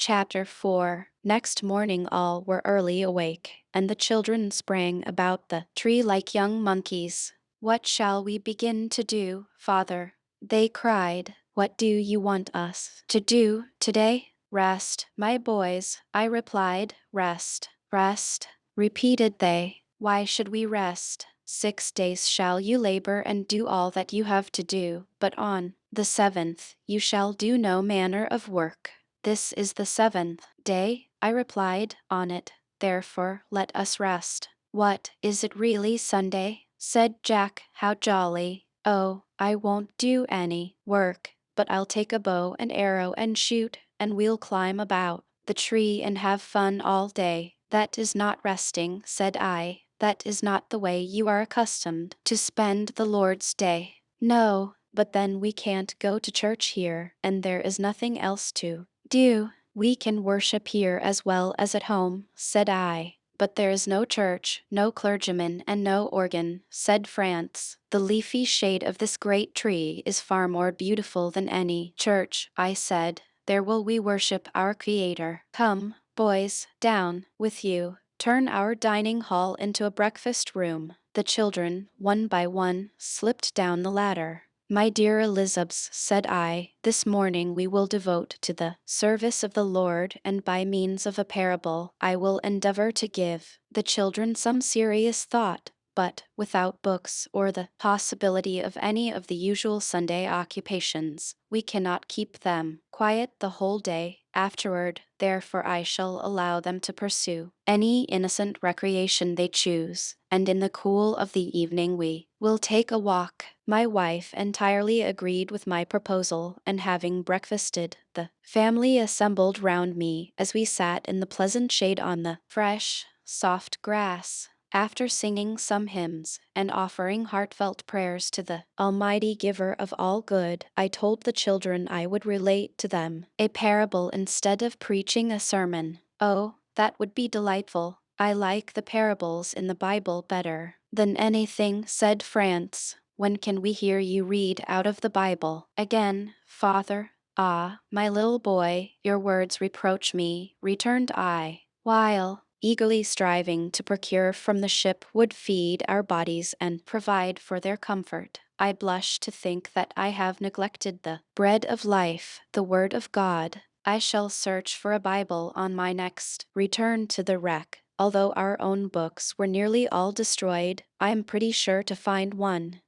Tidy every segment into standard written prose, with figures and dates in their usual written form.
Chapter 4. Next morning all were early awake, and the children sprang about the tree like young monkeys. "What shall we begin to do, father?" they cried. "What do you want us to do today?" "Rest, my boys," I replied. "Rest, rest," repeated they. "Why should we rest? 6 days shall you labor and do all that you have to do, but on the seventh you shall do no manner of work." "This is the seventh day," I replied. "On it, therefore, let us rest." "What, is it really Sunday?" said Jack. "How jolly." "Oh, I won't do any work, but I'll take a bow and arrow and shoot, and we'll climb about the tree and have fun all day." "That is not resting," said I. "That is not the way you are accustomed to spend the Lord's Day." "No, but then we can't go to church here, and there is nothing else to do. We can worship here as well as at home," said I. "But there is no church, no clergyman, and no organ," said France. "The leafy shade of this great tree is far more beautiful than any church," I said. "There will we worship our Creator. Come, boys, down with you. Turn our dining hall into a breakfast room." The children, one by one, slipped down the ladder. "My dear Elizabeths," said I, "this morning we will devote to the service of the Lord, and by means of a parable I will endeavor to give the children some serious thought, but without books or the possibility of any of the usual Sunday occupations, we cannot keep them quiet the whole day. Afterward, therefore, I shall allow them to pursue any innocent recreation they choose, and in the cool of the evening we will take a walk." My wife entirely agreed with my proposal, and having breakfasted, the family assembled round me as we sat in the pleasant shade on the fresh, soft grass. After singing some hymns and offering heartfelt prayers to the Almighty Giver of all good, I told the children I would relate to them a parable instead of preaching a sermon. "Oh, that would be delightful. I like the parables in the Bible better than anything," said France. "When can we hear you read out of the Bible again, father?" "Ah, my little boy, your words reproach me," returned I. "While eagerly striving to procure from the ship would feed our bodies and provide for their comfort, I blush to think that I have neglected the bread of life, the Word of God. I shall search for a Bible on my next return to the wreck. Although our own books were nearly all destroyed, I am pretty sure to find one."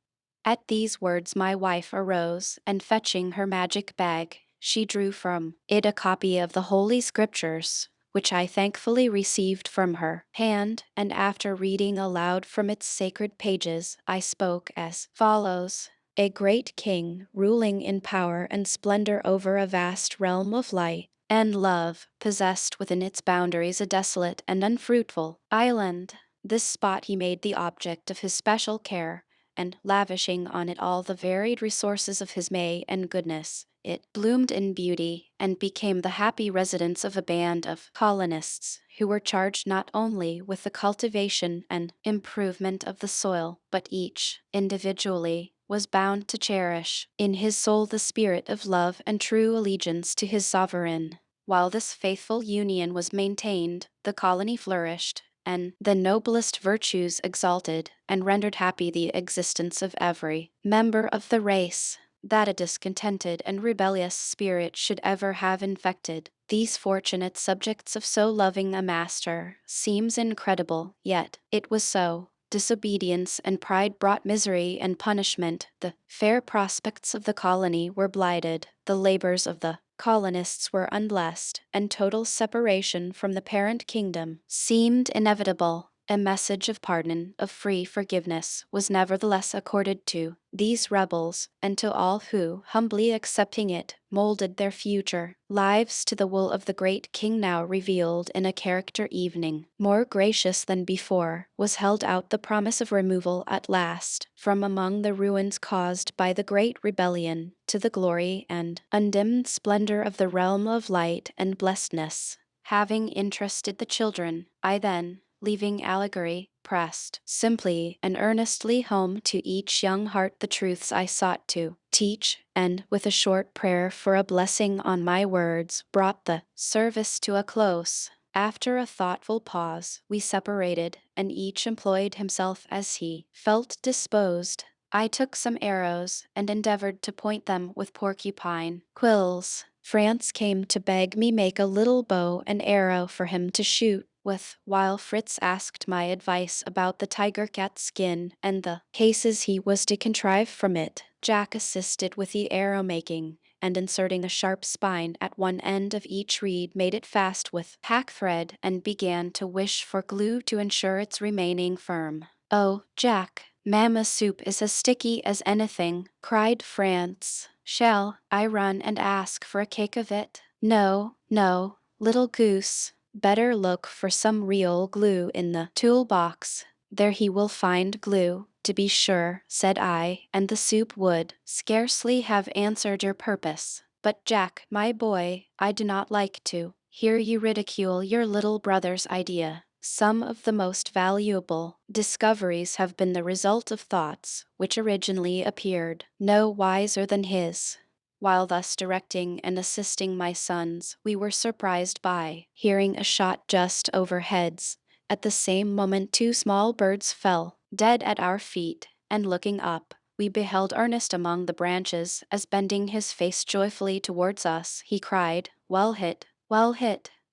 At these words my wife arose, and fetching her magic bag, she drew from it a copy of the Holy Scriptures, which I thankfully received from her hand, and after reading aloud from its sacred pages, I spoke as follows. "A great king, ruling in power and splendor over a vast realm of light and love, possessed within its boundaries a desolate and unfruitful island. This spot he made the object of his special care, and lavishing on it all the varied resources of his may and goodness, it bloomed in beauty, and became the happy residence of a band of colonists, who were charged not only with the cultivation and improvement of the soil, but each, individually, was bound to cherish in his soul the spirit of love and true allegiance to his sovereign. While this faithful union was maintained, the colony flourished, and the noblest virtues exalted, and rendered happy the existence of every member of the race. That a discontented and rebellious spirit should ever have infected these fortunate subjects of so loving a master seems incredible, yet it was so. Disobedience and pride brought misery and punishment. The fair prospects of the colony were blighted. The labors of the colonists were unblessed, and total separation from the parent kingdom seemed inevitable. A message of pardon, of free forgiveness, was nevertheless accorded to these rebels, and to all who, humbly accepting it, molded their future lives to the will of the great king. Now revealed in a character evening, more gracious than before, was held out the promise of removal at last from among the ruins caused by the great rebellion, to the glory and undimmed splendor of the realm of light and blessedness. Having interested the children, I then leaving allegory, pressed, simply and earnestly home to each young heart the truths I sought to teach, and, with a short prayer for a blessing on my words, brought the service to a close. After a thoughtful pause, we separated, and each employed himself as he felt disposed. I took some arrows, and endeavored to point them with porcupine quills. France came to beg me make a little bow and arrow for him to shoot with, while Fritz asked my advice about the tiger cat skin and the cases he was to contrive from it. Jack assisted with the arrow making, and inserting a sharp spine at one end of each reed made it fast with pack thread and began to wish for glue to ensure its remaining firm. "Oh, Jack, Mamma's soup is as sticky as anything," cried France. "Shall I run and ask for a cake of it?" "No, no, little goose. Better look for some real glue in the toolbox. There he will find glue, to be sure," said I, "and the soup would scarcely have answered your purpose. But Jack, my boy, I do not like to hear you ridicule your little brother's idea. Some of the most valuable discoveries have been the result of thoughts which originally appeared no wiser than his." While thus directing and assisting my sons, we were surprised by hearing a shot just overheads. At the same moment 2 small birds fell, dead at our feet, and looking up, we beheld Ernest among the branches, as bending his face joyfully towards us, he cried, well hit,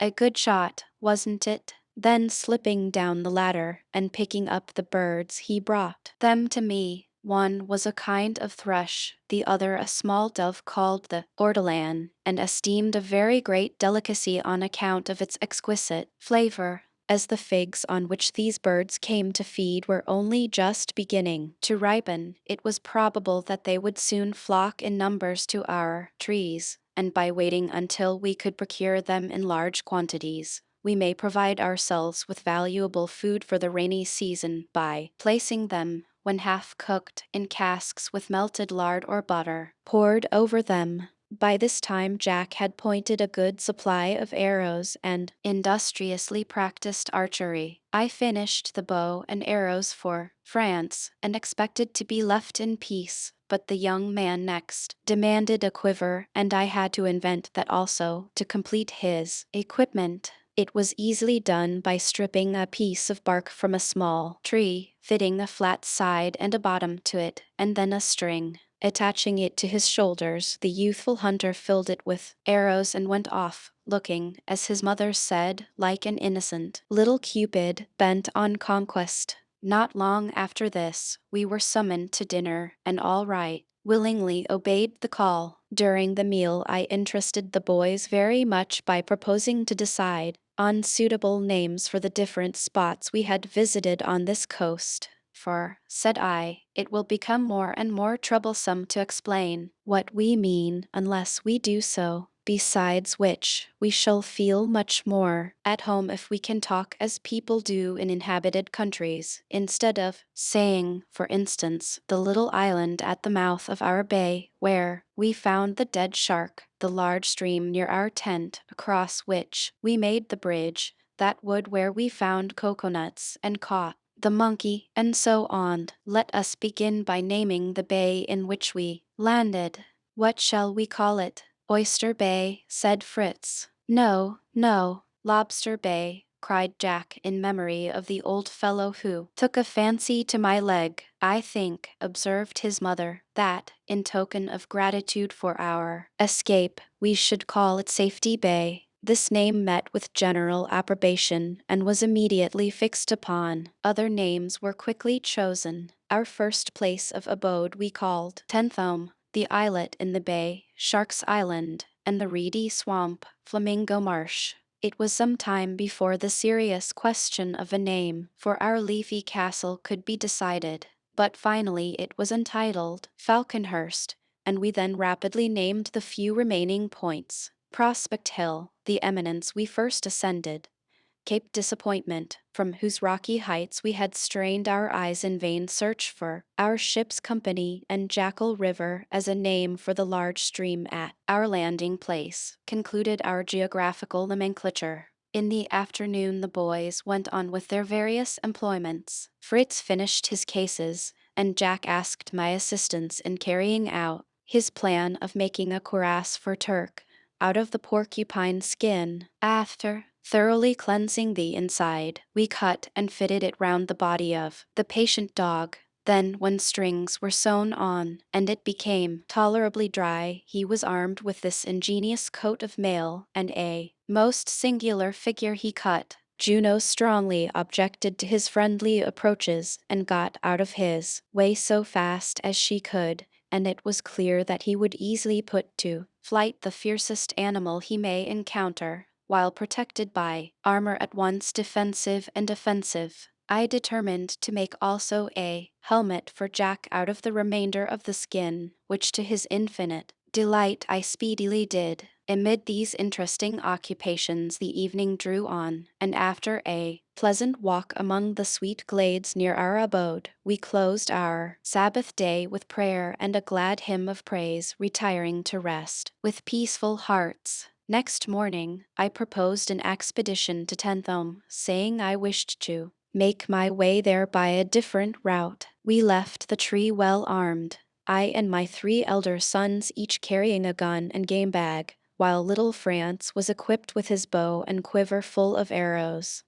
a good shot, wasn't it?" Then slipping down the ladder, and picking up the birds, he brought them to me. One was a kind of thrush, the other a small dove called the ortolan, and esteemed a very great delicacy on account of its exquisite flavor. As the figs on which these birds came to feed were only just beginning to ripen, it was probable that they would soon flock in numbers to our trees, and by waiting until we could procure them in large quantities, we may provide ourselves with valuable food for the rainy season by placing them, when half cooked, in casks with melted lard or butter poured over them. By this time Jack had pointed a good supply of arrows and industriously practiced archery. I finished the bow and arrows for France, and expected to be left in peace, but the young man next demanded a quiver, and I had to invent that also to complete his equipment. It was easily done by stripping a piece of bark from a small tree, fitting a flat side and a bottom to it, and then a string. Attaching it to his shoulders, the youthful hunter filled it with arrows and went off, looking, as his mother said, like an innocent little Cupid bent on conquest. Not long after this, we were summoned to dinner, and all right, willingly obeyed the call. During the meal I interested the boys very much by proposing to decide on suitable names for the different spots we had visited on this coast. "For," said I, "it will become more and more troublesome to explain what we mean unless we do so. Besides which, we shall feel much more at home if we can talk as people do in inhabited countries, instead of saying, for instance, the little island at the mouth of our bay, where we found the dead shark, the large stream near our tent, across which we made the bridge, that wood where we found coconuts and caught the monkey, and so on. Let us begin by naming the bay in which we landed." "What shall we call it?" "Oyster Bay," said Fritz. "No, no, Lobster Bay," cried Jack, in memory of the old fellow who took a fancy to my leg. "I think," observed his mother, "that, in token of gratitude for our escape, we should call it Safety Bay." This name met with general approbation, and was immediately fixed upon. Other names were quickly chosen. Our first place of abode we called Tenthome, the islet in the bay, Shark's Island, and the reedy swamp, Flamingo Marsh. It was some time before the serious question of a name for our leafy castle could be decided, but finally it was entitled Falconhurst, and we then rapidly named the few remaining points: Prospect Hill, the eminence we first ascended; Cape Disappointment, from whose rocky heights we had strained our eyes in vain search for our ship's company; and Jackal River, as a name for the large stream at our landing place, concluded our geographical nomenclature. In the afternoon, the boys went on with their various employments. Fritz finished his cases, and Jack asked my assistance in carrying out his plan of making a cuirass for Turk out of the porcupine skin. After thoroughly cleansing the inside, we cut and fitted it round the body of the patient dog. Then, when strings were sewn on, and it became tolerably dry, he was armed with this ingenious coat of mail, and a most singular figure he cut. Juno strongly objected to his friendly approaches, and got out of his way so fast as she could, and it was clear that he would easily put to flight the fiercest animal he may encounter, while protected by armor at once defensive and offensive. I determined to make also a helmet for Jack out of the remainder of the skin, which to his infinite delight I speedily did. Amid these interesting occupations the evening drew on, and after a pleasant walk among the sweet glades near our abode, we closed our Sabbath day with prayer and a glad hymn of praise, retiring to rest with peaceful hearts. Next morning, I proposed an expedition to Tentham, saying I wished to make my way there by a different route. We left the tree well armed, I and my 3 elder sons each carrying a gun and game bag, while little France was equipped with his bow and quiver full of arrows.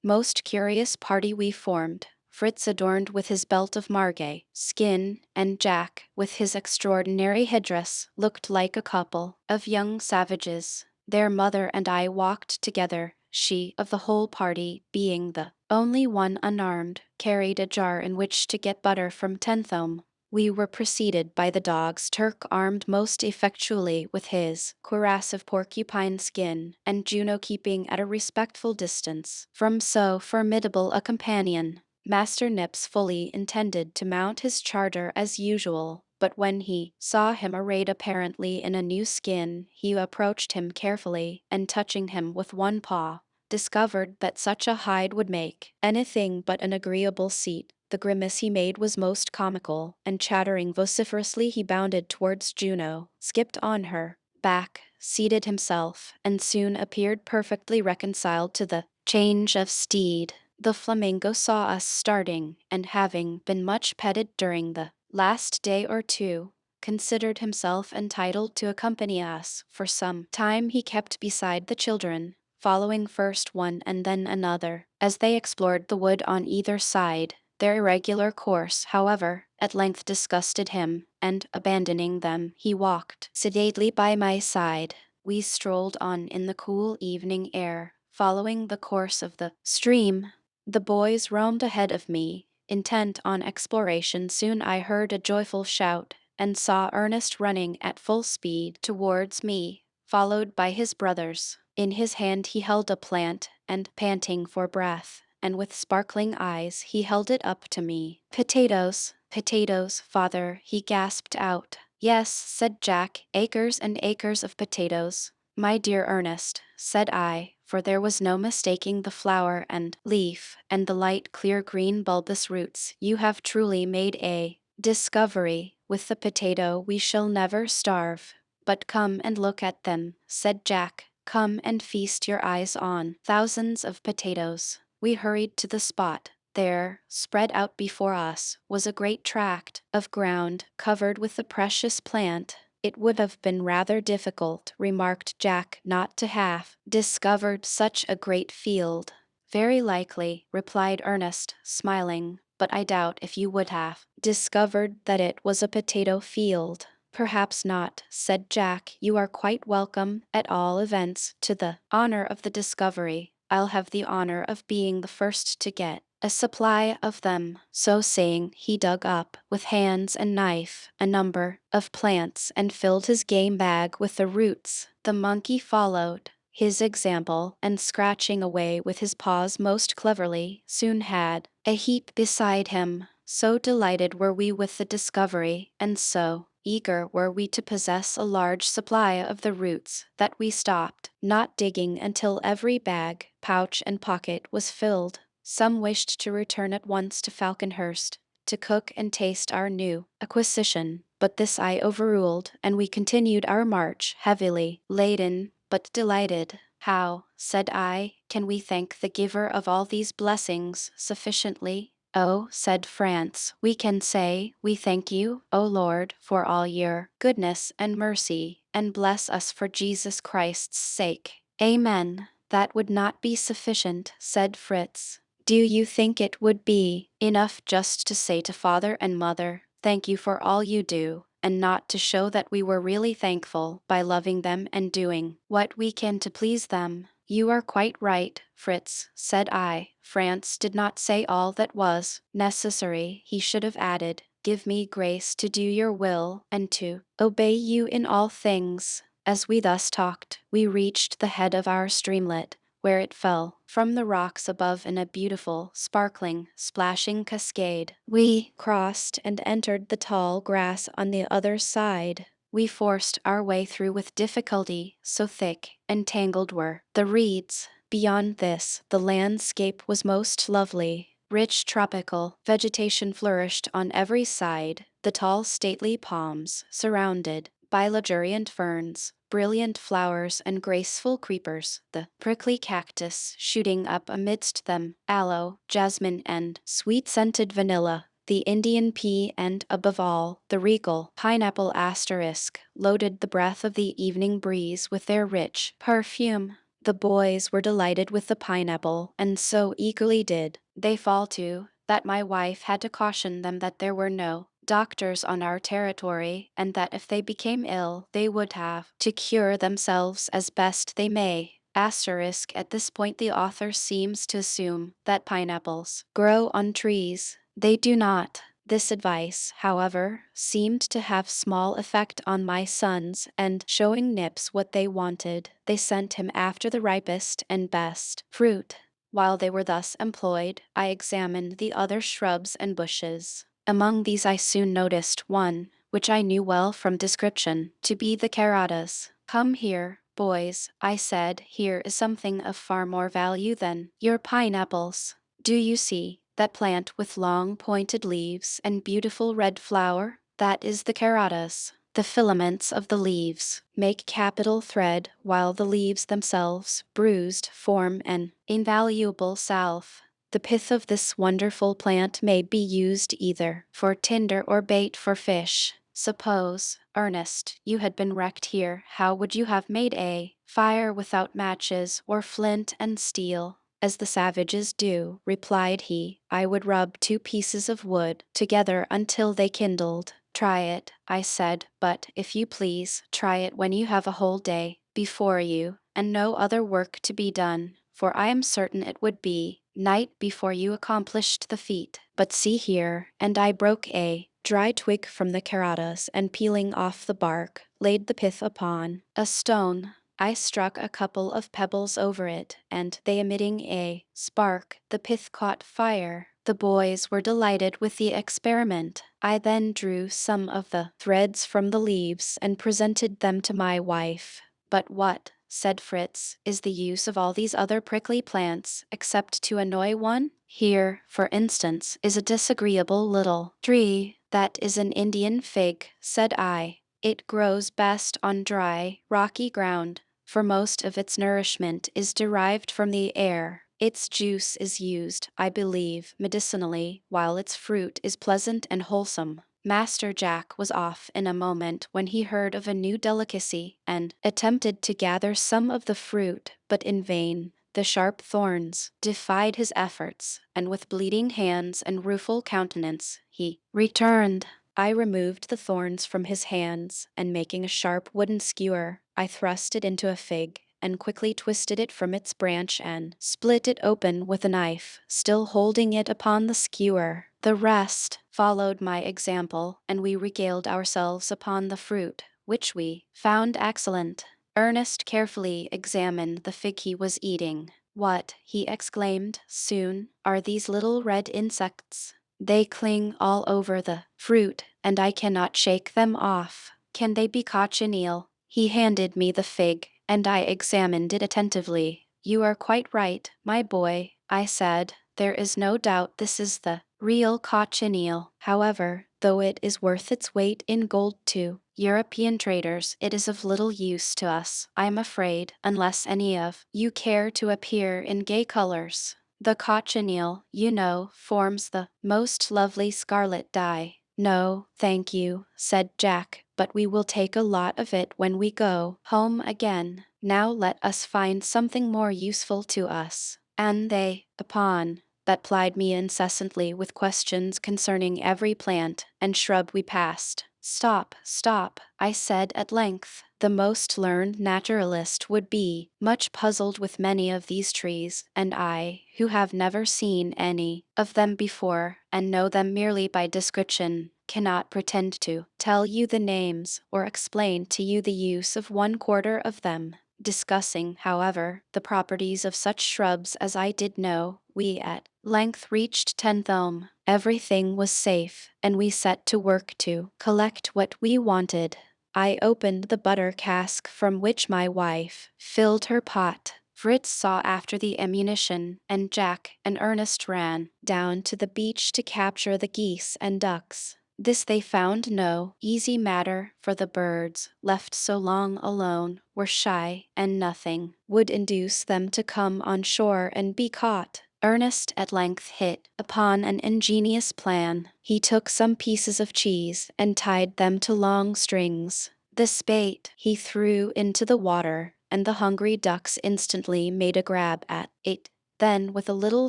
Most curious party we formed. Fritz adorned with his belt of margay skin, and Jack, with his extraordinary headdress, looked like a couple of young savages. Their mother and I walked together. She, of the whole party, being the only one unarmed, carried a jar in which to get butter from Tentham. We were preceded by the dogs, Turk armed most effectually with his cuirass of porcupine skin, and Juno keeping at a respectful distance from so formidable a companion. Master Nips fully intended to mount his charger as usual, but when he saw him arrayed apparently in a new skin, he approached him carefully, and touching him with one paw, discovered that such a hide would make anything but an agreeable seat. The grimace he made was most comical, and chattering vociferously he bounded towards Juno, skipped on her back, seated himself, and soon appeared perfectly reconciled to the change of steed. The flamingo saw us starting, and having been much petted during the last day or two, considered himself entitled to accompany us. For some time he kept beside the children, following first one and then another, as they explored the wood on either side. Their irregular course, however, at length disgusted him, and, abandoning them, he walked sedately by my side. We strolled on in the cool evening air, following the course of the stream. The boys roamed ahead of me, intent on exploration. Soon I heard a joyful shout, and saw Ernest running at full speed towards me, followed by his brothers. In his hand he held a plant, and, panting for breath, and with sparkling eyes, he held it up to me. Potatoes, potatoes, father, he gasped out. Yes, said Jack, acres and acres of potatoes. My dear Ernest, said I, for there was no mistaking the flower and leaf, and the light clear green bulbous roots, you have truly made a discovery. With the potato we shall never starve. But come and look at them, said Jack. Come and feast your eyes on thousands of potatoes. We hurried to the spot. There, spread out before us, was a great tract of ground covered with the precious plant. It would have been rather difficult, remarked Jack, not to have discovered such a great field. Very likely, replied Ernest, smiling, but I doubt if you would have discovered that it was a potato field. Perhaps not, said Jack. You are quite welcome, at all events, to the honor of the discovery. I'll have the honor of being the first to get a supply of them. So saying, he dug up, with hands and knife, a number of plants and filled his game bag with the roots. The monkey followed his example, and scratching away with his paws most cleverly, soon had a heap beside him. So delighted were we with the discovery, and so eager were we to possess a large supply of the roots, that we stopped, not digging until every bag, pouch, and pocket was filled. Some wished to return at once to Falconhurst, to cook and taste our new acquisition, but this I overruled, and we continued our march, heavily laden, but delighted. How, said I, can we thank the giver of all these blessings sufficiently? Oh, said France, we can say, we thank you, O Lord, for all your goodness and mercy, and bless us for Jesus Christ's sake. Amen. That would not be sufficient, said Fritz. Do you think it would be enough just to say to father and mother, thank you for all you do, and not to show that we were really thankful by loving them and doing what we can to please them? You are quite right, Fritz, said I. France did not say all that was necessary. He should have added, give me grace to do your will and to obey you in all things. As we thus talked, we reached the head of our streamlet, where it fell from the rocks above in a beautiful, sparkling, splashing cascade. We crossed and entered the tall grass on the other side. We forced our way through with difficulty, so thick and tangled were the reeds. Beyond this, the landscape was most lovely. Rich tropical vegetation flourished on every side, the tall stately palms surrounded by luxuriant ferns, brilliant flowers and graceful creepers, the prickly cactus shooting up amidst them, aloe, jasmine and sweet-scented vanilla, the Indian pea and, above all, the regal pineapple asterisk loaded the breath of the evening breeze with their rich perfume. The boys were delighted with the pineapple, and so eagerly did they fall to, that my wife had to caution them that there were no doctors on our territory, and that if they became ill, they would have to cure themselves as best they may. Asterisk. At this point the author seems to assume that pineapples grow on trees. They do not. This advice, however, seemed to have small effect on my sons, and showing Nips what they wanted, they sent him after the ripest and best fruit. While they were thus employed, I examined the other shrubs and bushes. Among these I soon noticed one, which I knew well from description, to be the caradas. Come here, boys, I said, here is something of far more value than your pineapples. Do you see that plant with long pointed leaves and beautiful red flower? That is the caradas. The filaments of the leaves make capital thread, while the leaves themselves, bruised, form an invaluable salve. The pith of this wonderful plant may be used either for tinder or bait for fish. Suppose, Ernest, you had been wrecked here, how would you have made a fire without matches or flint and steel? As the savages do, replied he, I would rub 2 pieces of wood together until they kindled. Try it, I said, but, if you please, try it when you have a whole day before you, and no other work to be done, for I am certain it would be night before you accomplished the feat. But see here, and I broke a dry twig from the caradas, and peeling off the bark, laid the pith upon a stone. I struck a couple of pebbles over it, and they emitting a spark, the pith caught fire. The boys were delighted with the experiment. I then drew some of the threads from the leaves and presented them to my wife. But what, said Fritz, is the use of all these other prickly plants, except to annoy one? Here, for instance, is a disagreeable little tree. That is an Indian fig, said I. It grows best on dry, rocky ground, for most of its nourishment is derived from the air. Its juice is used, I believe, medicinally, while its fruit is pleasant and wholesome. Master Jack was off in a moment when he heard of a new delicacy, and attempted to gather some of the fruit, but in vain. The sharp thorns defied his efforts, and with bleeding hands and rueful countenance, he returned. I removed the thorns from his hands, and making a sharp wooden skewer, I thrust it into a fig, and quickly twisted it from its branch and split it open with a knife, still holding it upon the skewer. The rest followed my example, and we regaled ourselves upon the fruit, which we found excellent. Ernest carefully examined the fig he was eating. What, he exclaimed, soon, are these little red insects? They cling all over the fruit, and I cannot shake them off. Can they be cochineal? He handed me the fig, and I examined it attentively. You are quite right, my boy, I said. There is no doubt this is the real cochineal. However, though it is worth its weight in gold too, European traders, it is of little use to us, I am afraid, unless any of you care to appear in gay colors. The cochineal, you know, forms the most lovely scarlet dye. No, thank you, said Jack, but we will take a lot of it when we go home again. Now let us find something more useful to us. And they, upon that plied me incessantly with questions concerning every plant and shrub we passed. Stop, stop, I said at length. The most learned naturalist would be much puzzled with many of these trees, and I, who have never seen any of them before, and know them merely by description, cannot pretend to tell you the names or explain to you the use of 1/4 of them. Discussing, however, the properties of such shrubs as I did know, we at length reached Tenthome. Everything was safe, and we set to work to collect what we wanted. I opened the butter cask from which my wife filled her pot. Fritz saw after the ammunition, and Jack and Ernest ran down to the beach to capture the geese and ducks. This they found no easy matter, for the birds, left so long alone, were shy, and nothing would induce them to come on shore and be caught. Ernest at length hit upon an ingenious plan. He took some pieces of cheese and tied them to long strings. This bait he threw into the water, and the hungry ducks instantly made a grab at it. Then, with a little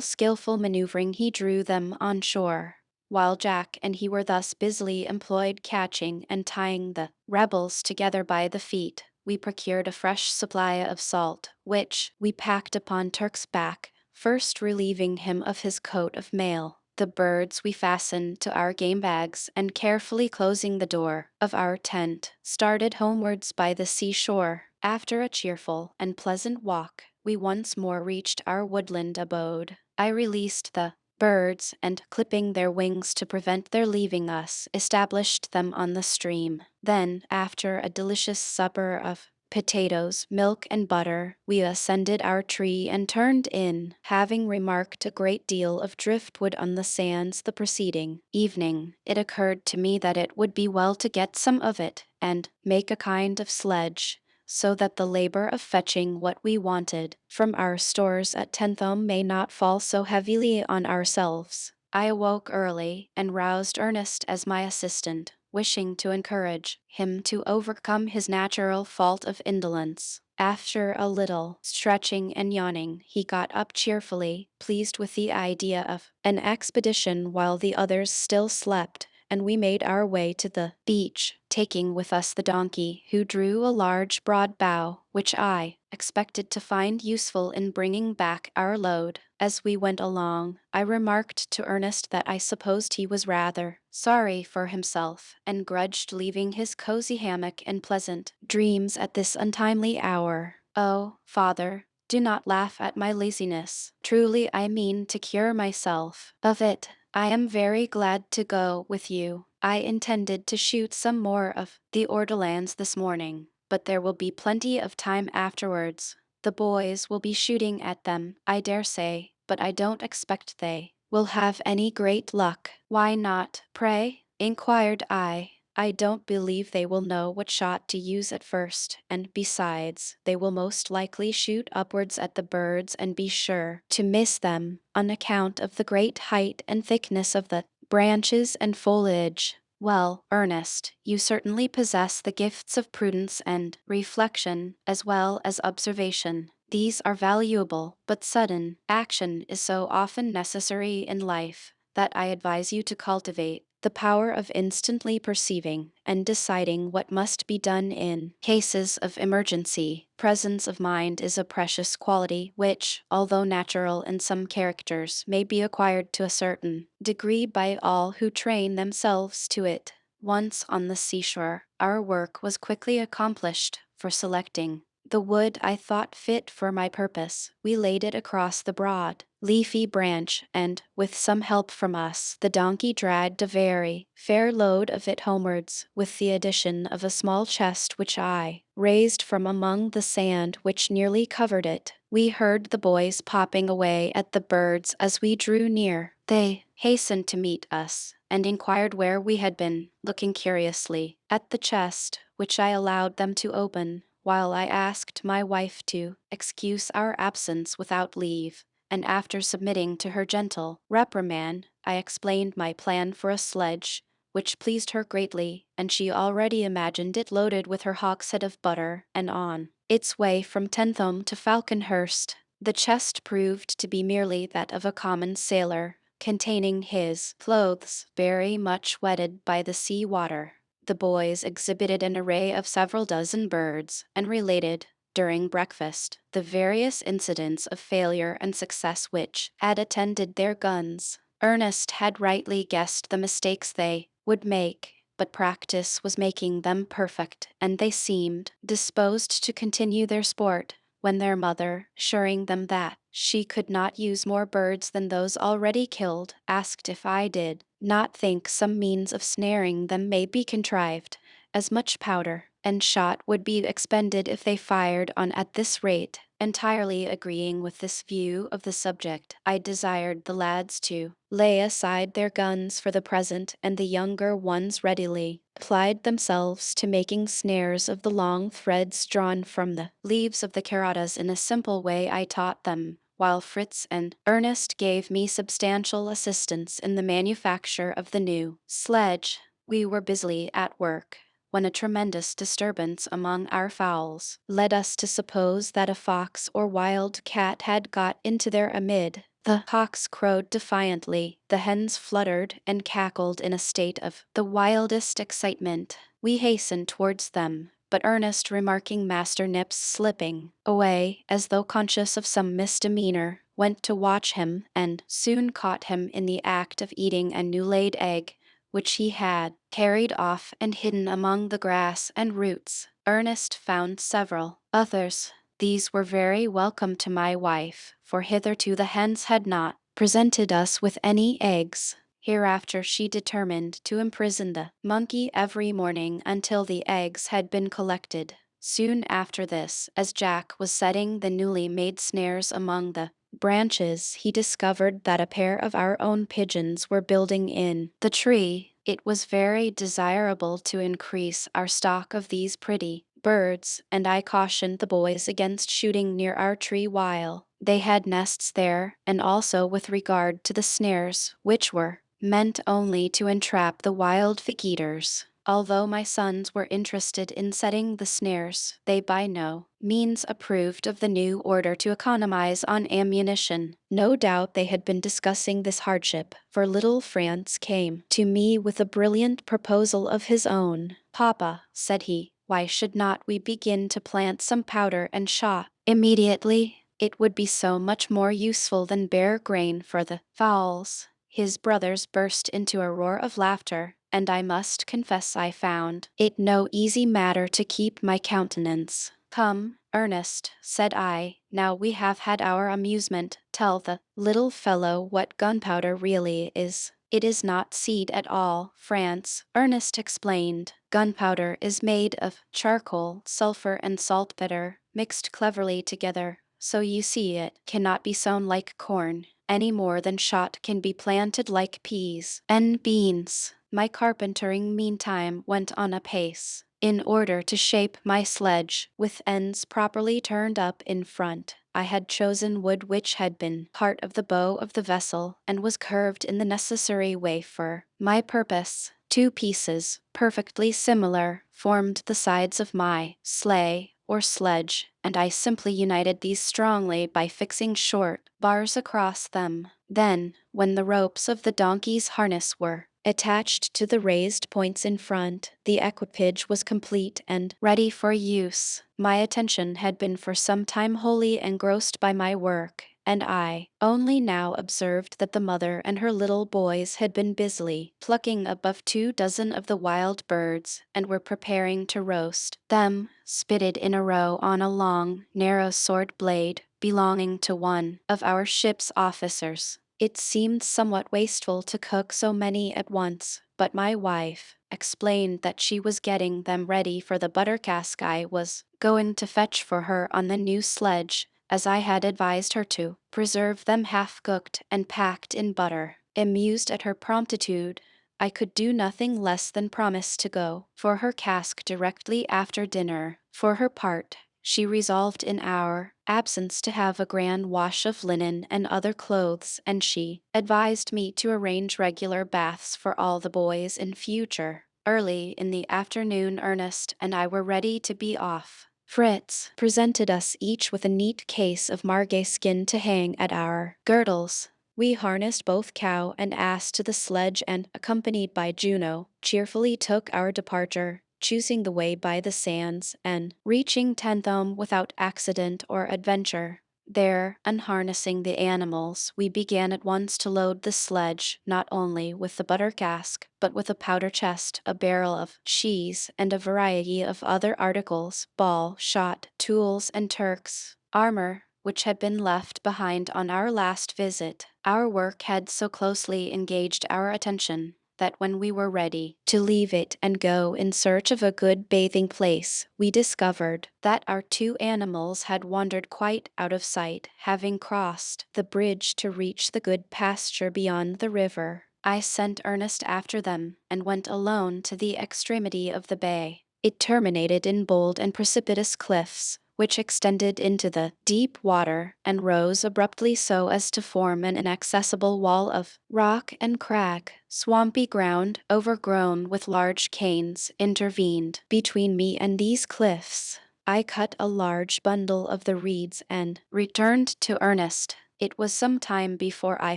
skillful maneuvering, he drew them on shore. While Jack and he were thus busily employed catching and tying the rebels together by the feet, we procured a fresh supply of salt, which we packed upon Turk's back, first relieving him of his coat of mail. The birds we fastened to our game bags, and carefully closing the door of our tent, started homewards by the seashore. After a cheerful and pleasant walk, we once more reached our woodland abode. I released the birds, and clipping their wings to prevent their leaving us, established them on the stream. Then, after a delicious supper of potatoes, milk, and butter, we ascended our tree and turned in, having remarked a great deal of driftwood on the sands the preceding evening. It occurred to me that it would be well to get some of it, and make a kind of sledge, so that the labor of fetching what we wanted from our stores at Tenthome may not fall so heavily on ourselves. I awoke early and roused Ernest as my assistant, wishing to encourage him to overcome his natural fault of indolence. After a little stretching and yawning, he got up cheerfully, pleased with the idea of an expedition while the others still slept, and we made our way to the beach, taking with us the donkey, who drew a large broad bough, which I expected to find useful in bringing back our load. As we went along, I remarked to Ernest that I supposed he was rather sorry for himself, and grudged leaving his cozy hammock and pleasant dreams at this untimely hour. Oh, father, do not laugh at my laziness. Truly I mean to cure myself of it. I am very glad to go with you. I intended to shoot some more of the ortolans this morning, but there will be plenty of time afterwards. The boys will be shooting at them, I dare say, but I don't expect they will have any great luck. Why not, pray? Inquired I. I don't believe they will know what shot to use at first, and besides, they will most likely shoot upwards at the birds and be sure to miss them, on account of the great height and thickness of the branches and foliage. Well, Ernest, you certainly possess the gifts of prudence and reflection, as well as observation. These are valuable, but sudden action is so often necessary in life, that I advise you to cultivate the power of instantly perceiving and deciding what must be done in cases of emergency. Presence of mind is a precious quality which, although natural in some characters, may be acquired to a certain degree by all who train themselves to it. Once on the seashore, our work was quickly accomplished, for selecting The wood I thought fit for my purpose. We laid it across the broad, leafy branch, and, with some help from us, the donkey dragged a very fair load of it homewards, with the addition of a small chest which I raised from among the sand which nearly covered it. We heard the boys popping away at the birds as we drew near. They hastened to meet us, and inquired where we had been, looking curiously at the chest, which I allowed them to open, while I asked my wife to excuse our absence without leave, and after submitting to her gentle reprimand, I explained my plan for a sledge, which pleased her greatly, and she already imagined it loaded with her hogshead of butter, and on its way from Tentham to Falconhurst. The chest proved to be merely that of a common sailor, containing his clothes very much wetted by the sea water. The boys exhibited an array of several dozen birds, and related, during breakfast, the various incidents of failure and success which had attended their guns. Ernest had rightly guessed the mistakes they would make, but practice was making them perfect, and they seemed disposed to continue their sport, when their mother, assuring them that she could not use more birds than those already killed, asked if I did not think some means of snaring them may be contrived, as much powder and shot would be expended if they fired on at this rate. Entirely agreeing with this view of the subject, I desired the lads to lay aside their guns for the present, and the younger ones readily applied themselves to making snares of the long threads drawn from the leaves of the carotas in a simple way I taught them, while Fritz and Ernest gave me substantial assistance in the manufacture of the new sledge. We were busily at work, when a tremendous disturbance among our fowls led us to suppose that a fox or wild cat had got into their amid. The cocks crowed defiantly, the hens fluttered and cackled in a state of the wildest excitement. We hastened towards them, but Ernest, remarking Master Nips slipping away as though conscious of some misdemeanor, went to watch him, and soon caught him in the act of eating a new-laid egg, which he had carried off and hidden among the grass and roots. Ernest found several others. These were very welcome to my wife, for hitherto the hens had not presented us with any eggs. Hereafter she determined to imprison the monkey every morning until the eggs had been collected. Soon after this, as Jack was setting the newly made snares among the branches, he discovered that a pair of our own pigeons were building in the tree. It was very desirable to increase our stock of these pretty birds, and I cautioned the boys against shooting near our tree while they had nests there, and also with regard to the snares, which were meant only to entrap the wild fig-eaters. Although my sons were interested in setting the snares, they by no means approved of the new order to economize on ammunition. No doubt they had been discussing this hardship, for little Franz came to me with a brilliant proposal of his own. "Papa," said he, "why should not we begin to plant some powder and shot immediately? It would be so much more useful than bare grain for the fowls." His brothers burst into a roar of laughter, and I must confess I found it no easy matter to keep my countenance. "Come, Ernest," said I, "now we have had our amusement, tell the little fellow what gunpowder really is." "It is not seed at all, Franz," Ernest explained. "Gunpowder is made of charcoal, sulfur, and saltpeter, mixed cleverly together, so you see it cannot be sown like corn, any more than shot can be planted like peas and beans." My carpentering meantime went on apace, in order to shape my sledge, with ends properly turned up in front. I had chosen wood which had been part of the bow of the vessel, and was curved in the necessary way for my purpose. 2 pieces, perfectly similar, formed the sides of my sleigh or sledge, and I simply united these strongly by fixing short bars across them. Then, when the ropes of the donkey's harness were attached to the raised points in front, the equipage was complete and ready for use. My attention had been for some time wholly engrossed by my work, and I only now observed that the mother and her little boys had been busily plucking above 2 dozen of the wild birds and were preparing to roast them, spitted in a row on a long, narrow sword blade belonging to one of our ship's officers. It seemed somewhat wasteful to cook so many at once, but my wife explained that she was getting them ready for the butter cask I was going to fetch for her on the new sledge, as I had advised her to preserve them half-cooked and packed in butter. Amused at her promptitude, I could do nothing less than promise to go for her cask directly after dinner. For her part, she resolved in our absence to have a grand wash of linen and other clothes, and she advised me to arrange regular baths for all the boys in future. Early in the afternoon Ernest and I were ready to be off. Fritz presented us each with a neat case of margay skin to hang at our girdles. We harnessed both cow and ass to the sledge and, accompanied by Juno, cheerfully took our departure, choosing the way by the sands and reaching Tentham without accident or adventure. There, unharnessing the animals, we began at once to load the sledge, not only with the butter cask, but with a powder chest, a barrel of cheese, and a variety of other articles, ball, shot, tools, and Turks' armor, which had been left behind on our last visit. Our work had so closely engaged our attention that when we were ready to leave it and go in search of a good bathing place, we discovered that our 2 animals had wandered quite out of sight, having crossed the bridge to reach the good pasture beyond the river. I sent Ernest after them, and went alone to the extremity of the bay. It terminated in bold and precipitous cliffs, which extended into the deep water and rose abruptly so as to form an inaccessible wall of rock and crag. Swampy ground, overgrown with large canes, intervened between me and these cliffs. I cut a large bundle of the reeds and returned to Ernest. It was some time before I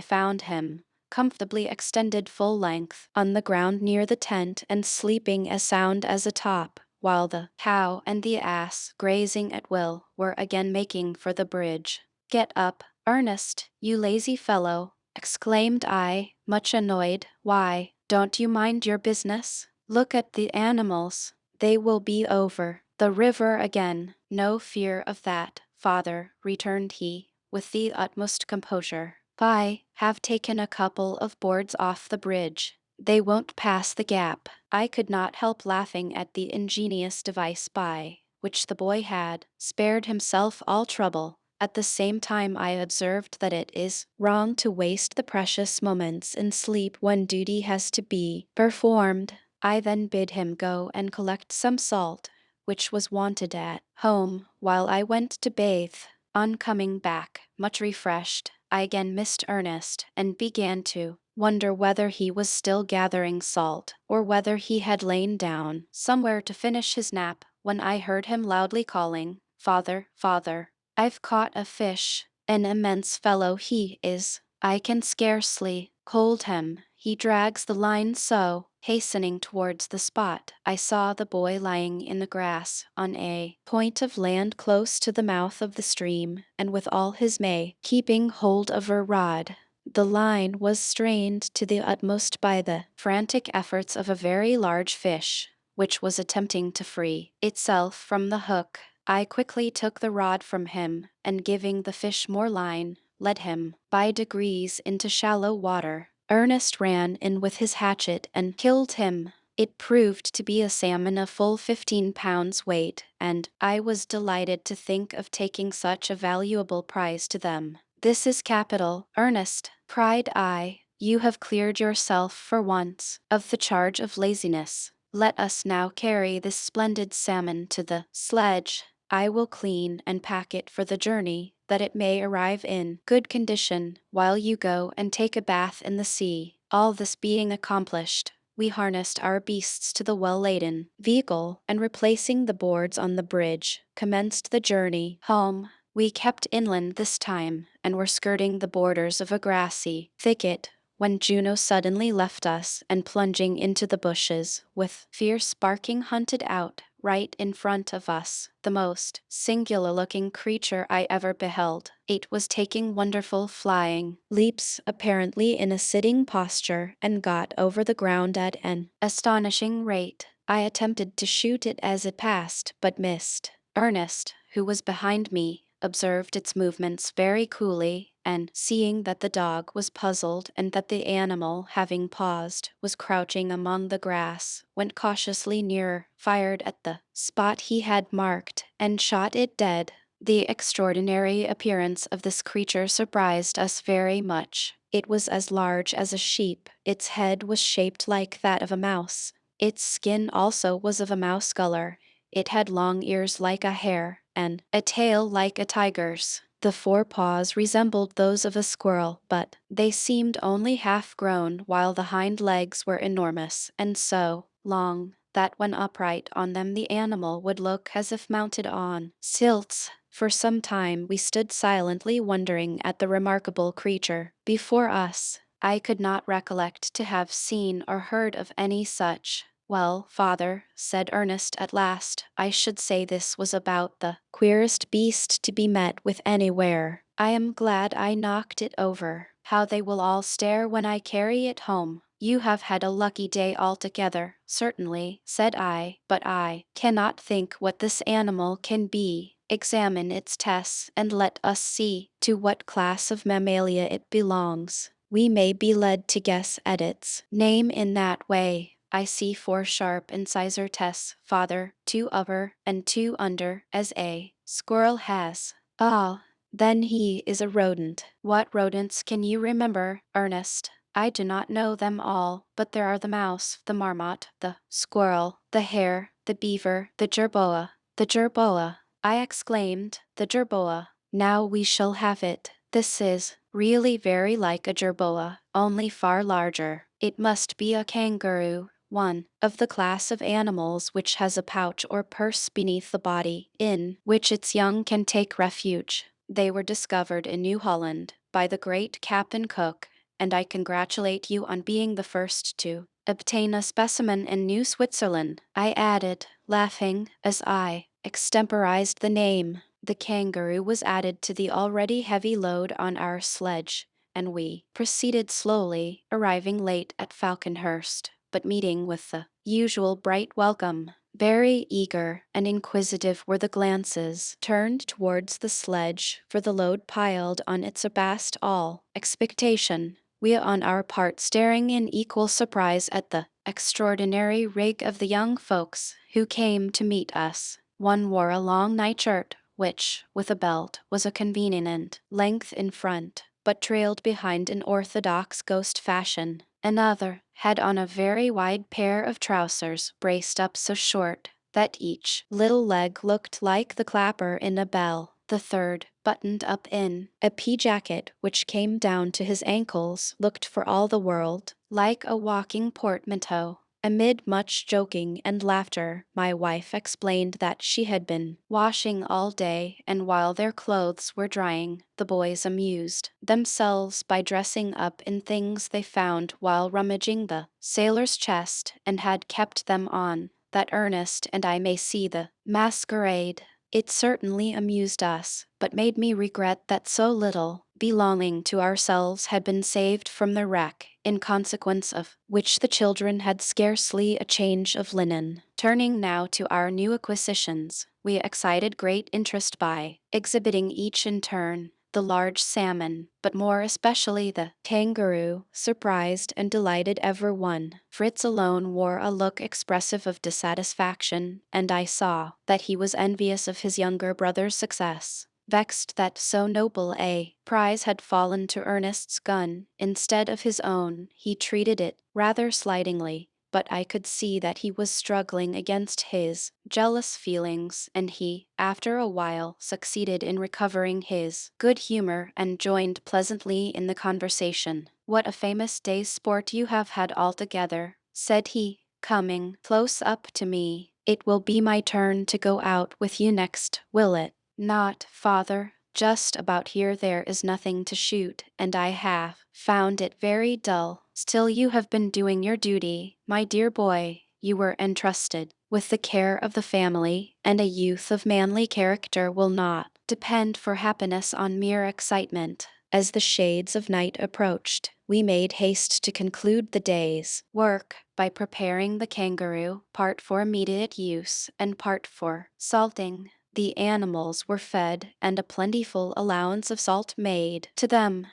found him, comfortably extended full length on the ground near the tent and sleeping as sound as a top, while the cow and the ass, grazing at will, were again making for the bridge. "Get up, Ernest, you lazy fellow," exclaimed I, much annoyed. "Why, don't you mind your business? Look at the animals. They will be over the river again." "No fear of that, father," returned he, with the utmost composure. "I have taken a couple of boards off the bridge. They won't pass the gap." I could not help laughing at the ingenious device by which the boy had spared himself all trouble. At the same time I observed that it is wrong to waste the precious moments in sleep when duty has to be performed. I then bid him go and collect some salt, which was wanted at home, while I went to bathe. On coming back, much refreshed, I again missed Ernest, and began to wonder whether he was still gathering salt, or whether he had lain down somewhere to finish his nap, when I heard him loudly calling, "Father, father, I've caught a fish. An immense fellow he is. I can scarcely hold him, he drags the line so." Hastening towards the spot, I saw the boy lying in the grass on a point of land close to the mouth of the stream, and with all his might keeping hold of a rod. The line was strained to the utmost by the frantic efforts of a very large fish, which was attempting to free itself from the hook. I quickly took the rod from him, and giving the fish more line, led him by degrees into shallow water. Ernest ran in with his hatchet and killed him. It proved to be a salmon of full 15 pounds weight, and I was delighted to think of taking such a valuable prize to them. "This is capital, Ernest," cried I. "You have cleared yourself for once of the charge of laziness. Let us now carry this splendid salmon to the sledge. I will clean and pack it for the journey, that it may arrive in good condition while you go and take a bath in the sea." All this being accomplished, we harnessed our beasts to the well-laden vehicle, and replacing the boards on the bridge, commenced the journey home. We kept inland this time, and were skirting the borders of a grassy thicket, when Juno suddenly left us, and plunging into the bushes, with fierce barking hunted out right in front of us, the most singular-looking creature I ever beheld. It was taking wonderful flying leaps, apparently in a sitting posture, and got over the ground at an astonishing rate. I attempted to shoot it as it passed, but missed. Ernest, who was behind me, observed its movements very coolly, and, seeing that the dog was puzzled and that the animal, having paused, was crouching among the grass, went cautiously nearer, fired at the spot he had marked, and shot it dead. The extraordinary appearance of this creature surprised us very much. It was as large as a sheep. Its head was shaped like that of a mouse. Its skin also was of a mouse color. It had long ears like a hare, and a tail like a tiger's. The forepaws resembled those of a squirrel, but they seemed only half grown, while the hind legs were enormous, and so long that when upright on them the animal would look as if mounted on stilts. For some time we stood silently wondering at the remarkable creature before us. I could not recollect to have seen or heard of any such. Well, father, said Ernest at last, I should say this was about the queerest beast to be met with anywhere. I am glad I knocked it over. How they will all stare when I carry it home. You have had a lucky day altogether, certainly, said I, but I cannot think what this animal can be. Examine its tests and let us see to what class of mammalia it belongs. We may be led to guess at its name in that way. I see 4 sharp incisor tests, father, 2 upper and 2 under, as a squirrel has. Ah, then he is a rodent. What rodents can you remember, Ernest? I do not know them all, but there are the mouse, the marmot, the squirrel, the hare, the beaver, the jerboa. The jerboa, I exclaimed, the jerboa. Now we shall have it. This is really very like a jerboa, only far larger. It must be a kangaroo, one of the class of animals which has a pouch or purse beneath the body, in which its young can take refuge. They were discovered in New Holland by the great Captain Cook, and I congratulate you on being the first to obtain a specimen in New Switzerland, I added, laughing, as I extemporized the name. The kangaroo was added to the already heavy load on our sledge, and we proceeded slowly, arriving late at Falconhurst, but meeting with the usual bright welcome. Very eager and inquisitive were the glances turned towards the sledge, for the load piled on it surpassed all expectation. We on our part staring in equal surprise at the extraordinary rig of the young folks who came to meet us. One wore a long nightshirt, which, with a belt, was a convenient length in front, but trailed behind in orthodox ghost fashion. Another had on a very wide pair of trousers braced up so short that each little leg looked like the clapper in a bell. The third, buttoned up in a pea jacket which came down to his ankles, looked for all the world like a walking portmanteau. Amid much joking and laughter, my wife explained that she had been washing all day, and while their clothes were drying, the boys amused themselves by dressing up in things they found while rummaging the sailor's chest, and had kept them on, that Ernest and I may see the masquerade. It certainly amused us, but made me regret that so little belonging to ourselves had been saved from the wreck, in consequence of which the children had scarcely a change of linen. Turning now to our new acquisitions, we excited great interest by exhibiting each in turn. The large salmon, but more especially the kangaroo, surprised and delighted every one. Fritz alone wore a look expressive of dissatisfaction, and I saw that he was envious of his younger brother's success. Vexed that so noble a prize had fallen to Ernest's gun instead of his own, he treated it rather slightingly, but I could see that he was struggling against his jealous feelings, and he, after a while, succeeded in recovering his good humor and joined pleasantly in the conversation. "What a famous day's sport you have had altogether," said he, coming close up to me. "It will be my turn to go out with you next, will it?" "Not, father. Just about here there is nothing to shoot, and I have found it very dull. Still you have been doing your duty, my dear boy. You were entrusted with the care of the family, and a youth of manly character will not depend for happiness on mere excitement. As the shades of night approached, we made haste to conclude the day's work by preparing the kangaroo, part for immediate use and part for salting. The animals were fed and a plentiful allowance of salt made to them.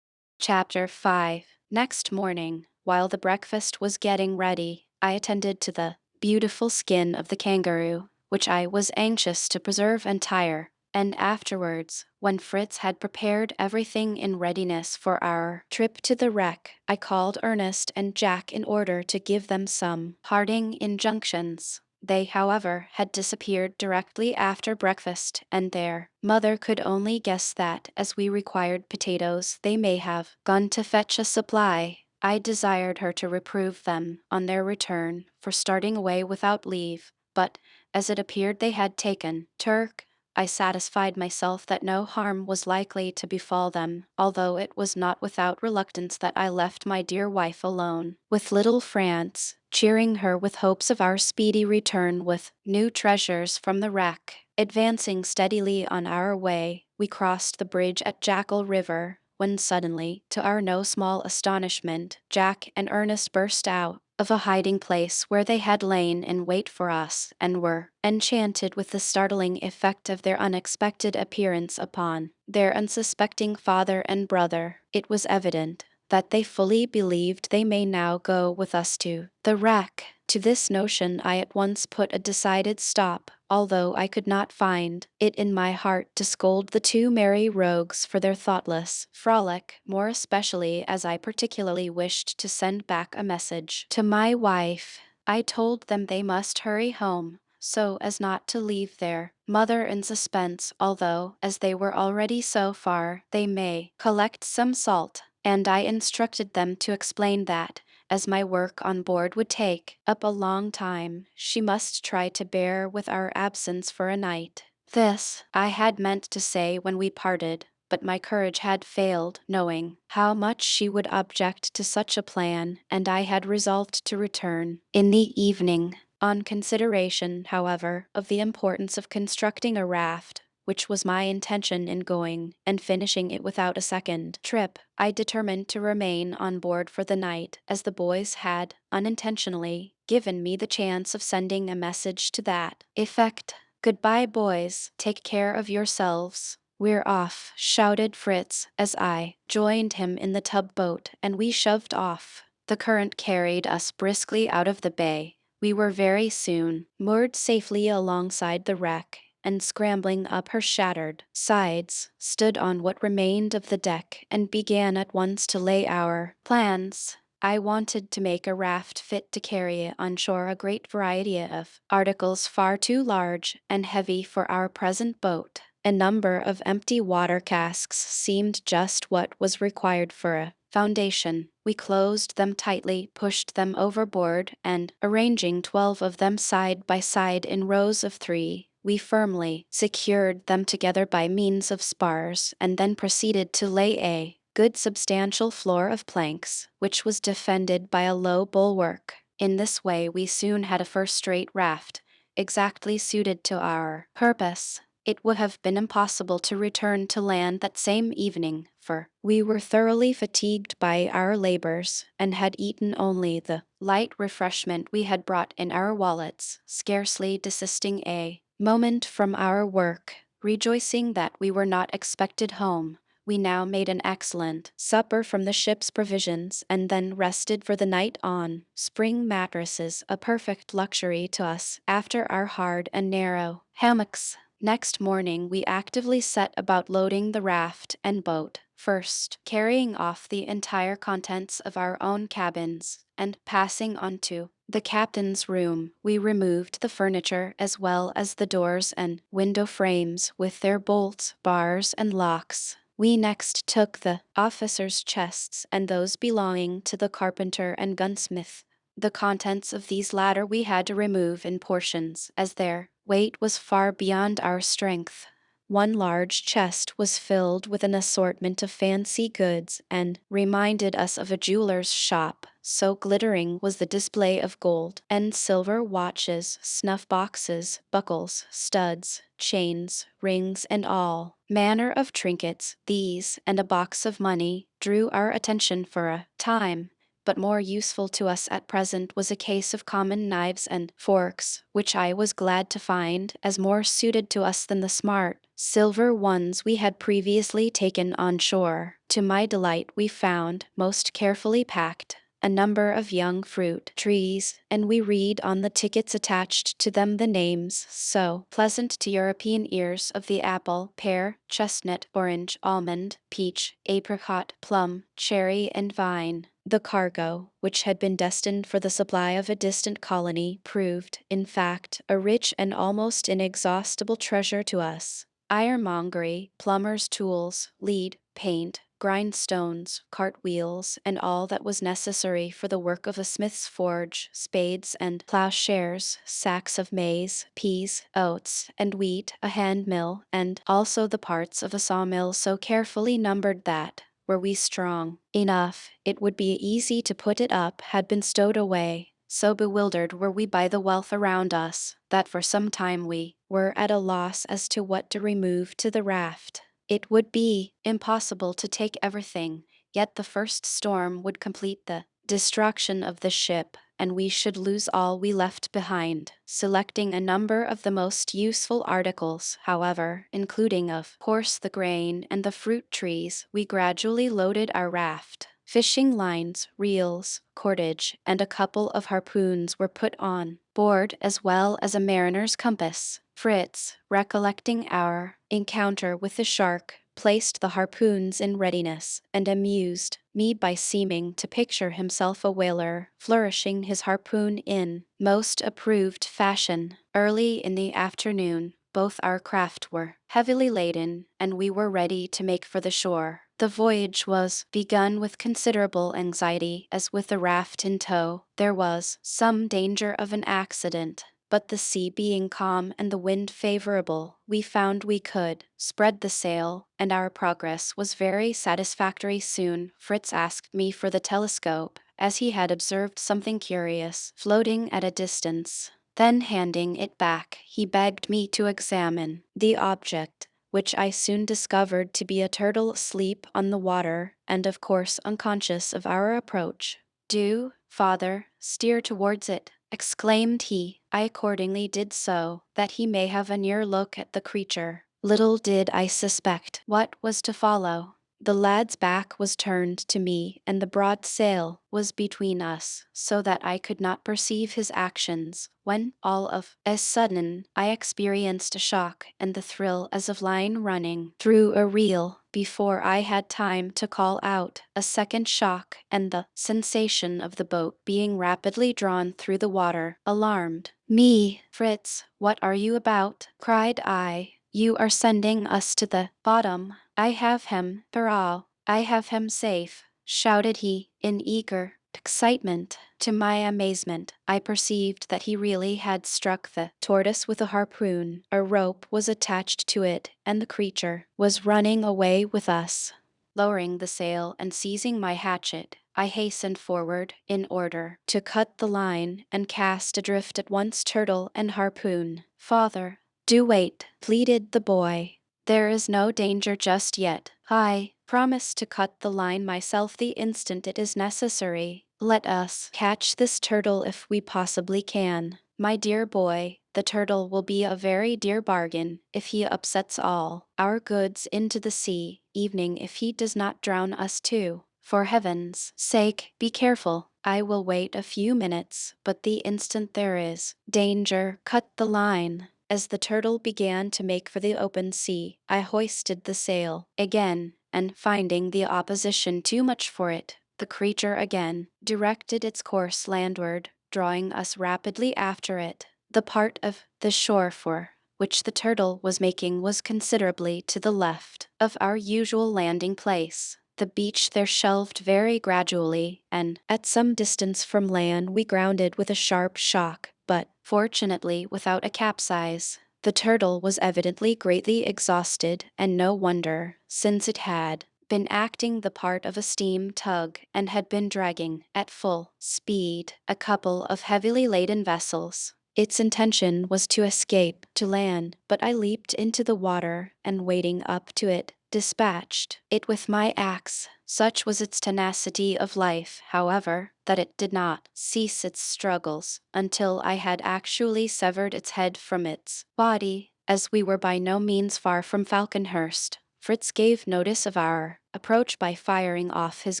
Chapter 5. Next morning, while the breakfast was getting ready, I attended to the beautiful skin of the kangaroo, which I was anxious to preserve entire, and afterwards, when Fritz had prepared everything in readiness for our trip to the wreck, I called Ernest and Jack in order to give them some parting injunctions. They, however, had disappeared directly after breakfast, and their mother could only guess that, as we required potatoes, they may have gone to fetch a supply. I desired her to reprove them, on their return, for starting away without leave, but, as it appeared they had taken Turk, I satisfied myself that no harm was likely to befall them, although it was not without reluctance that I left my dear wife alone with little France, cheering her with hopes of our speedy return with new treasures from the wreck. Advancing steadily on our way, we crossed the bridge at Jackal River, when suddenly, to our no small astonishment, Jack and Ernest burst out of a hiding place where they had lain in wait for us, and were enchanted with the startling effect of their unexpected appearance upon their unsuspecting father and brother. It was evident that they fully believed they may now go with us to the wreck. To this notion I at once put a decided stop, although I could not find it in my heart to scold the two merry rogues for their thoughtless frolic, more especially as I particularly wished to send back a message to my wife. I told them they must hurry home, so as not to leave their mother in suspense, although, as they were already so far, they may collect some salt, and I instructed them to explain that, as my work on board would take up a long time, she must try to bear with our absence for a night. This I had meant to say when we parted, but my courage had failed, knowing how much she would object to such a plan, and I had resolved to return in the evening. On consideration, however, of the importance of constructing a raft, which was my intention in going and finishing it without a second trip, I determined to remain on board for the night, as the boys had, unintentionally, given me the chance of sending a message to that effect. "Goodbye, boys. Take care of yourselves. We're off," shouted Fritz, as I joined him in the tub-boat, and we shoved off. The current carried us briskly out of the bay. We were very soon moored safely alongside the wreck, and scrambling up her shattered sides, stood on what remained of the deck and began at once to lay our plans. I wanted to make a raft fit to carry on shore a great variety of articles far too large and heavy for our present boat. A number of empty water casks seemed just what was required for a foundation. We closed them tightly, pushed them overboard, and, arranging 12 of them side by side in rows of 3, we firmly secured them together by means of spars, and then proceeded to lay a good substantial floor of planks, which was defended by a low bulwark. In this way we soon had a first-rate raft, exactly suited to our purpose. It would have been impossible to return to land that same evening, for we were thoroughly fatigued by our labors, and had eaten only the light refreshment we had brought in our wallets, scarcely desisting a moment from our work. Rejoicing that we were not expected home, we now made an excellent supper from the ship's provisions, and then rested for the night on spring mattresses, a perfect luxury to us after our hard and narrow hammocks. Next morning we actively set about loading the raft and boat, first carrying off the entire contents of our own cabins, and passing on to the captain's room. We removed the furniture as well as the doors and window frames with their bolts, bars, and locks. We next took the officers' chests and those belonging to the carpenter and gunsmith. The contents of these latter we had to remove in portions, as their weight was far beyond our strength. One large chest was filled with an assortment of fancy goods and reminded us of a jeweler's shop, so glittering was the display of gold and silver watches, snuff boxes, buckles, studs, chains, rings, and all manner of trinkets. These, and a box of money, drew our attention for a time, but more useful to us at present was a case of common knives and forks, which I was glad to find, as more suited to us than the smart silver ones we had previously taken on shore. To my delight, we found, most carefully packed, a number of young fruit trees, and we read on the tickets attached to them the names, so pleasant to European ears, of the apple, pear, chestnut, orange, almond, peach, apricot, plum, cherry, and vine. The cargo, which had been destined for the supply of a distant colony, proved, in fact, a rich and almost inexhaustible treasure to us. Ironmongery, plumber's tools, lead, paint, grindstones, cartwheels, and all that was necessary for the work of a smith's forge, spades and plowshares, sacks of maize, peas, oats, and wheat, a hand mill, and also the parts of a sawmill so carefully numbered that, were we strong enough, it would be easy to put it up, had been stowed away. So bewildered were we by the wealth around us, that for some time we were at a loss as to what to remove to the raft. It would be impossible to take everything, yet the first storm would complete the destruction of the ship, and we should lose all we left behind. Selecting a number of the most useful articles, however, including of course the grain and the fruit trees, we gradually loaded our raft. Fishing lines, reels, cordage, and a couple of harpoons were put on board, as well as a mariner's compass. Fritz, recollecting our encounter with the shark, placed the harpoons in readiness, and amused me by seeming to picture himself a whaler, flourishing his harpoon in most approved fashion. Early in the afternoon, both our craft were heavily laden, and we were ready to make for the shore. The voyage was begun with considerable anxiety, as with the raft in tow, there was some danger of an accident. But the sea being calm and the wind favorable, we found we could spread the sail, and our progress was very satisfactory. Soon Fritz asked me for the telescope, as he had observed something curious floating at a distance. Then handing it back, he begged me to examine the object, which I soon discovered to be a turtle asleep on the water, and of course unconscious of our approach. "Do, father, steer towards it," exclaimed he. I accordingly did so, that he may have a near look at the creature. Little did I suspect what was to follow. The lad's back was turned to me, and the broad sail was between us, so that I could not perceive his actions, when, all of a sudden, I experienced a shock and the thrill as of lion running through a reel. Before I had time to call out, a second shock, and the sensation of the boat being rapidly drawn through the water alarmed me. "Fritz, what are you about?" cried I. "You are sending us to the bottom." "I have him, hurrah! I have him safe," shouted he, in eager excitement. To my amazement, I perceived that he really had struck the tortoise with a harpoon. A rope was attached to it, and the creature was running away with us. Lowering the sail and seizing my hatchet, I hastened forward, in order to cut the line and cast adrift at once turtle and harpoon. "Father, do wait," pleaded the boy. "There is no danger just yet. I promise to cut the line myself the instant it is necessary. Let us catch this turtle if we possibly can. My dear boy, the turtle will be a very dear bargain if he upsets all our goods into the sea, evening if he does not drown us too. For heaven's sake, be careful." "I will wait a few minutes, but the instant there is danger, cut the line." As the turtle began to make for the open sea, I hoisted the sail again, and finding the opposition too much for it, the creature again directed its course landward, drawing us rapidly after it. The part of the shore for which the turtle was making was considerably to the left of our usual landing place. The beach there shelved very gradually, and at some distance from land we grounded with a sharp shock, but fortunately without a capsize. The turtle was evidently greatly exhausted, and no wonder, since it had been acting the part of a steam tug and had been dragging, at full speed, a couple of heavily laden vessels. Its intention was to escape to land, but I leaped into the water and, wading up to it, dispatched it with my axe. Such was its tenacity of life, however, that it did not cease its struggles until I had actually severed its head from its body. As we were by no means far from Falconhurst, Fritz gave notice of our approach by firing off his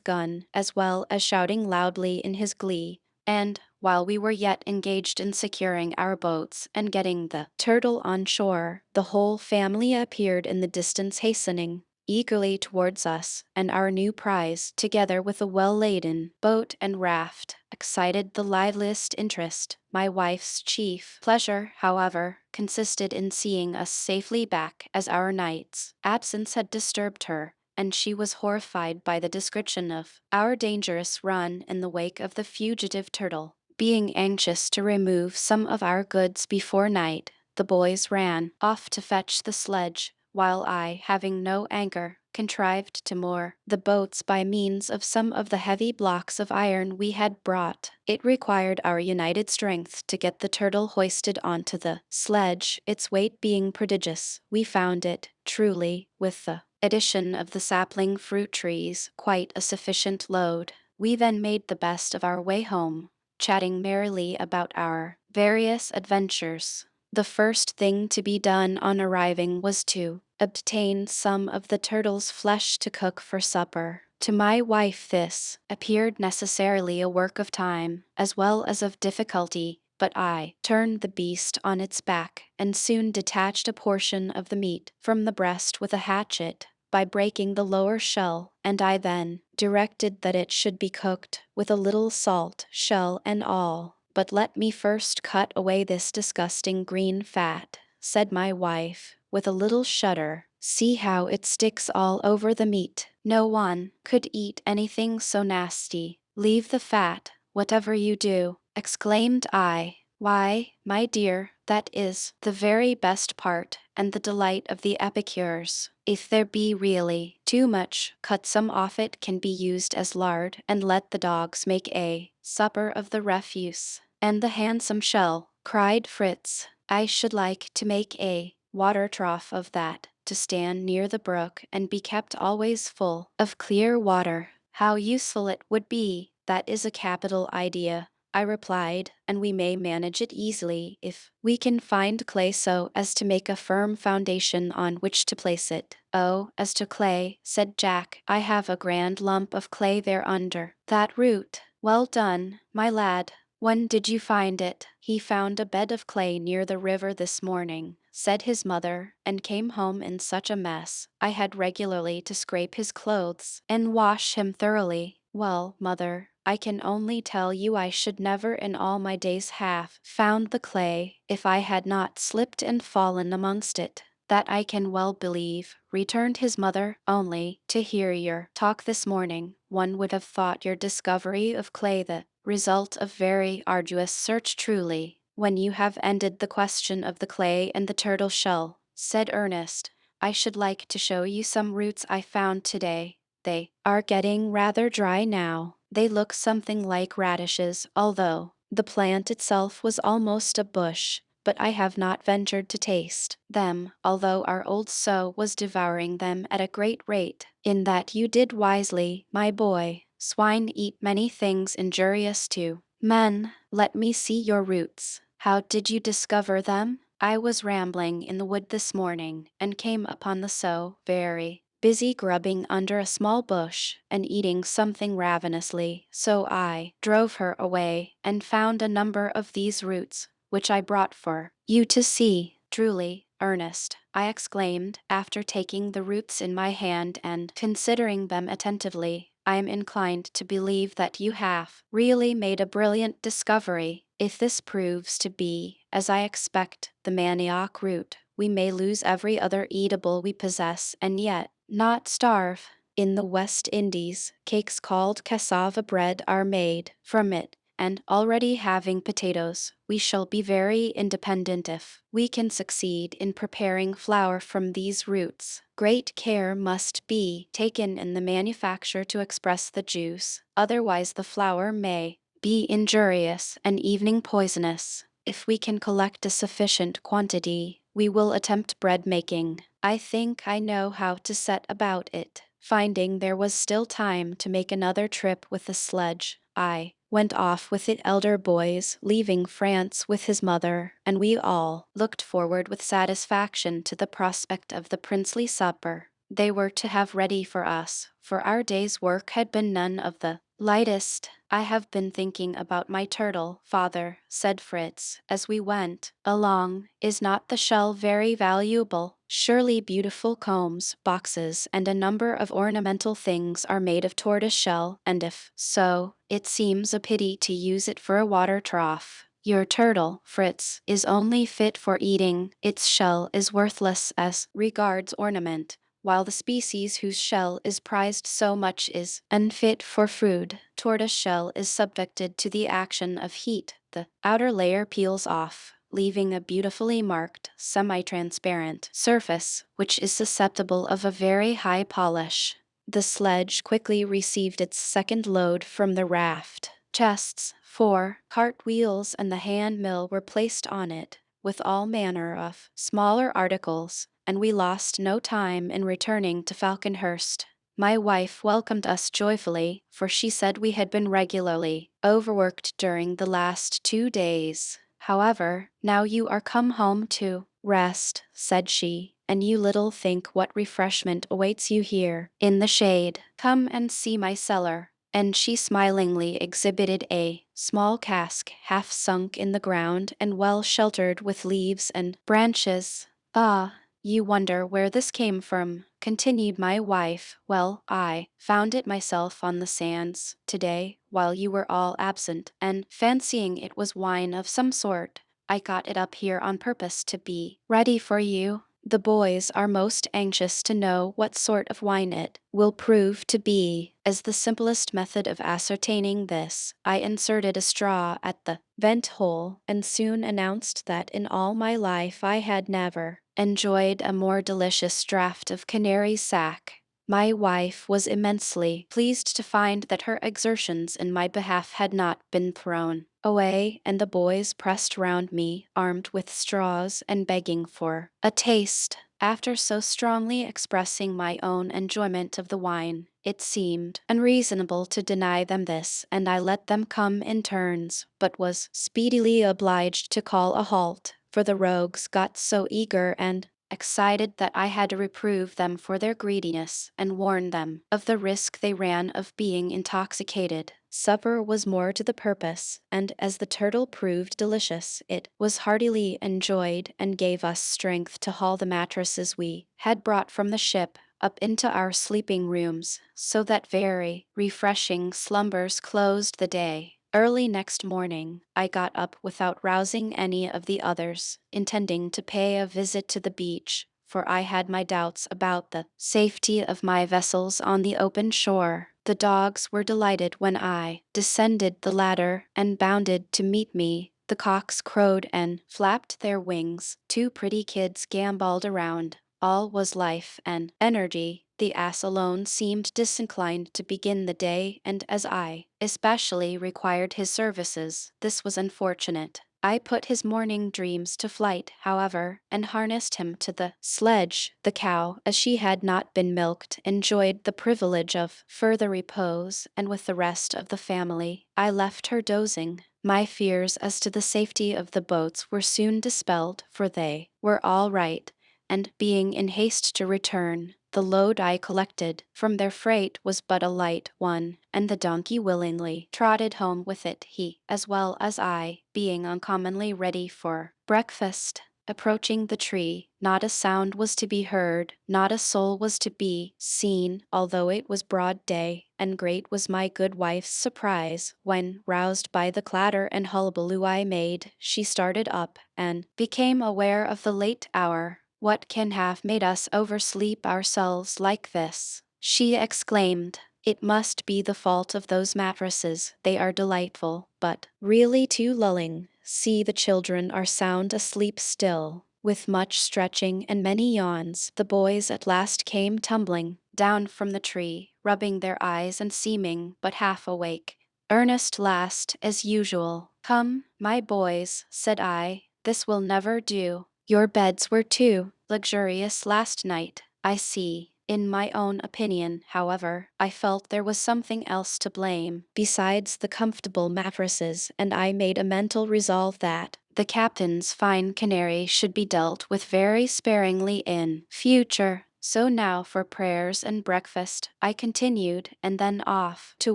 gun, as well as shouting loudly in his glee, and, while we were yet engaged in securing our boats and getting the turtle on shore, the whole family appeared in the distance, hastening eagerly towards us, and our new prize, together with a well-laden boat and raft, excited the liveliest interest. My wife's chief pleasure, however, consisted in seeing us safely back, as our night's absence had disturbed her, and she was horrified by the description of our dangerous run in the wake of the fugitive turtle. Being anxious to remove some of our goods before night, the boys ran off to fetch the sledge, while I, having no anchor, contrived to moor the boats by means of some of the heavy blocks of iron we had brought. It required our united strength to get the turtle hoisted onto the sledge, its weight being prodigious. We found it, truly, with the addition of the sapling fruit trees, quite a sufficient load. We then made the best of our way home, chatting merrily about our various adventures. The first thing to be done on arriving was to obtain some of the turtle's flesh to cook for supper. To my wife this appeared necessarily a work of time, as well as of difficulty, but I turned the beast on its back, and soon detached a portion of the meat from the breast with a hatchet, by breaking the lower shell, and I then directed that it should be cooked with a little salt, shell and all. But let me first cut away this disgusting green fat, said my wife, with a little shudder. See how it sticks all over the meat. No one could eat anything so nasty. Leave the fat, whatever you do, exclaimed I. Why, my dear, that is the very best part, and the delight of the epicures. If there be really too much, cut some off. It can be used as lard, and let the dogs make a supper of the refuse. And the handsome shell, cried Fritz. I should like to make a water trough of that, to stand near the brook and be kept always full of clear water. How useful it would be! That is a capital idea, I replied, and we may manage it easily if we can find clay so as to make a firm foundation on which to place it. Oh, as to clay, said Jack, I have a grand lump of clay there under that root. Well done, my lad. When did you find it? He found a bed of clay near the river this morning, said his mother, and came home in such a mess. I had regularly to scrape his clothes and wash him thoroughly. Well, mother, I can only tell you I should never in all my days have found the clay if I had not slipped and fallen amongst it. That I can well believe, returned his mother, only, to hear your talk this morning, one would have thought your discovery of clay the result of very arduous search. Truly, when you have ended the question of the clay and the turtle shell, said Ernest, I should like to show you some roots I found today. They are getting rather dry now. They look something like radishes, although the plant itself was almost a bush, but I have not ventured to taste them, although our old sow was devouring them at a great rate. In that you did wisely, my boy. Swine eat many things injurious to men. Let me see your roots. How did you discover them? I was rambling in the wood this morning, and came upon the sow, very busy grubbing under a small bush, and eating something ravenously, so I drove her away, and found a number of these roots, which I brought for you to see. Truly, Ernest, I exclaimed, after taking the roots in my hand and considering them attentively, I am inclined to believe that you have really made a brilliant discovery. If this proves to be, as I expect, the manioc root, we may lose every other eatable we possess and yet not starve. In the West Indies, cakes called cassava bread are made from it, and already having potatoes, we shall be very independent if we can succeed in preparing flour from these roots. Great care must be taken in the manufacture to express the juice, otherwise the flour may be injurious and even poisonous. If we can collect a sufficient quantity, we will attempt bread making. I think I know how to set about it. Finding there was still time to make another trip with the sledge, I went off with the elder boys, leaving France with his mother, and we all looked forward with satisfaction to the prospect of the princely supper they were to have ready for us, for our day's work had been none of the lightest. I have been thinking about my turtle, father, said Fritz, as we went along. Is not the shell very valuable? Surely beautiful combs, boxes, and a number of ornamental things are made of tortoise shell, and if so, it seems a pity to use it for a water trough. Your turtle, Fritz, is only fit for eating. Its shell is worthless as regards ornament, while the species whose shell is prized so much is unfit for food. Tortoise shell is subjected to the action of heat. The outer layer peels off, leaving a beautifully marked, semi-transparent surface, which is susceptible of a very high polish. The sledge quickly received its second load from the raft. Chests, 4 cart wheels, and the hand mill were placed on it, with all manner of smaller articles, and we lost no time in returning to Falconhurst. My wife welcomed us joyfully, for she said we had been regularly overworked during the last 2 days. However, now you are come home to rest, said she, and you little think what refreshment awaits you here, in the shade. Come and see my cellar. And she smilingly exhibited a small cask half sunk in the ground and well sheltered with leaves and branches. Ah, you wonder where this came from, continued my wife. Well, I found it myself on the sands today while you were all absent, and fancying it was wine of some sort, I got it up here on purpose to be ready for you. The boys are most anxious to know what sort of wine it will prove to be. As the simplest method of ascertaining this, I inserted a straw at the vent hole and soon announced that in all my life I had never enjoyed a more delicious draught of canary sack. My wife was immensely pleased to find that her exertions in my behalf had not been thrown away, and the boys pressed round me, armed with straws and begging for a taste. After so strongly expressing my own enjoyment of the wine, it seemed unreasonable to deny them this, and I let them come in turns, but was speedily obliged to call a halt, for the rogues got so eager and excited that I had to reprove them for their greediness and warn them of the risk they ran of being intoxicated. Supper was more to the purpose, and as the turtle proved delicious, it was heartily enjoyed and gave us strength to haul the mattresses we had brought from the ship up into our sleeping rooms, so that very refreshing slumbers closed the day. Early next morning, I got up without rousing any of the others, intending to pay a visit to the beach, for I had my doubts about the safety of my vessels on the open shore. The dogs were delighted when I descended the ladder and bounded to meet me. The cocks crowed and flapped their wings. 2 pretty kids gamboled around. All was life and energy. The ass alone seemed disinclined to begin the day, and as I especially required his services, this was unfortunate. I put his morning dreams to flight, however, and harnessed him to the sledge. The cow, as she had not been milked, enjoyed the privilege of further repose, and with the rest of the family, I left her dozing. My fears as to the safety of the boats were soon dispelled, for they were all right, and being in haste to return, the load I collected from their freight was but a light one, and the donkey willingly trotted home with it, he, as well as I, being uncommonly ready for breakfast. Approaching the tree, not a sound was to be heard, not a soul was to be seen, although it was broad day, and great was my good wife's surprise when, roused by the clatter and hullabaloo I made, she started up and became aware of the late hour. What can have made us oversleep ourselves like this? She exclaimed. It must be the fault of those mattresses, they are delightful, but really too lulling. See, the children are sound asleep still. With much stretching and many yawns, the boys at last came tumbling down from the tree, rubbing their eyes and seeming but half awake. Ernest last, as usual. Come, my boys, said I, this will never do. Your beds were too luxurious last night, I see. In my own opinion, however, I felt there was something else to blame, besides the comfortable mattresses, and I made a mental resolve that the captain's fine canary should be dealt with very sparingly in future. So now for prayers and breakfast, I continued, and then off to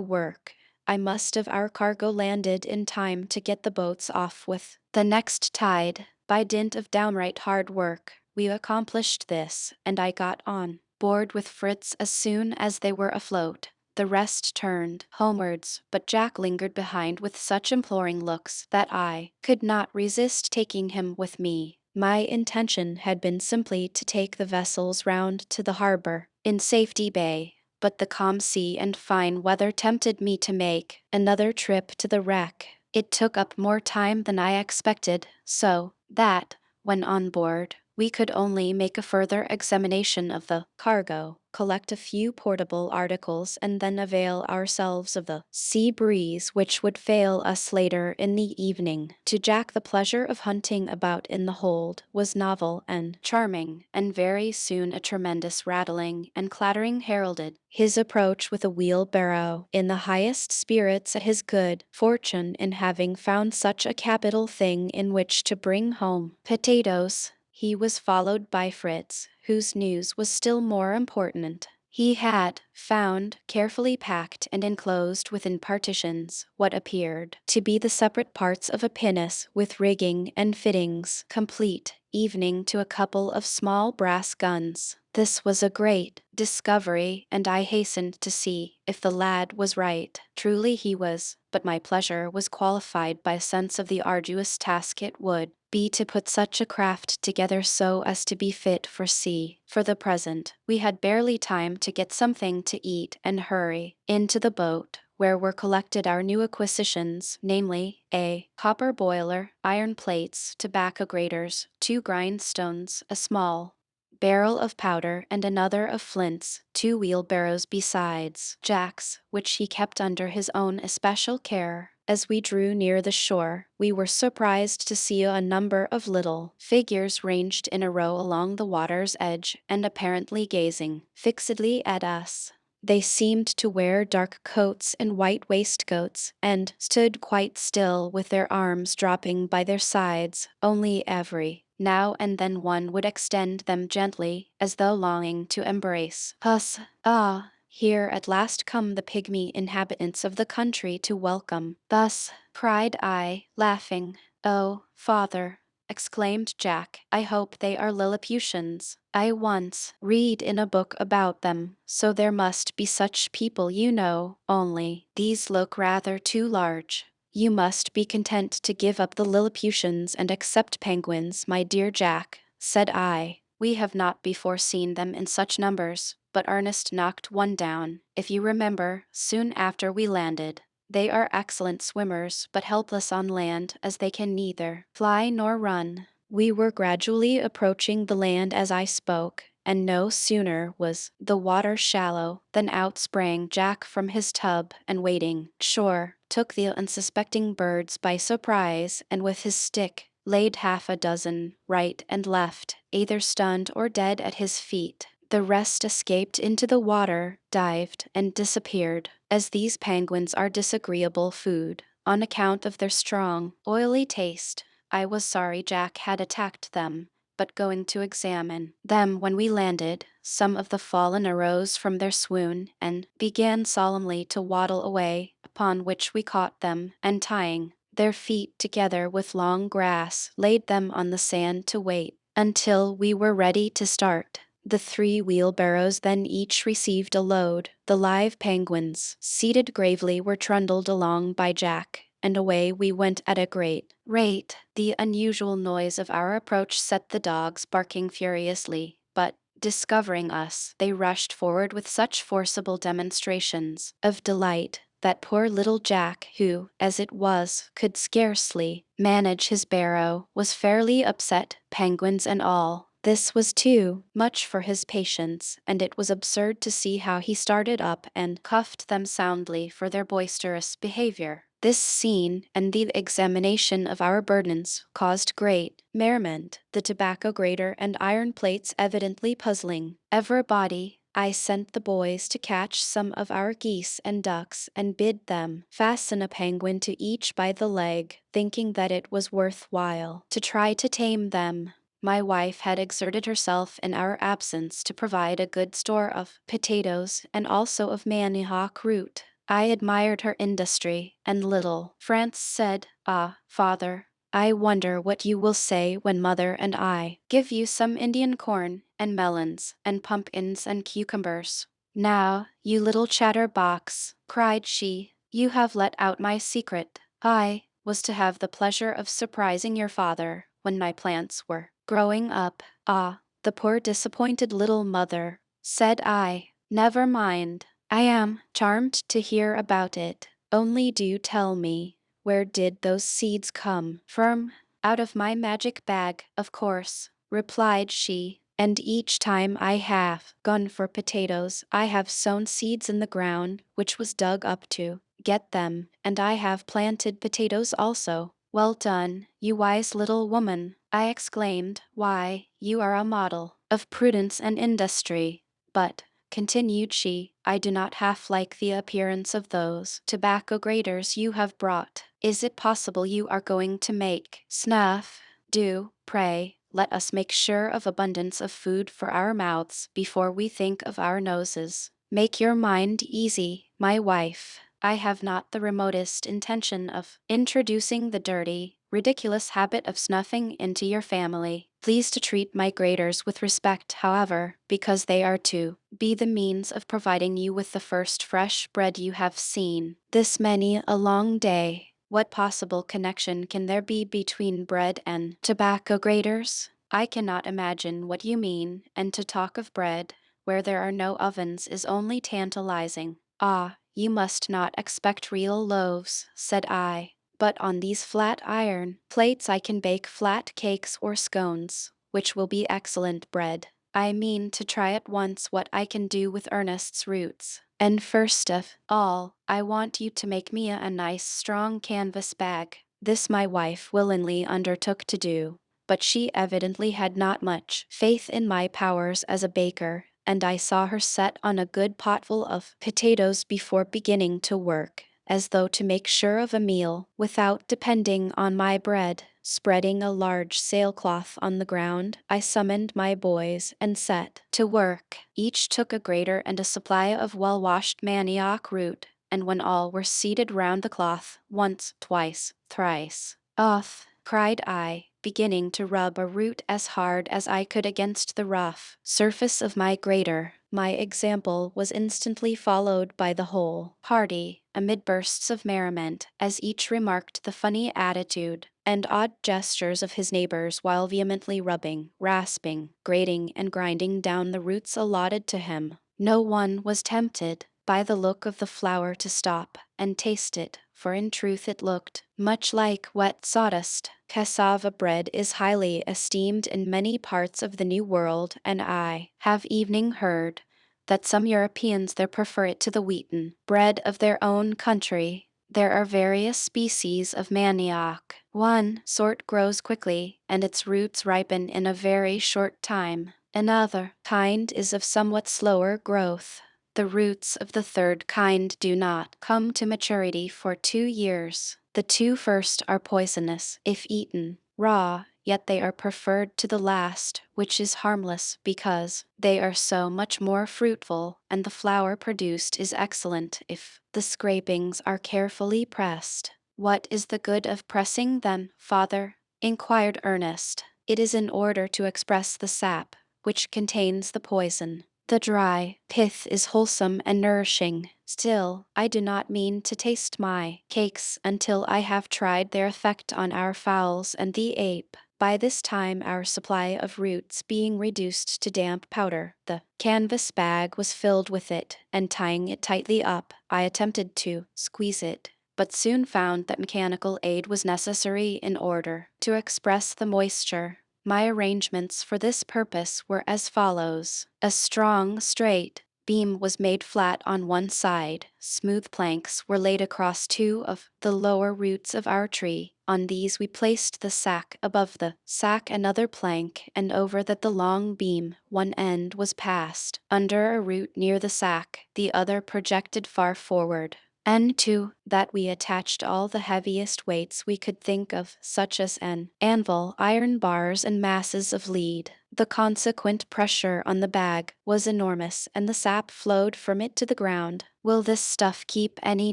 work. I must have our cargo landed in time to get the boats off with the next tide. By dint of downright hard work, we accomplished this, and I got on board with Fritz as soon as they were afloat. The rest turned homewards, but Jack lingered behind with such imploring looks that I could not resist taking him with me. My intention had been simply to take the vessels round to the harbor in Safety Bay, but the calm sea and fine weather tempted me to make another trip to the wreck. It took up more time than I expected, so that, when on board, we could only make a further examination of the cargo, collect a few portable articles, and then avail ourselves of the sea breeze which would fail us later in the evening. To Jack the pleasure of hunting about in the hold was novel and charming, and very soon a tremendous rattling and clattering heralded his approach with a wheelbarrow, in the highest spirits at his good fortune in having found such a capital thing in which to bring home potatoes. He was followed by Fritz, whose news was still more important. He had found, carefully packed and enclosed within partitions, what appeared to be the separate parts of a pinnace with rigging and fittings, complete, evening to a couple of small brass guns. This was a great discovery, and I hastened to see if the lad was right. Truly he was, but my pleasure was qualified by a sense of the arduous task it would be to put such a craft together so as to be fit for sea. For the present, we had barely time to get something to eat and hurry into the boat, where were collected our new acquisitions, namely, a copper boiler, iron plates, tobacco graters, 2 grindstones, a small barrel of powder, and another of flints, 2 wheelbarrows besides Jack's, which he kept under his own especial care. As we drew near the shore, we were surprised to see a number of little figures ranged in a row along the water's edge and apparently gazing fixedly at us. They seemed to wear dark coats and white waistcoats, and stood quite still with their arms dropping by their sides, only every now and then one would extend them gently, as though longing to embrace us. Ah! Here at last come the pygmy inhabitants of the country to welcome. Thus, cried I, laughing. Oh, father, exclaimed Jack, I hope they are Lilliputians. I once read in a book about them, so there must be such people, you know, only these look rather too large. You must be content to give up the Lilliputians and accept penguins, my dear Jack, said I. We have not before seen them in such numbers, but Ernest knocked one down, if you remember, soon after we landed. They are excellent swimmers, but helpless on land, as they can neither fly nor run. We were gradually approaching the land as I spoke, and no sooner was the water shallow than out sprang Jack from his tub, and wading shore, took the unsuspecting birds by surprise, and with his stick laid half a dozen right and left, either stunned or dead at his feet. The rest escaped into the water, dived, and disappeared. As these penguins are disagreeable food, on account of their strong, oily taste, I was sorry Jack had attacked them, but going to examine them when we landed, some of the fallen arose from their swoon, and began solemnly to waddle away, upon which we caught them, and tying their feet together with long grass, laid them on the sand to wait until we were ready to start. The 3 wheelbarrows then each received a load. The live penguins, seated gravely, were trundled along by Jack, and away we went at a great rate. The unusual noise of our approach set the dogs barking furiously, but Discovering us, they rushed forward with such forcible demonstrations of delight that poor little Jack, who, as it was, could scarcely manage his barrow, was fairly upset, penguins and all. This was too much for his patience, and it was absurd to see how he started up and cuffed them soundly for their boisterous behavior. This scene and the examination of our burdens caused great merriment, the tobacco grater and iron plates evidently puzzling everybody. I sent the boys to catch some of our geese and ducks and bid them fasten a penguin to each by the leg, thinking that it was worth while to try to tame them. My wife had exerted herself in our absence to provide a good store of potatoes and also of manioc root. I admired her industry, and little France said, "Ah, father, I wonder what you will say when mother and I give you some Indian corn, and melons, and pumpkins, and cucumbers." "Now, you little chatterbox," cried she, "you have let out my secret. I was to have the pleasure of surprising your father when my plants were growing up." "Ah, the poor disappointed little mother," said I. "Never mind. I am charmed to hear about it. Only do tell me, where did those seeds come from?" "Out of my magic bag, of course," replied she. "And each time I have gone for potatoes, I have sown seeds in the ground, which was dug up to get them, and I have planted potatoes also." "Well done, you wise little woman," I exclaimed. "Why, you are a model of prudence and industry. But," continued she, "I do not half like the appearance of those tobacco graters you have brought. Is it possible you are going to make snuff? Do, pray, let us make sure of abundance of food for our mouths before we think of our noses. Make your mind easy, my wife. I have not the remotest intention of introducing the dirty, ridiculous habit of snuffing into your family. Please to treat my graters with respect, however, because they are to be the means of providing you with the first fresh bread you have seen this many a long day." "What possible connection can there be between bread and tobacco graters? I cannot imagine what you mean, and to talk of bread where there are no ovens is only tantalizing." "Ah, you must not expect real loaves," said I. "But on these flat iron plates I can bake flat cakes or scones, which will be excellent bread. I mean to try at once what I can do with Ernest's roots. And first of all, I want you to make me a nice strong canvas bag." This my wife willingly undertook to do, but she evidently had not much faith in my powers as a baker, and I saw her set on a good potful of potatoes before beginning to work, as though to make sure of a meal without depending on my bread. Spreading a large sailcloth on the ground, I summoned my boys and set to work. Each took a grater and a supply of well-washed manioc root, and when all were seated round the cloth, once, twice, thrice, "Off!" cried I, beginning to rub a root as hard as I could against the rough surface of my grater. My example was instantly followed by the whole party, amid bursts of merriment, as each remarked the funny attitude and odd gestures of his neighbors while vehemently rubbing, rasping, grating, and grinding down the roots allotted to him. No one was tempted by the look of the flour to stop and taste it, for in truth it looked much like wet sawdust. Cassava bread is highly esteemed in many parts of the New World, and I have even heard that some Europeans there prefer it to the wheaten bread of their own country. There are various species of manioc. One sort grows quickly, and its roots ripen in a very short time. Another kind is of somewhat slower growth. The roots of the third kind do not come to maturity for 2 years. The 2 first are poisonous if eaten raw, yet they are preferred to the last, which is harmless because they are so much more fruitful, and the flour produced is excellent if the scrapings are carefully pressed. "What is the good of pressing them, father?" inquired Ernest. "It is in order to express the sap, which contains the poison. The dry pith is wholesome and nourishing. Still, I do not mean to taste my cakes until I have tried their effect on our fowls and the ape." By this time, our supply of roots being reduced to damp powder, the canvas bag was filled with it, and tying it tightly up, I attempted to squeeze it, but soon found that mechanical aid was necessary in order to express the moisture. My arrangements for this purpose were as follows. A strong, straight beam was made flat on one side. Smooth planks were laid across two of the lower roots of our tree. On these we placed the sack, above the sack another plank, and over that the long beam. One end was passed under a root near the sack, the other projected far forward. And to that we attached all the heaviest weights we could think of, such as an anvil, iron bars, and masses of lead. The consequent pressure on the bag was enormous, and the sap flowed from it to the ground. "Will this stuff keep any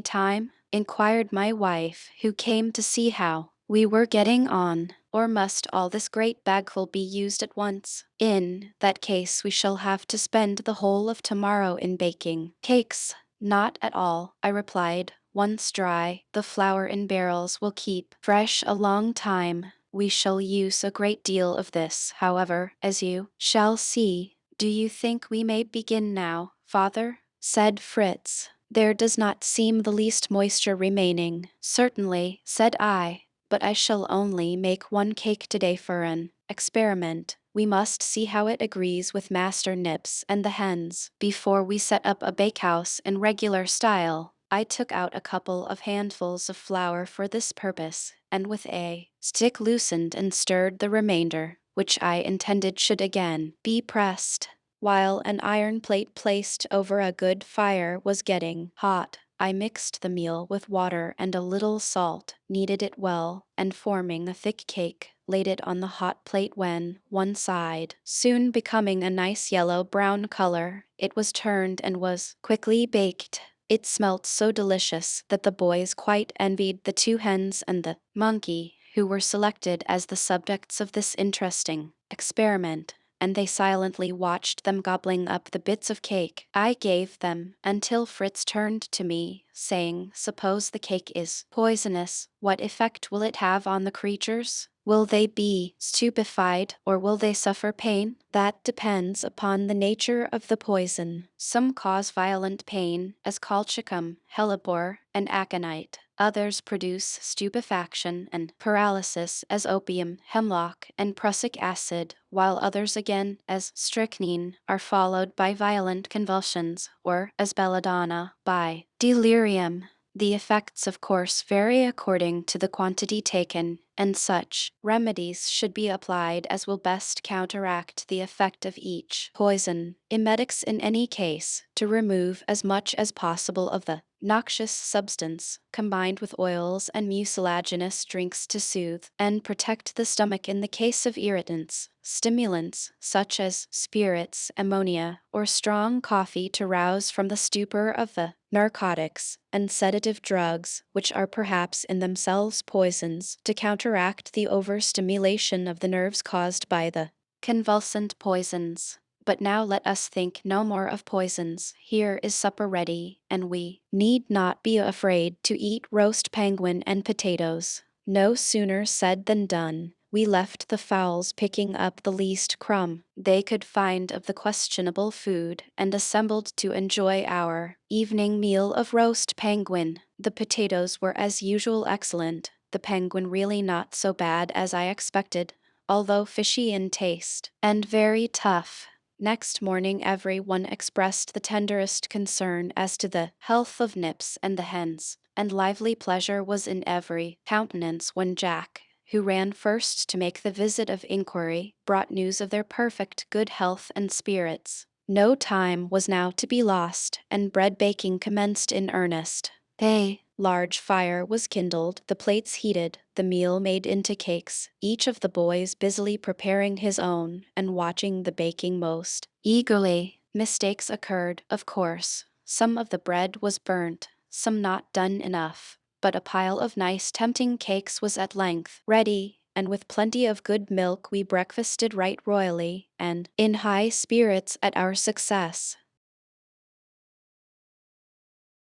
time?" inquired my wife, who came to see how we were getting on. "Or must all this great bagful be used at once? In that case we shall have to spend the whole of tomorrow in baking cakes." "Not at all," I replied. "Once dry, the flour in barrels will keep fresh a long time. We shall use a great deal of this, however, as you shall see." "Do you think we may begin now, father?" said Fritz. "There does not seem the least moisture remaining." "Certainly," said I, "but I shall only make one cake today for an experiment. We must see how it agrees with Master Nips and the hens before we set up a bakehouse in regular style." I took out a couple of handfuls of flour for this purpose, and with a stick loosened and stirred the remainder, which I intended should again be pressed. While an iron plate placed over a good fire was getting hot, I mixed the meal with water and a little salt, kneaded it well, and forming a thick cake, laid it on the hot plate when, one side soon becoming a nice yellow-brown color, it was turned and was quickly baked. It smelt so delicious that the boys quite envied the two hens and the monkey, who were selected as the subjects of this interesting experiment, and they silently watched them gobbling up the bits of cake I gave them, until Fritz turned to me, saying, "Suppose the cake is poisonous, what effect will it have on the creatures? Will they be stupefied, or will they suffer pain?" "That depends upon the nature of the poison. Some cause violent pain, as colchicum, hellebore, and aconite. Others produce stupefaction and paralysis, as opium, hemlock, and prussic acid, while others again, as strychnine, are followed by violent convulsions, or, as belladonna, by delirium. The effects, of course, vary according to the quantity taken, and such remedies should be applied as will best counteract the effect of each poison. Emetics in any case, to remove as much as possible of the noxious substance, combined with oils and mucilaginous drinks to soothe and protect the stomach in the case of irritants. Stimulants, such as spirits, ammonia, or strong coffee to rouse from the stupor of the narcotics, and sedative drugs, which are perhaps in themselves poisons, to counteract the overstimulation of the nerves caused by the convulsant poisons. But now let us think no more of poisons. Here is supper ready, and we need not be afraid to eat roast penguin and potatoes." No sooner said than done. We left the fowls picking up the least crumb they could find of the questionable food, and assembled to enjoy our evening meal of roast penguin. The potatoes were as usual excellent, the penguin really not so bad as I expected, although fishy in taste, and very tough. Next morning every one expressed the tenderest concern as to the health of Nips and the hens, and lively pleasure was in every countenance when Jack, who ran first to make the visit of inquiry, brought news of their perfect good health and spirits. No time was now to be lost, and bread baking commenced in earnest. A large fire was kindled, the plates heated, the meal made into cakes, each of the boys busily preparing his own, and watching the baking most eagerly. Mistakes occurred, of course. Some of the bread was burnt, some not done enough, but a pile of nice tempting cakes was at length ready, and with plenty of good milk we breakfasted right royally, and in high spirits at our success.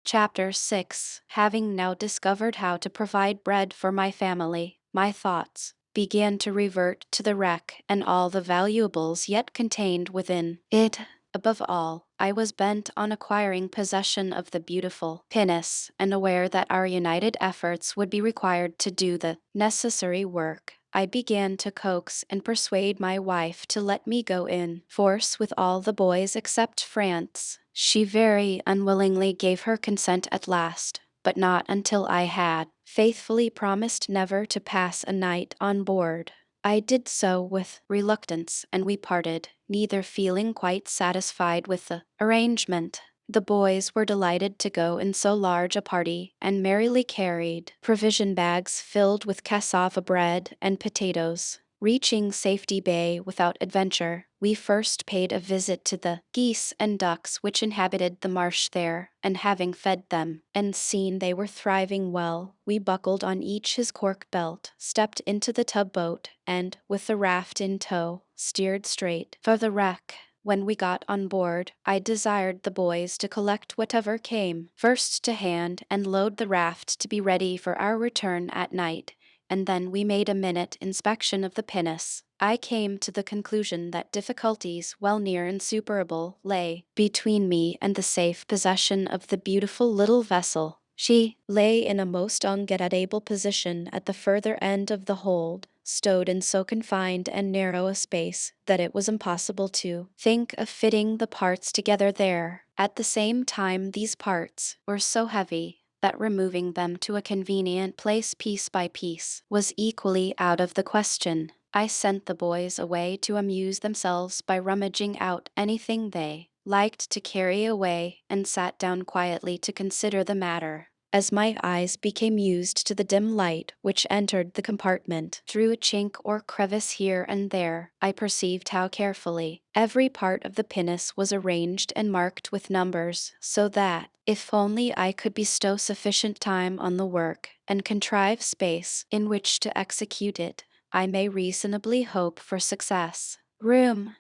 Chapter 6. Having now discovered how to provide bread for my family, my thoughts began to revert to the wreck and all the valuables yet contained within it. Above all, I was bent on acquiring possession of the beautiful pinnace, and aware that our united efforts would be required to do the necessary work. I began to coax and persuade my wife to let me go in force with all the boys except France. She very unwillingly gave her consent at last, but not until I had faithfully promised never to pass a night on board. I did so with reluctance, and we parted, neither feeling quite satisfied with the arrangement. The boys were delighted to go in so large a party, and merrily carried provision bags filled with cassava bread and potatoes. Reaching Safety Bay without adventure, we first paid a visit to the geese and ducks which inhabited the marsh there, and having fed them, and seen they were thriving well, we buckled on each his cork belt, stepped into the tub-boat, and, with the raft in tow, steered straight for the wreck. When we got on board, I desired the boys to collect whatever came first to hand and load the raft to be ready for our return at night, and then we made a minute inspection of the pinnace. I came to the conclusion that difficulties well near insuperable lay between me and the safe possession of the beautiful little vessel. She lay in a most ungettable position at the further end of the hold, stowed in so confined and narrow a space that it was impossible to think of fitting the parts together there. At the same time, these parts were so heavy that removing them to a convenient place piece by piece was equally out of the question. I sent the boys away to amuse themselves by rummaging out anything they liked to carry away, and sat down quietly to consider the matter. As my eyes became used to the dim light which entered the compartment through a chink or crevice here and there, I perceived how carefully every part of the pinnace was arranged and marked with numbers, so that, if only I could bestow sufficient time on the work, and contrive space in which to execute it, I may reasonably hope for success. Room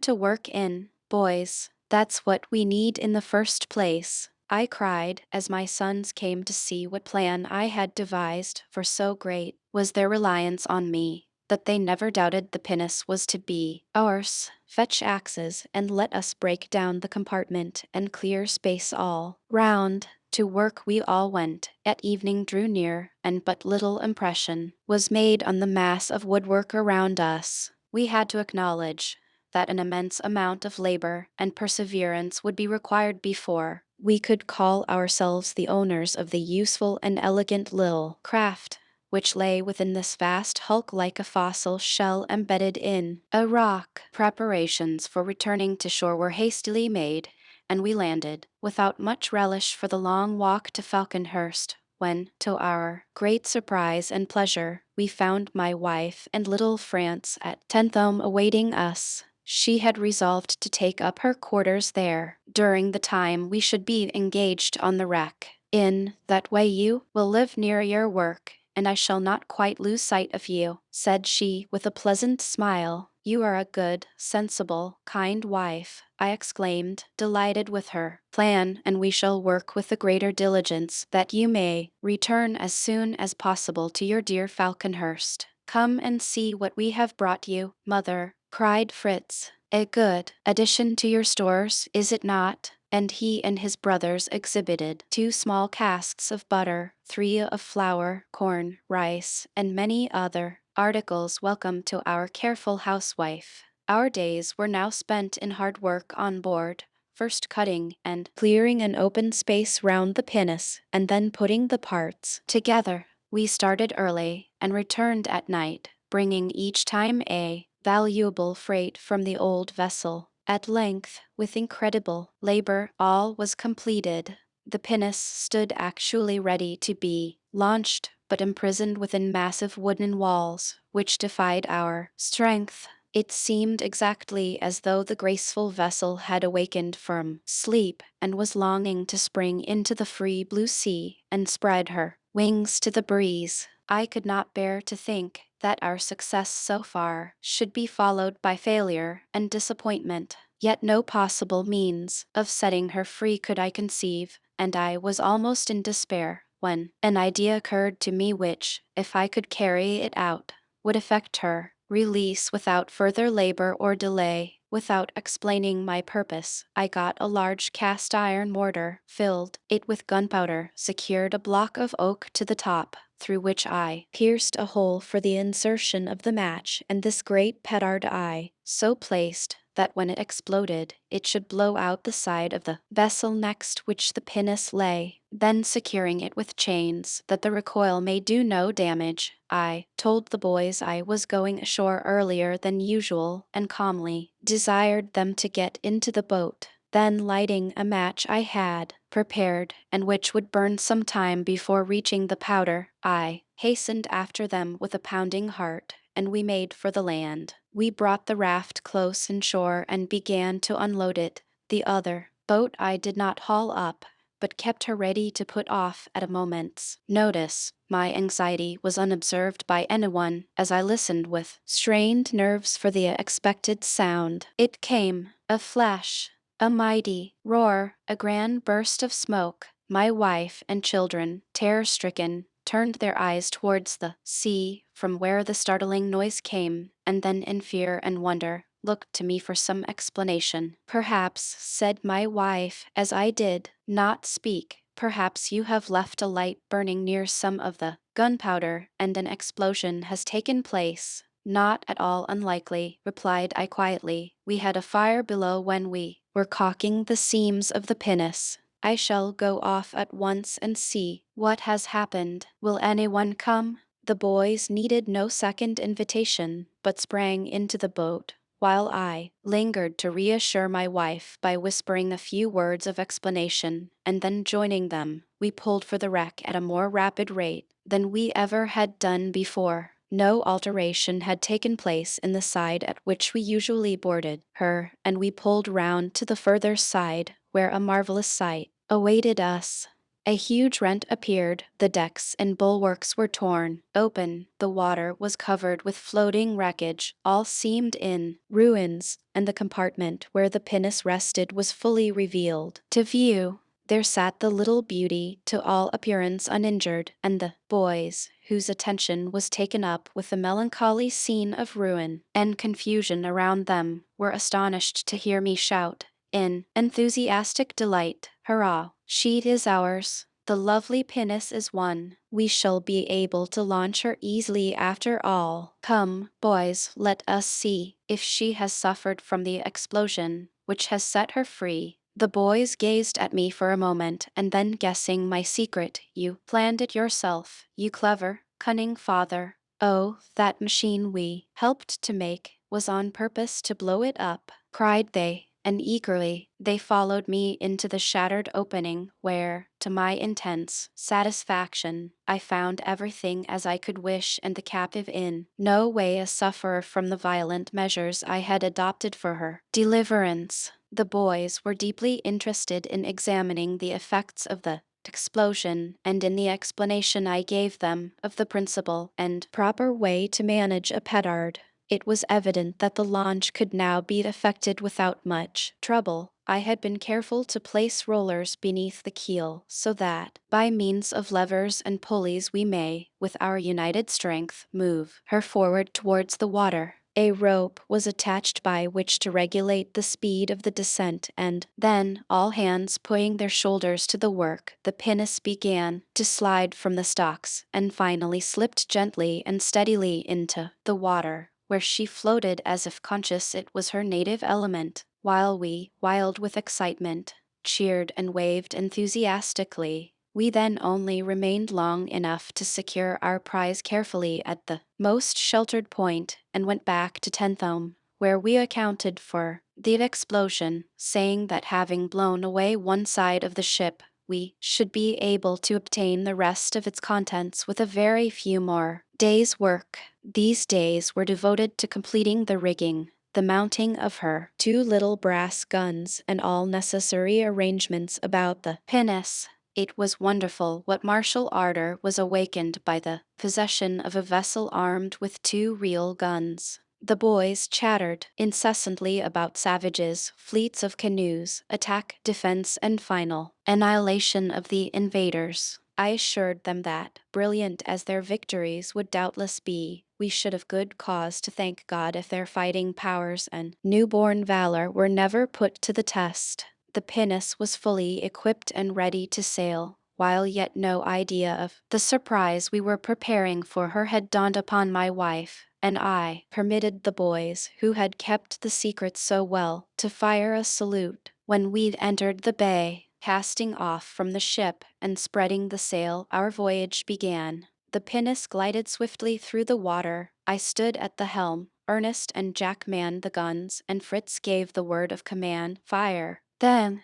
to work in, boys. That's what we need in the first place, I cried, as my sons came to see what plan I had devised, for so great was their reliance on me, that they never doubted the pinnace was to be ours. Fetch axes, and let us break down the compartment, and clear space all round. To work we all went. At evening drew near, and but little impression was made on the mass of woodwork around us. We had to acknowledge that an immense amount of labor and perseverance would be required before we could call ourselves the owners of the useful and elegant little craft which lay within this vast hulk like a fossil shell embedded in a rock. Preparations for returning to shore were hastily made, and we landed, without much relish for the long walk to Falconhurst, when, to our great surprise and pleasure, we found my wife and little France at Tentham awaiting us. She had resolved to take up her quarters there during the time we should be engaged on the wreck. In that way you will live near your work, and I shall not quite lose sight of you, said she with a pleasant smile. You are a good, sensible, kind wife, I exclaimed, delighted with her plan, and we shall work with the greater diligence that you may return as soon as possible to your dear Falconhurst. Come and see what we have brought you, mother, cried Fritz. A good addition to your stores, is it not? And he and his brothers exhibited 2 small casks of butter, 3 of flour, corn, rice, and many other articles welcome to our careful housewife. Our days were now spent in hard work on board, first cutting and clearing an open space round the pinnace, and then putting the parts together. We started early and returned at night, bringing each time a valuable freight from the old vessel. At length, with incredible labor, all was completed. The pinnace stood actually ready to be launched, but imprisoned within massive wooden walls, which defied our strength. It seemed exactly as though the graceful vessel had awakened from sleep and was longing to spring into the free blue sea and spread her wings to the breeze. I could not bear to think that our success so far should be followed by failure and disappointment, yet no possible means of setting her free could I conceive, and I was almost in despair when an idea occurred to me which, if I could carry it out, would effect her release without further labor or delay. Without explaining my purpose, I got a large cast iron mortar, filled it with gunpowder, secured a block of oak to the top, through which I pierced a hole for the insertion of the match, and this great petard I so placed that when it exploded, it should blow out the side of the vessel next which the pinnace lay. Then securing it with chains, that the recoil may do no damage, I told the boys I was going ashore earlier than usual, and calmly desired them to get into the boat. Then lighting a match I had prepared, and which would burn some time before reaching the powder, I hastened after them with a pounding heart, and we made for the land. We brought the raft close inshore and began to unload it. The other boat I did not haul up, but kept her ready to put off at a moment's notice. My anxiety was unobserved by anyone as I listened with strained nerves for the expected sound. It came, a flash, a mighty roar, a grand burst of smoke. My wife and children, terror-stricken, turned their eyes towards the sea from where the startling noise came, and then in fear and wonder looked to me for some explanation. Perhaps, said my wife, as I did not speak, perhaps you have left a light burning near some of the gunpowder, and an explosion has taken place. Not at all unlikely, replied I quietly. We had a fire below when we were caulking the seams of the pinnace. I shall go off at once and see what has happened. Will anyone come? The boys needed no second invitation, but sprang into the boat, while I lingered to reassure my wife by whispering a few words of explanation, and then joining them, we pulled for the wreck at a more rapid rate than we ever had done before. No alteration had taken place in the side at which we usually boarded her, and we pulled round to the further side, where a marvelous sight awaited us. A huge rent appeared, the decks and bulwarks were torn open, the water was covered with floating wreckage, all seemed in ruins, and the compartment where the pinnace rested was fully revealed to view. There sat the little beauty, to all appearance uninjured, and the boys, whose attention was taken up with the melancholy scene of ruin and confusion around them, were astonished to hear me shout, in enthusiastic delight, "Hurrah! She is ours! The lovely pinnace is won. We shall be able to launch her easily after all. Come, boys, let us see if she has suffered from the explosion, which has set her free." The boys gazed at me for a moment, and then guessing my secret, "You planned it yourself, you clever, cunning father. Oh, that machine we helped to make was on purpose to blow it up," cried they, and eagerly they followed me into the shattered opening where, to my intense satisfaction, I found everything as I could wish and the captive in no way a sufferer from the violent measures I had adopted for her deliverance. The boys were deeply interested in examining the effects of the explosion, and in the explanation I gave them of the principal and proper way to manage a petard. It was evident that the launch could now be effected without much trouble. I had been careful to place rollers beneath the keel, so that, by means of levers and pulleys, we may, with our united strength, move her forward towards the water. A rope was attached by which to regulate the speed of the descent, and then, all hands putting their shoulders to the work, the pinnace began to slide from the stocks, and finally slipped gently and steadily into the water, where she floated as if conscious it was her native element, while we, wild with excitement, cheered and waved enthusiastically. We then only remained long enough to secure our prize carefully at the most sheltered point, and went back to Tentham, where we accounted for the explosion, saying that having blown away one side of the ship, we should be able to obtain the rest of its contents with a very few more days' work. These days were devoted to completing the rigging, the mounting of her 2 little brass guns, and all necessary arrangements about the pinnace. It was wonderful what martial ardor was awakened by the possession of a vessel armed with 2 real guns. The boys chattered incessantly about savages, fleets of canoes, attack, defense, and final annihilation of the invaders. I assured them that, brilliant as their victories would doubtless be, We should have good cause to thank God if their fighting powers and newborn valor were never put to the test. The pinnace was fully equipped and ready to sail, while yet no idea of the surprise we were preparing for her had dawned upon my wife, and I permitted the boys, who had kept the secret so well, to fire a salute when we'd entered the bay. Casting off from the ship and spreading the sail, our voyage began. The pinnace glided swiftly through the water. I stood at the helm. Ernest and Jack manned the guns, and Fritz gave the word of command, "Fire." Then,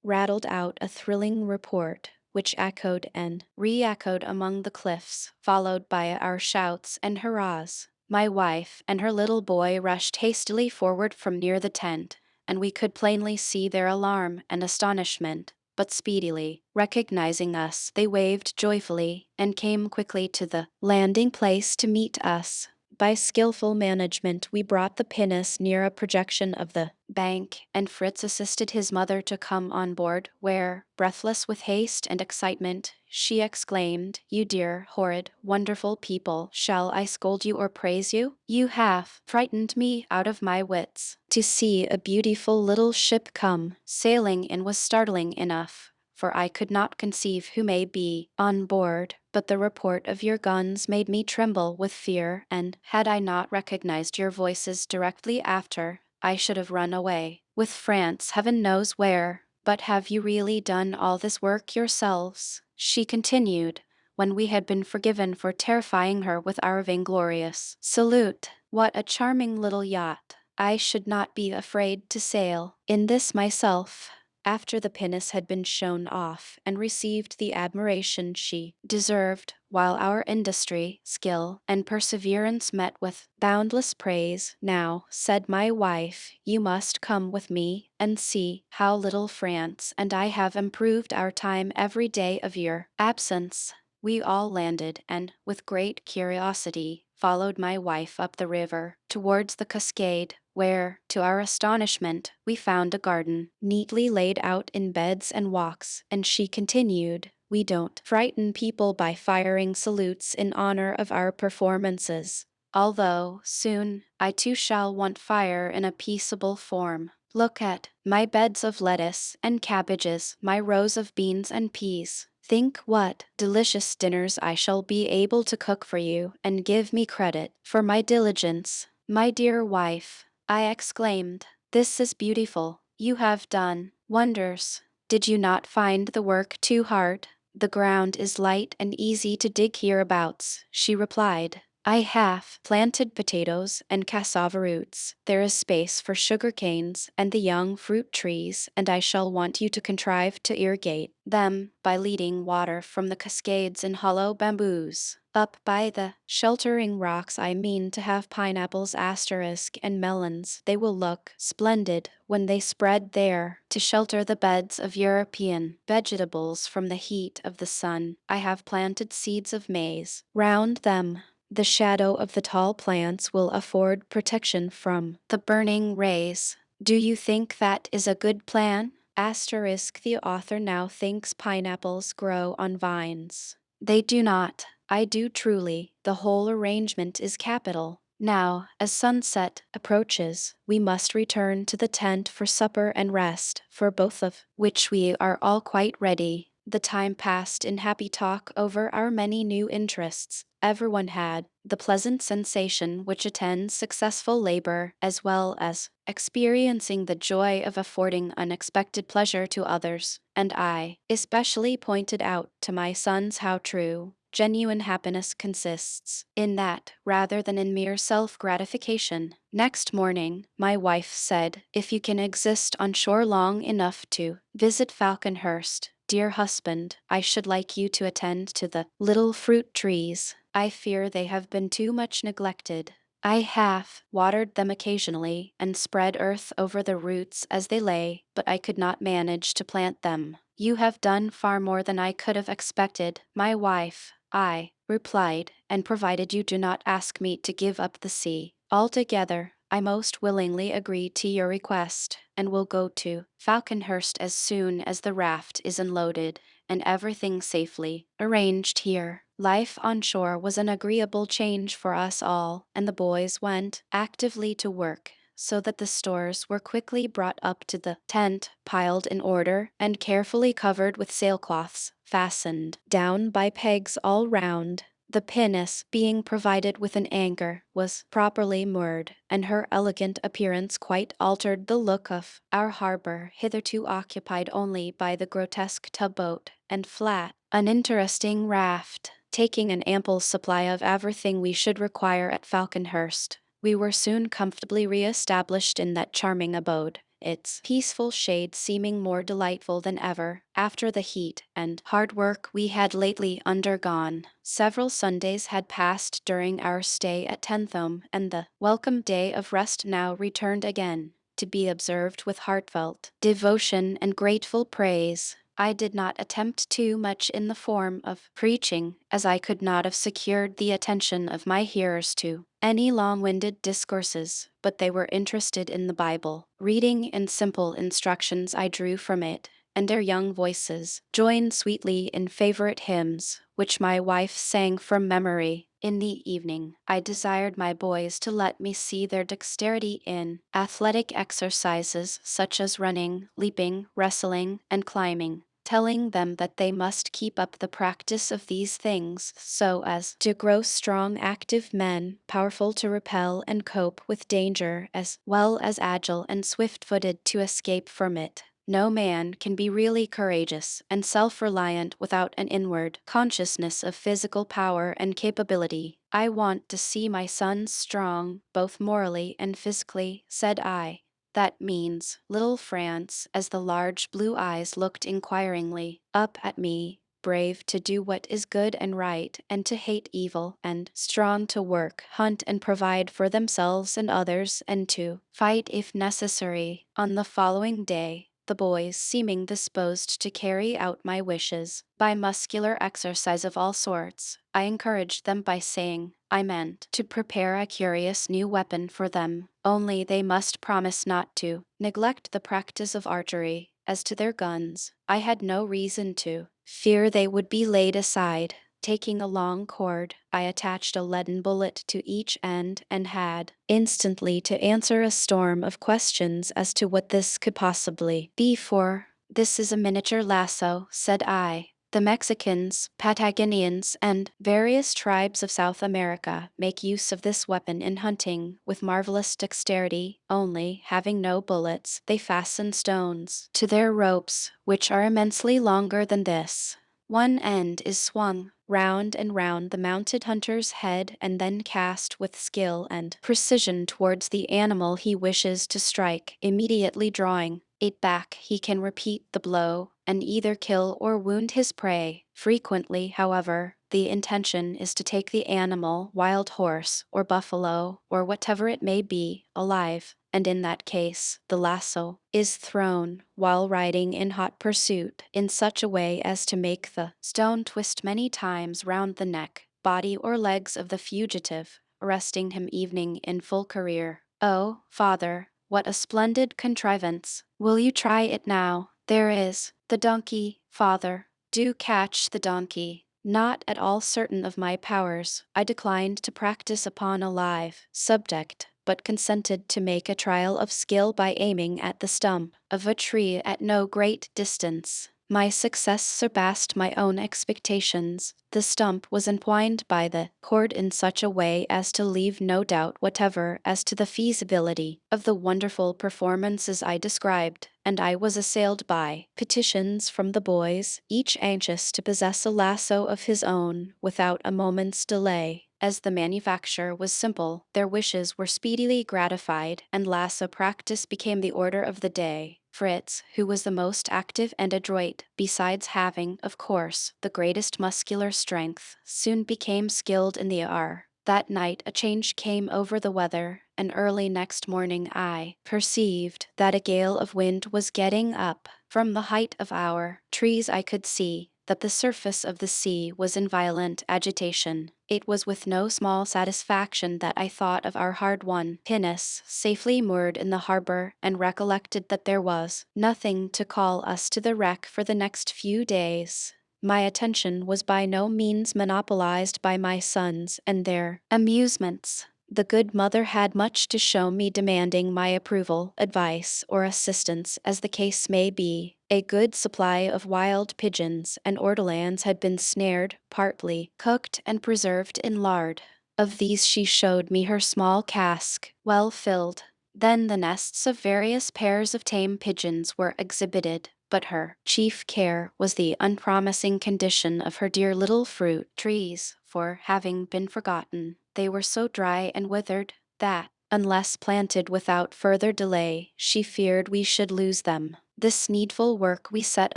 rattled out a thrilling report, which echoed and re-echoed among the cliffs, followed by our shouts and hurrahs. My wife and her little boy rushed hastily forward from near the tent, and we could plainly see their alarm and astonishment. But speedily, recognizing us, they waved joyfully and came quickly to the landing place to meet us. By skillful management, we brought the pinnace near a projection of the bank, and Fritz assisted his mother to come on board, where, breathless with haste and excitement, she exclaimed, "You dear, horrid, wonderful people, shall I scold you or praise you? You have frightened me out of my wits. To see a beautiful little ship come sailing in was startling enough, for I could not conceive who may be on board, but the report of your guns made me tremble with fear, and had I not recognized your voices directly after, I should have run away with France heaven knows where. But have you really done all this work yourselves?" she continued, when we had been forgiven for terrifying her with our vainglorious salute. "What a charming little yacht! I should not be afraid to sail in this myself." After the pinnace had been shown off and received the admiration she deserved, while our industry, skill, and perseverance met with boundless praise, "Now," said my wife, "you must come with me and see how little France and I have improved our time every day of your absence." We all landed and, with great curiosity, followed my wife up the river towards the cascade, where, to our astonishment, we found a garden, neatly laid out in beds and walks, and she continued, "We don't frighten people by firing salutes in honor of our performances, although, soon, I too shall want fire in a peaceable form. Look at my beds of lettuce and cabbages, my rows of beans and peas. Think what delicious dinners I shall be able to cook for you, and give me credit for my diligence." "My dear wife," I exclaimed, "this is beautiful. You have done wonders. Did you not find the work too hard?" "The ground is light and easy to dig hereabouts," she replied. "I have planted potatoes and cassava roots. There is space for sugar canes and the young fruit trees, and I shall want you to contrive to irrigate them by leading water from the cascades in hollow bamboos. Up by the sheltering rocks I mean to have pineapples and melons. They will look splendid when they spread there to shelter the beds of European vegetables from the heat of the sun. I have planted seeds of maize round them. The shadow of the tall plants will afford protection from the burning rays. Do you think that is a good plan?" The author now thinks pineapples grow on vines. They do not. I do truly. The whole arrangement is capital. Now, as sunset approaches, we must return to the tent for supper and rest, for both of which we are all quite ready. The time passed in happy talk over our many new interests. Everyone had the pleasant sensation which attends successful labor, as well as experiencing the joy of affording unexpected pleasure to others, and I especially pointed out to my sons how true, genuine happiness consists in that rather than in mere self-gratification. Next morning, my wife said, "If you can exist on shore long enough to visit Falconhurst, dear husband, I should like you to attend to the little fruit trees. I fear they have been too much neglected. I have watered them occasionally and spread earth over the roots as they lay, but I could not manage to plant them." "You have done far more than I could have expected, my wife," I replied, "and provided you do not ask me to give up the sea altogether, I most willingly agree to your request, and will go to Falconhurst as soon as the raft is unloaded and everything safely arranged here. Life on shore was an agreeable change for us all, and the boys went actively to work, so that the stores were quickly brought up to the tent, piled in order, and carefully covered with sailcloths, fastened down by pegs all round. The pinnace, being provided with an anchor, was properly moored, and her elegant appearance quite altered the look of our harbor, hitherto occupied only by the grotesque tugboat and flat, uninteresting raft. Taking an ample supply of everything we should require at Falconhurst, we were soon comfortably re-established in that charming abode, its peaceful shade seeming more delightful than ever after the heat and hard work we had lately undergone. Several Sundays had passed during our stay at Tentham, and the welcome day of rest now returned again, to be observed with heartfelt devotion and grateful praise. I did not attempt too much in the form of preaching, as I could not have secured the attention of my hearers to any long-winded discourses, but they were interested in the Bible, reading and simple instructions I drew from it, and their young voices joined sweetly in favorite hymns, which my wife sang from memory. In the evening, I desired my boys to let me see their dexterity in athletic exercises such as running, leaping, wrestling, and climbing, telling them that they must keep up the practice of these things so as to grow strong, active men, powerful to repel and cope with danger, as well as agile and swift-footed to escape from it. No man can be really courageous and self-reliant without an inward consciousness of physical power and capability. I want to see my sons strong, both morally and physically, said I. That means, little France, as the large blue eyes looked inquiringly up at me, brave to do what is good and right, and to hate evil, and strong to work, hunt, and provide for themselves and others, and to fight if necessary. On the following day, the boys, seeming disposed to carry out my wishes by muscular exercise of all sorts, I encouraged them by saying I meant to prepare a curious new weapon for them, only they must promise not to neglect the practice of archery. As to their guns, I had no reason to fear they would be laid aside. Taking a long cord, I attached a leaden bullet to each end and had instantly to answer a storm of questions as to what this could possibly be for. This is a miniature lasso, said I. The Mexicans, Patagonians, and various tribes of South America make use of this weapon in hunting with marvelous dexterity, only, having no bullets, they fasten stones to their ropes, which are immensely longer than this. One end is swung round and round the mounted hunter's head and then cast with skill and precision towards the animal he wishes to strike, immediately drawing it back. He can repeat the blow and either kill or wound his prey. Frequently, however, the intention is to take the animal, wild horse, or buffalo, or whatever it may be, alive, and in that case, the lasso is thrown while riding in hot pursuit in such a way as to make the stone twist many times round the neck, body, or legs of the fugitive, arresting him evening in full career. Oh, father, what a splendid contrivance! Will you try it now? There is the donkey, father. Do catch the donkey. Not at all certain of my powers, I declined to practice upon a live subject, but consented to make a trial of skill by aiming at the stump of a tree at no great distance. My success surpassed my own expectations. The stump was entwined by the cord in such a way as to leave no doubt whatever as to the feasibility of the wonderful performances I described, and I was assailed by petitions from the boys, each anxious to possess a lasso of his own without a moment's delay. As the manufacture was simple, their wishes were speedily gratified, and lasso practice became the order of the day. Fritz, who was the most active and adroit, besides having, of course, the greatest muscular strength, soon became skilled in the art. That night a change came over the weather, and early next morning I perceived that a gale of wind was getting up. From the height of our trees I could see that the surface of the sea was in violent agitation. It was with no small satisfaction that I thought of our hard-won pinnace safely moored in the harbor, and recollected that there was nothing to call us to the wreck for the next few days. My attention was by no means monopolized by my sons and their amusements. The good mother had much to show me, demanding my approval, advice, or assistance, as the case may be. A good supply of wild pigeons and ortolans had been snared, partly cooked and preserved in lard. Of these she showed me her small cask, well filled. Then the nests of various pairs of tame pigeons were exhibited, but her chief care was the unpromising condition of her dear little fruit trees, for, having been forgotten, they were so dry and withered that, unless planted without further delay, she feared we should lose them. This needful work we set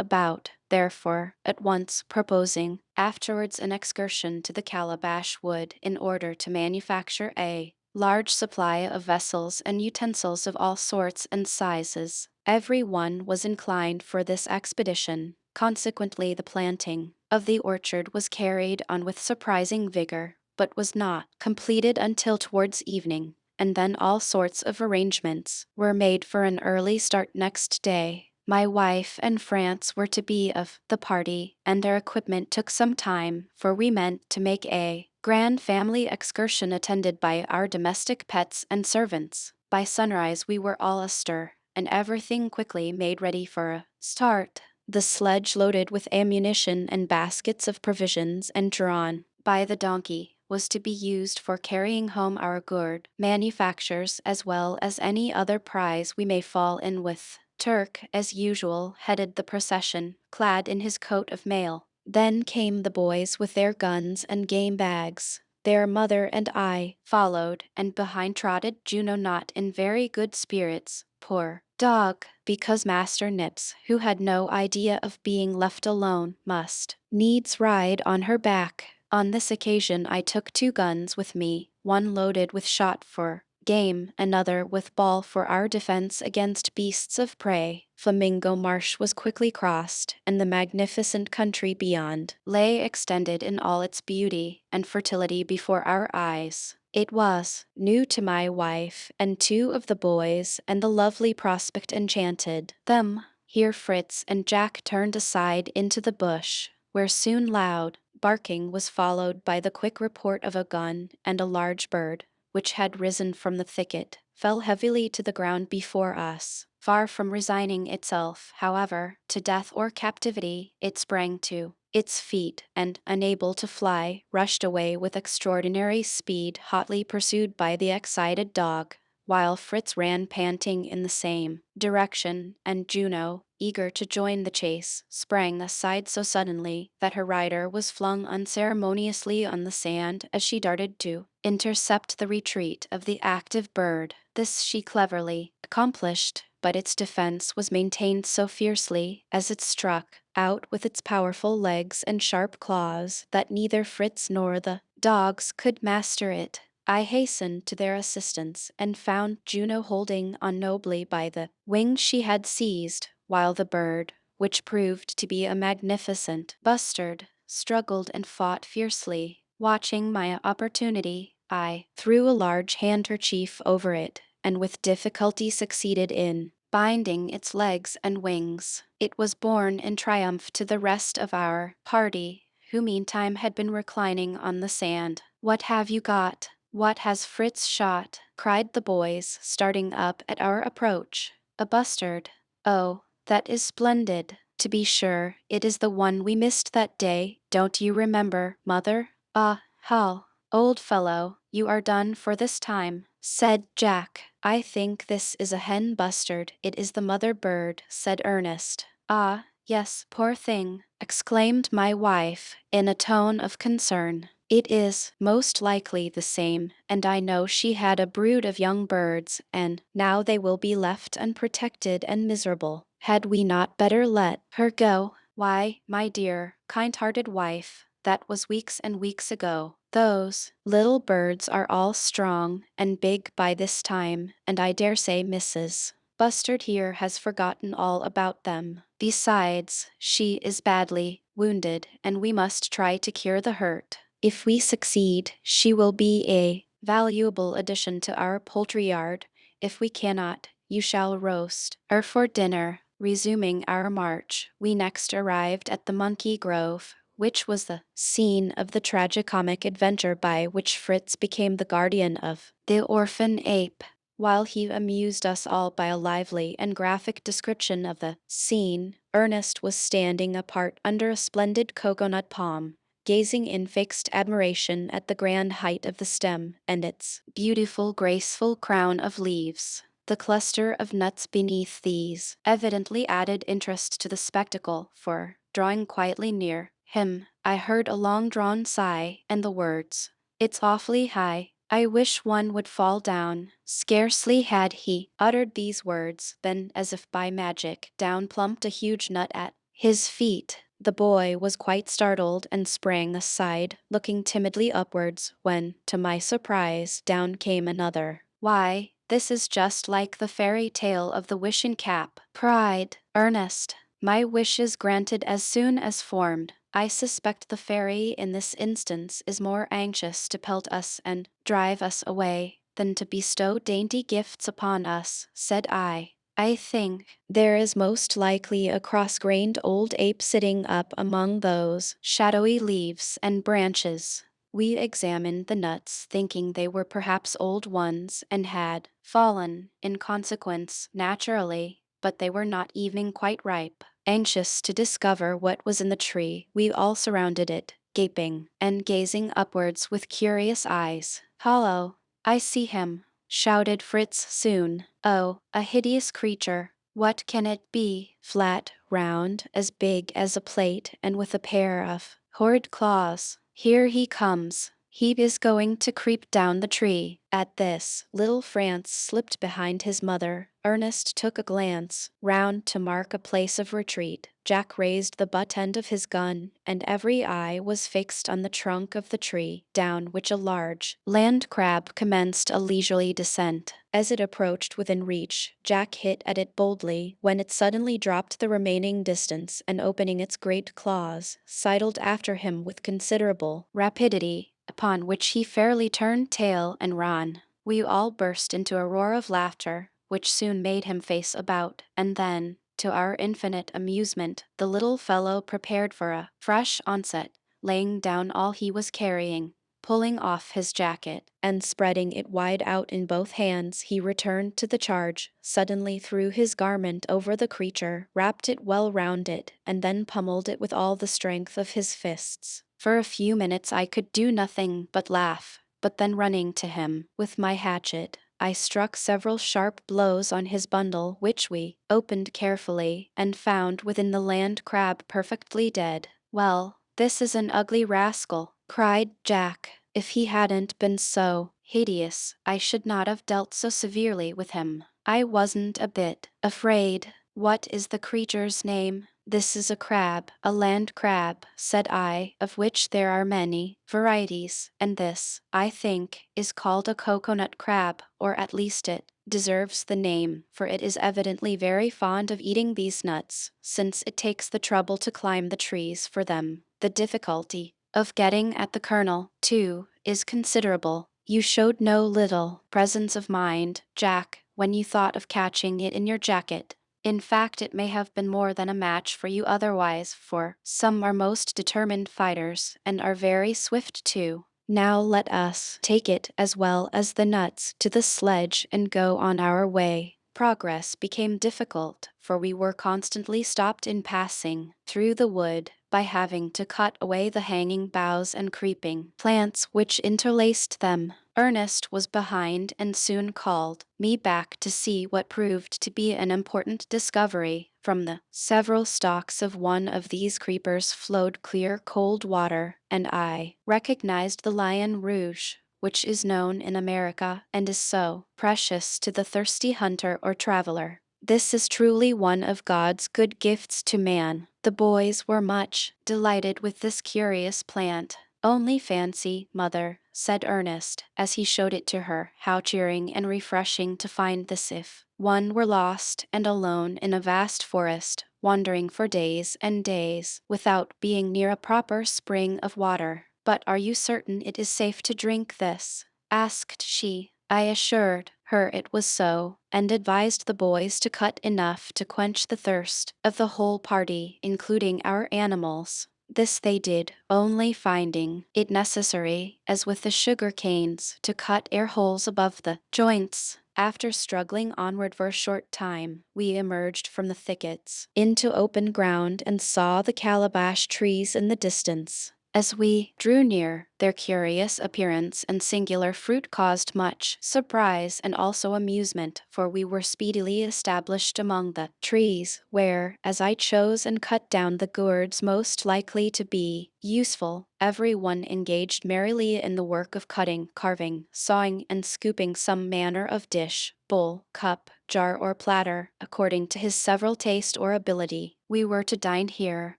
about, therefore, at once, proposing afterwards an excursion to the Calabash Wood in order to manufacture a large supply of vessels and utensils of all sorts and sizes. Every one was inclined for this expedition. Consequently, the planting of the orchard was carried on with surprising vigor, but was not completed until towards evening, and then all sorts of arrangements were made for an early start next day. My wife and France were to be of the party, and their equipment took some time, for we meant to make a grand family excursion attended by our domestic pets and servants. By sunrise we were all astir, and everything quickly made ready for a start. The sledge loaded with ammunition and baskets of provisions and drawn by the donkey was to be used for carrying home our gourd manufactures as well as any other prize we may fall in with. Turk, as usual, headed the procession, clad in his coat of mail. Then came the boys with their guns and game bags. Their mother and I followed, and behind trotted Juno, not in very good spirits, poor dog, because Master Nips, who had no idea of being left alone, must needs ride on her back. On this occasion I took 2 guns with me, one loaded with shot for game, another with ball for our defense against beasts of prey. Flamingo Marsh was quickly crossed, and the magnificent country beyond lay extended in all its beauty and fertility before our eyes. It was new to my wife and 2 of the boys, and the lovely prospect enchanted them. Here Fritz and Jack turned aside into the bush, where soon loud barking was followed by the quick report of a gun, and a large bird, which had risen from the thicket, fell heavily to the ground before us. Far from resigning itself, however, to death or captivity, it sprang to its feet, and, unable to fly, rushed away with extraordinary speed, hotly pursued by the excited dog, while Fritz ran panting in the same direction, and Juno, eager to join the chase, sprang aside so suddenly that her rider was flung unceremoniously on the sand as she darted to intercept the retreat of the active bird. This she cleverly accomplished, but its defense was maintained so fiercely as it struck out with its powerful legs and sharp claws that neither Fritz nor the dogs could master it. I hastened to their assistance and found Juno holding on nobly by the wing she had seized, while the bird, which proved to be a magnificent bustard, struggled and fought fiercely. Watching my opportunity, I threw a large handkerchief over it, and with difficulty succeeded in binding its legs and wings. It was borne in triumph to the rest of our party, who meantime had been reclining on the sand. "What have you got? What has Fritz shot?" cried the boys, starting up at our approach. "A bustard." "Oh, that is splendid. To be sure, it is the one we missed that day. Don't you remember, mother?" "Ah, Hal, old fellow, you are done for this time," said Jack. "I think this is a hen bustard. It is the mother bird," said Ernest. "Ah, yes, poor thing," exclaimed my wife, in a tone of concern. "It is most likely the same, and I know she had a brood of young birds, and now they will be left unprotected and miserable. Had we not better let her go?" "Why, my dear, kind-hearted wife, that was weeks and weeks ago. Those little birds are all strong and big by this time, and I dare say Mrs. Bustard here has forgotten all about them. Besides, she is badly wounded, and we must try to cure the hurt. If we succeed, she will be a valuable addition to our poultry yard. If we cannot, you shall roast her for dinner." Resuming our march, we next arrived at the Monkey Grove, which was the scene of the tragicomic adventure by which Fritz became the guardian of the orphan ape. While he amused us all by a lively and graphic description of the scene, Ernest was standing apart under a splendid coconut palm, gazing in fixed admiration at the grand height of the stem and its beautiful, graceful crown of leaves. The cluster of nuts beneath these evidently added interest to the spectacle, for, drawing quietly near him, I heard a long-drawn sigh and the words, "It's awfully high. I wish one would fall down." Scarcely had he uttered these words than, as if by magic, down plumped a huge nut at his feet. The boy was quite startled and sprang aside, looking timidly upwards, when, to my surprise, down came another. "Why, this is just like the fairy tale of the wishing cap," cried Ernest. "My wish is granted as soon as formed. I suspect the fairy in this instance is more anxious to pelt us and drive us away than to bestow dainty gifts upon us," said I. "I think there is most likely a cross-grained old ape sitting up among those shadowy leaves and branches." We examined the nuts, thinking they were perhaps old ones and had fallen, in consequence, naturally, but they were not even quite ripe. Anxious to discover what was in the tree, we all surrounded it, gaping and gazing upwards with curious eyes. "Hollow! I see him!" shouted Fritz soon. "Oh, a hideous creature! What can it be? Flat, round, as big as a plate, and with a pair of horrid claws. Here he comes. He is going to creep down the tree." At this, little Franz slipped behind his mother. Ernest took a glance round to mark a place of retreat. Jack raised the butt end of his gun, and every eye was fixed on the trunk of the tree, down which a large land crab commenced a leisurely descent. As it approached within reach, Jack hit at it boldly, when it suddenly dropped the remaining distance and, opening its great claws, sidled after him with considerable rapidity, upon which he fairly turned tail and ran. We all burst into a roar of laughter, which soon made him face about, and then, to our infinite amusement, the little fellow prepared for a fresh onset, laying down all he was carrying, pulling off his jacket, and spreading it wide out in both hands. He returned to the charge, suddenly threw his garment over the creature, wrapped it well round it, and then pummeled it with all the strength of his fists. For a few minutes I could do nothing but laugh, but then, running to him with my hatchet, I struck several sharp blows on his bundle, which we opened carefully, and found within the land crab perfectly dead. "Well, this is an ugly rascal," cried Jack. "If he hadn't been so hideous, I should not have dealt so severely with him. I wasn't a bit afraid." "What is the creature's name?" "This is a crab, a land crab," said I, "of which there are many varieties, and this, I think, is called a coconut crab, or at least it deserves the name, for it is evidently very fond of eating these nuts, since it takes the trouble to climb the trees for them. The difficulty of getting at the kernel, too, is considerable. You showed no little presence of mind, Jack, when you thought of catching it in your jacket. In fact, it may have been more than a match for you otherwise, for some are most determined fighters, and are very swift too. Now let us take it, as well as the nuts, to the sledge and go on our way." Progress became difficult, for we were constantly stopped in passing through the wood by having to cut away the hanging boughs and creeping plants which interlaced them. Ernest was behind and soon called me back to see what proved to be an important discovery. From the several stalks of one of these creepers flowed clear cold water, and I recognized the lion rouge, which is known in America and is so precious to the thirsty hunter or traveler. This is truly one of God's good gifts to man. The boys were much delighted with this curious plant. "Only fancy, mother," said Ernest, as he showed it to her, "how cheering and refreshing to find this if one were lost and alone in a vast forest, wandering for days and days, without being near a proper spring of water." "But are you certain it is safe to drink this?" asked she. I assured her it was so, and advised the boys to cut enough to quench the thirst of the whole party, including our animals. This they did, only finding it necessary, as with the sugar canes, to cut air holes above the joints. After struggling onward for a short time, we emerged from the thickets into open ground and saw the calabash trees in the distance. As we drew near, their curious appearance and singular fruit caused much surprise and also amusement, for we were speedily established among the trees, where, as I chose and cut down the gourds most likely to be useful, every one engaged merrily in the work of cutting, carving, sawing, and scooping some manner of dish, bowl, cup, jar, or platter, according to his several taste or ability. We were to dine here,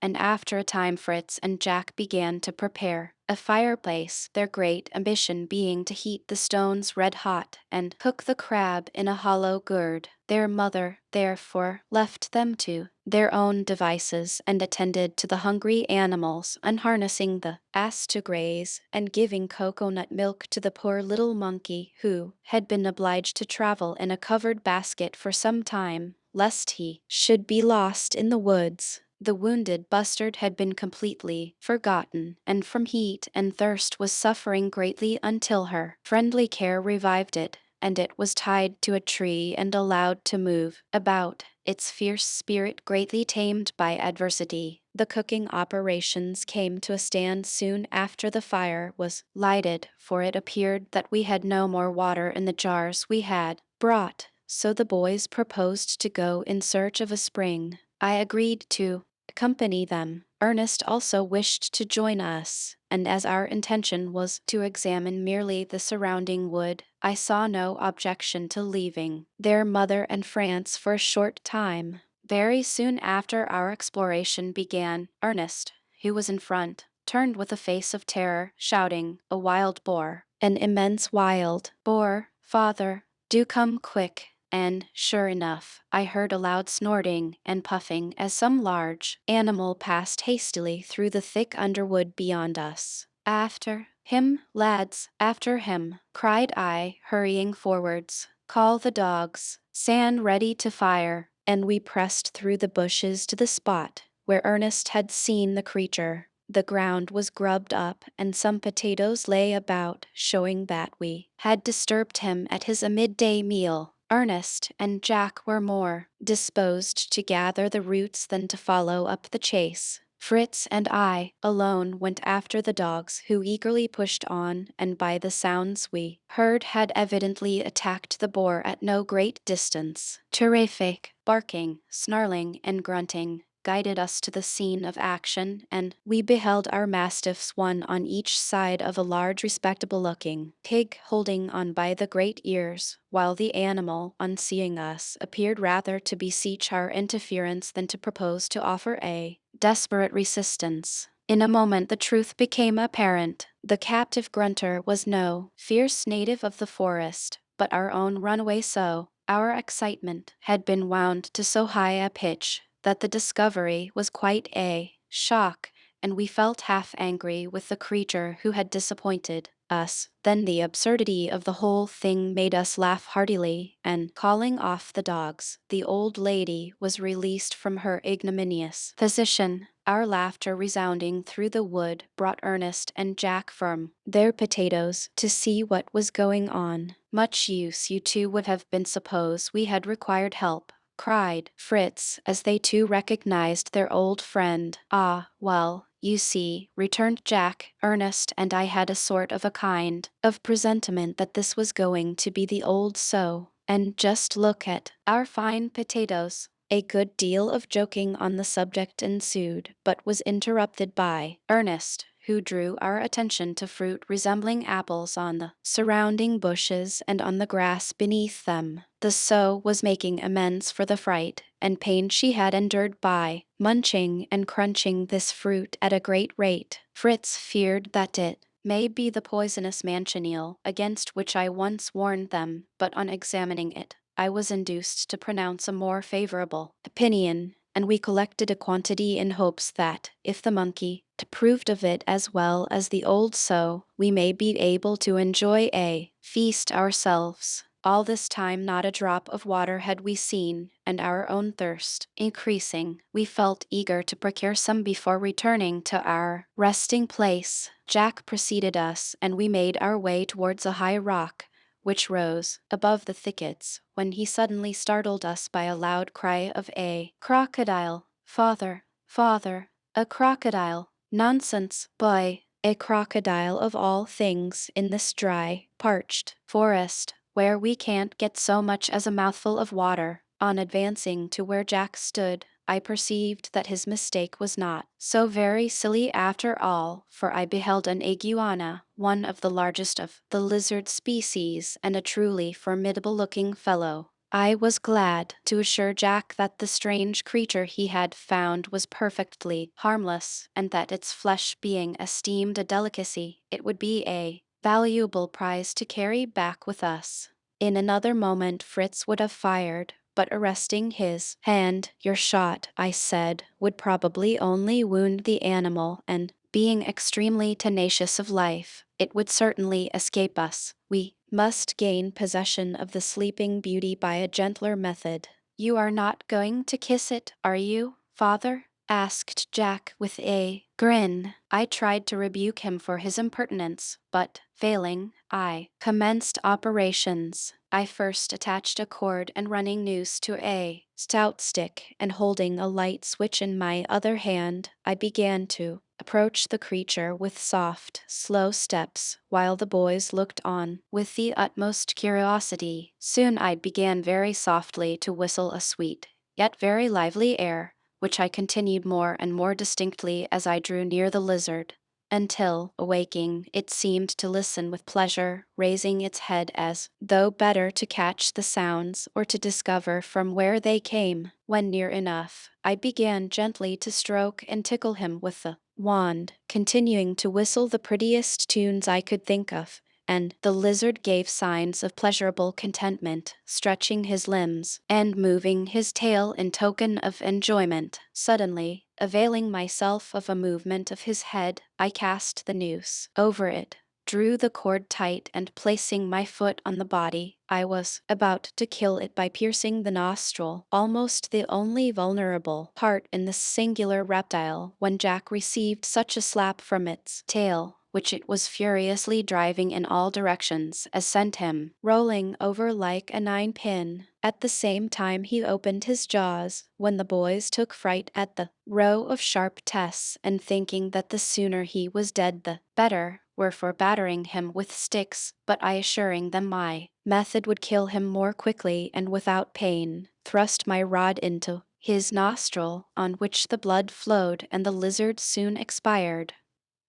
and after a time Fritz and Jack began to prepare a fireplace, their great ambition being to heat the stones red hot and cook the crab in a hollow gourd. Their mother, therefore, left them to their own devices and attended to the hungry animals, unharnessing the ass to graze and giving cocoanut milk to the poor little monkey who had been obliged to travel in a covered basket for some time, lest he should be lost in the woods. The wounded bustard had been completely forgotten, and from heat and thirst was suffering greatly until her friendly care revived it, and it was tied to a tree and allowed to move about, its fierce spirit greatly tamed by adversity. The cooking operations came to a stand soon after the fire was lighted, for it appeared that we had no more water in the jars we had brought, so the boys proposed to go in search of a spring. I agreed to accompany them. Ernest also wished to join us, and as our intention was to examine merely the surrounding wood, I saw no objection to leaving their mother and France for a short time. Very soon after our exploration began, Ernest, who was in front, turned with a face of terror, shouting, "A wild boar! An immense wild boar! Father, do come quick!" And, sure enough, I heard a loud snorting and puffing as some large animal passed hastily through the thick underwood beyond us. "After him, lads, after him!" cried I, hurrying forwards. "Call the dogs, stand ready to fire!" And we pressed through the bushes to the spot where Ernest had seen the creature. The ground was grubbed up, and some potatoes lay about, showing that we had disturbed him at his midday meal. Ernest and Jack were more disposed to gather the roots than to follow up the chase. Fritz and I alone went after the dogs, who eagerly pushed on, and by the sounds we heard had evidently attacked the boar at no great distance. Terrific barking, snarling, and grunting guided us to the scene of action, and we beheld our mastiffs one on each side of a large respectable-looking pig holding on by the great ears, while the animal, on seeing us, appeared rather to beseech our interference than to propose to offer a desperate resistance. In a moment the truth became apparent. The captive grunter was no fierce native of the forest, but our own runaway sow. Our excitement had been wound to so high a pitch that the discovery was quite a shock, and we felt half angry with the creature who had disappointed us. Then the absurdity of the whole thing made us laugh heartily, and calling off the dogs, the old lady was released from her ignominious position. Our laughter resounding through the wood brought Ernest and Jack from their potatoes to see what was going on. "Much use you two would have been suppose we had required help," cried Fritz, as they too recognized their old friend. "Ah, well, you see," returned Jack, "Ernest and I had a sort of a kind of presentiment that this was going to be the old sow. And just look at our fine potatoes." A good deal of joking on the subject ensued, but was interrupted by Ernest, who drew our attention to fruit resembling apples on the surrounding bushes and on the grass beneath them. The sow was making amends for the fright and pain she had endured by munching and crunching this fruit at a great rate. Fritz feared that it may be the poisonous manchineel, against which I once warned them, but on examining it, I was induced to pronounce a more favorable opinion. and we collected a quantity in hopes that, if the monkey proved of it as well as the old sow, we may be able to enjoy a feast ourselves. All this time not a drop of water had we seen, and our own thirst increasing, we felt eager to procure some before returning to our resting place. Jack preceded us, and we made our way towards a high rock, which rose above the thickets, when he suddenly startled us by a loud cry of a crocodile. Father, father, a crocodile. Nonsense, boy. A crocodile of all things in this dry, parched forest, where we can't get so much as a mouthful of water. On advancing to where Jack stood, I perceived that his mistake was not so very silly after all, for I beheld an iguana, one of the largest of the lizard species, and a truly formidable-looking fellow. I was glad to assure Jack that the strange creature he had found was perfectly harmless, and that its flesh being esteemed a delicacy, it would be a valuable prize to carry back with us. In another moment Fritz would have fired, but arresting his hand, "Your shot," I said, "would probably only wound the animal, and, being extremely tenacious of life, it would certainly escape us. We must gain possession of the sleeping beauty by a gentler method." "You are not going to kiss it, are you, father?" asked Jack with a grin. I tried to rebuke him for his impertinence, but, failing, I commenced operations. I first attached a cord and running noose to a stout stick, and holding a light switch in my other hand, I began to approach the creature with soft, slow steps, while the boys looked on with the utmost curiosity. Soon I began very softly to whistle a sweet, yet very lively air, which I continued more and more distinctly as I drew near the lizard, until, awaking, it seemed to listen with pleasure, raising its head as though better to catch the sounds or to discover from where they came. When near enough, I began gently to stroke and tickle him with the wand, continuing to whistle the prettiest tunes I could think of, and the lizard gave signs of pleasurable contentment, stretching his limbs and moving his tail in token of enjoyment. Suddenly, availing myself of a movement of his head, I cast the noose over it, drew the cord tight, and placing my foot on the body, I was about to kill it by piercing the nostril, almost the only vulnerable part in this singular reptile, when Jack received such a slap from its tail, which it was furiously driving in all directions, as sent him rolling over like a ninepin. At the same time he opened his jaws, when the boys took fright at the row of sharp tests, and thinking that the sooner he was dead the better, were for battering him with sticks, but I assuring them my method would kill him more quickly and without pain, thrust my rod into his nostril, on which the blood flowed, and the lizard soon expired.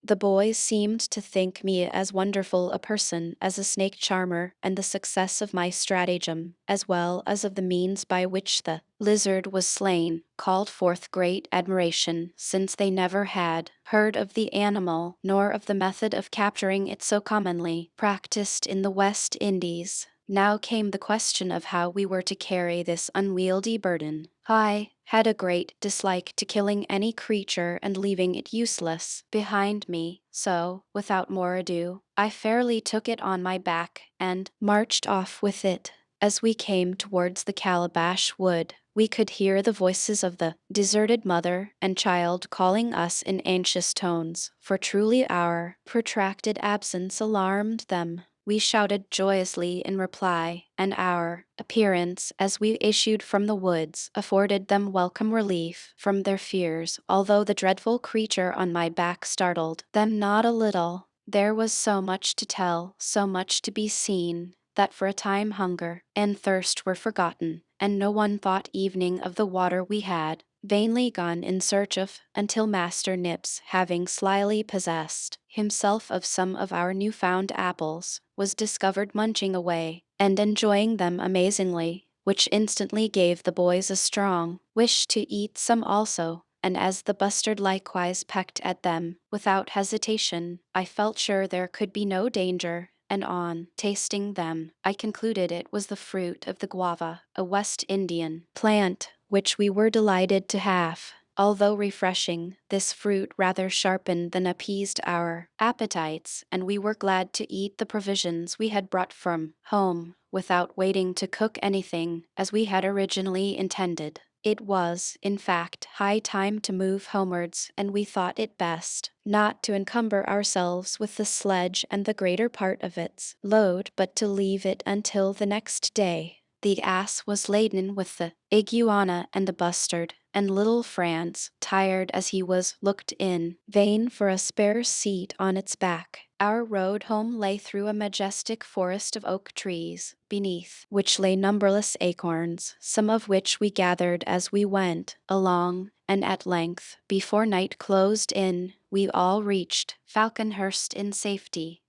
The boys seemed to think me as wonderful a person as a snake charmer, and the success of my stratagem, as well as of the means by which the lizard was slain, called forth great admiration, since they never had heard of the animal, nor of the method of capturing it so commonly practiced in the West Indies. Now came the question of how we were to carry this unwieldy burden. I had a great dislike to killing any creature and leaving it useless behind me, so, without more ado, I fairly took it on my back and marched off with it. As we came towards the calabash wood, we could hear the voices of the deserted mother and child calling us in anxious tones, for truly our protracted absence alarmed them. We shouted joyously in reply, and our appearance as we issued from the woods afforded them welcome relief from their fears, although the dreadful creature on my back startled them not a little. There was so much to tell, so much to be seen, that for a time hunger and thirst were forgotten, and no one thought evening of the water we had vainly gone in search of, until Master Nips, having slyly possessed himself of some of our new-found apples, was discovered munching away, and enjoying them amazingly, which instantly gave the boys a strong wish to eat some also, and as the bustard likewise pecked at them without hesitation, I felt sure there could be no danger, and on tasting them, I concluded it was the fruit of the guava, a West Indian plant, which we were delighted to have. Although refreshing, this fruit rather sharpened than appeased our appetites, and we were glad to eat the provisions we had brought from home without waiting to cook anything as we had originally intended. It was, in fact, high time to move homewards, and we thought it best not to encumber ourselves with the sledge and the greater part of its load, but to leave it until the next day. The ass was laden with the iguana and the bustard, and little Franz, tired as he was, looked in vain for a spare seat on its back. Our road home lay through a majestic forest of oak trees, beneath which lay numberless acorns, some of which we gathered as we went along, and at length, before night closed in, we all reached Falconhurst in safety.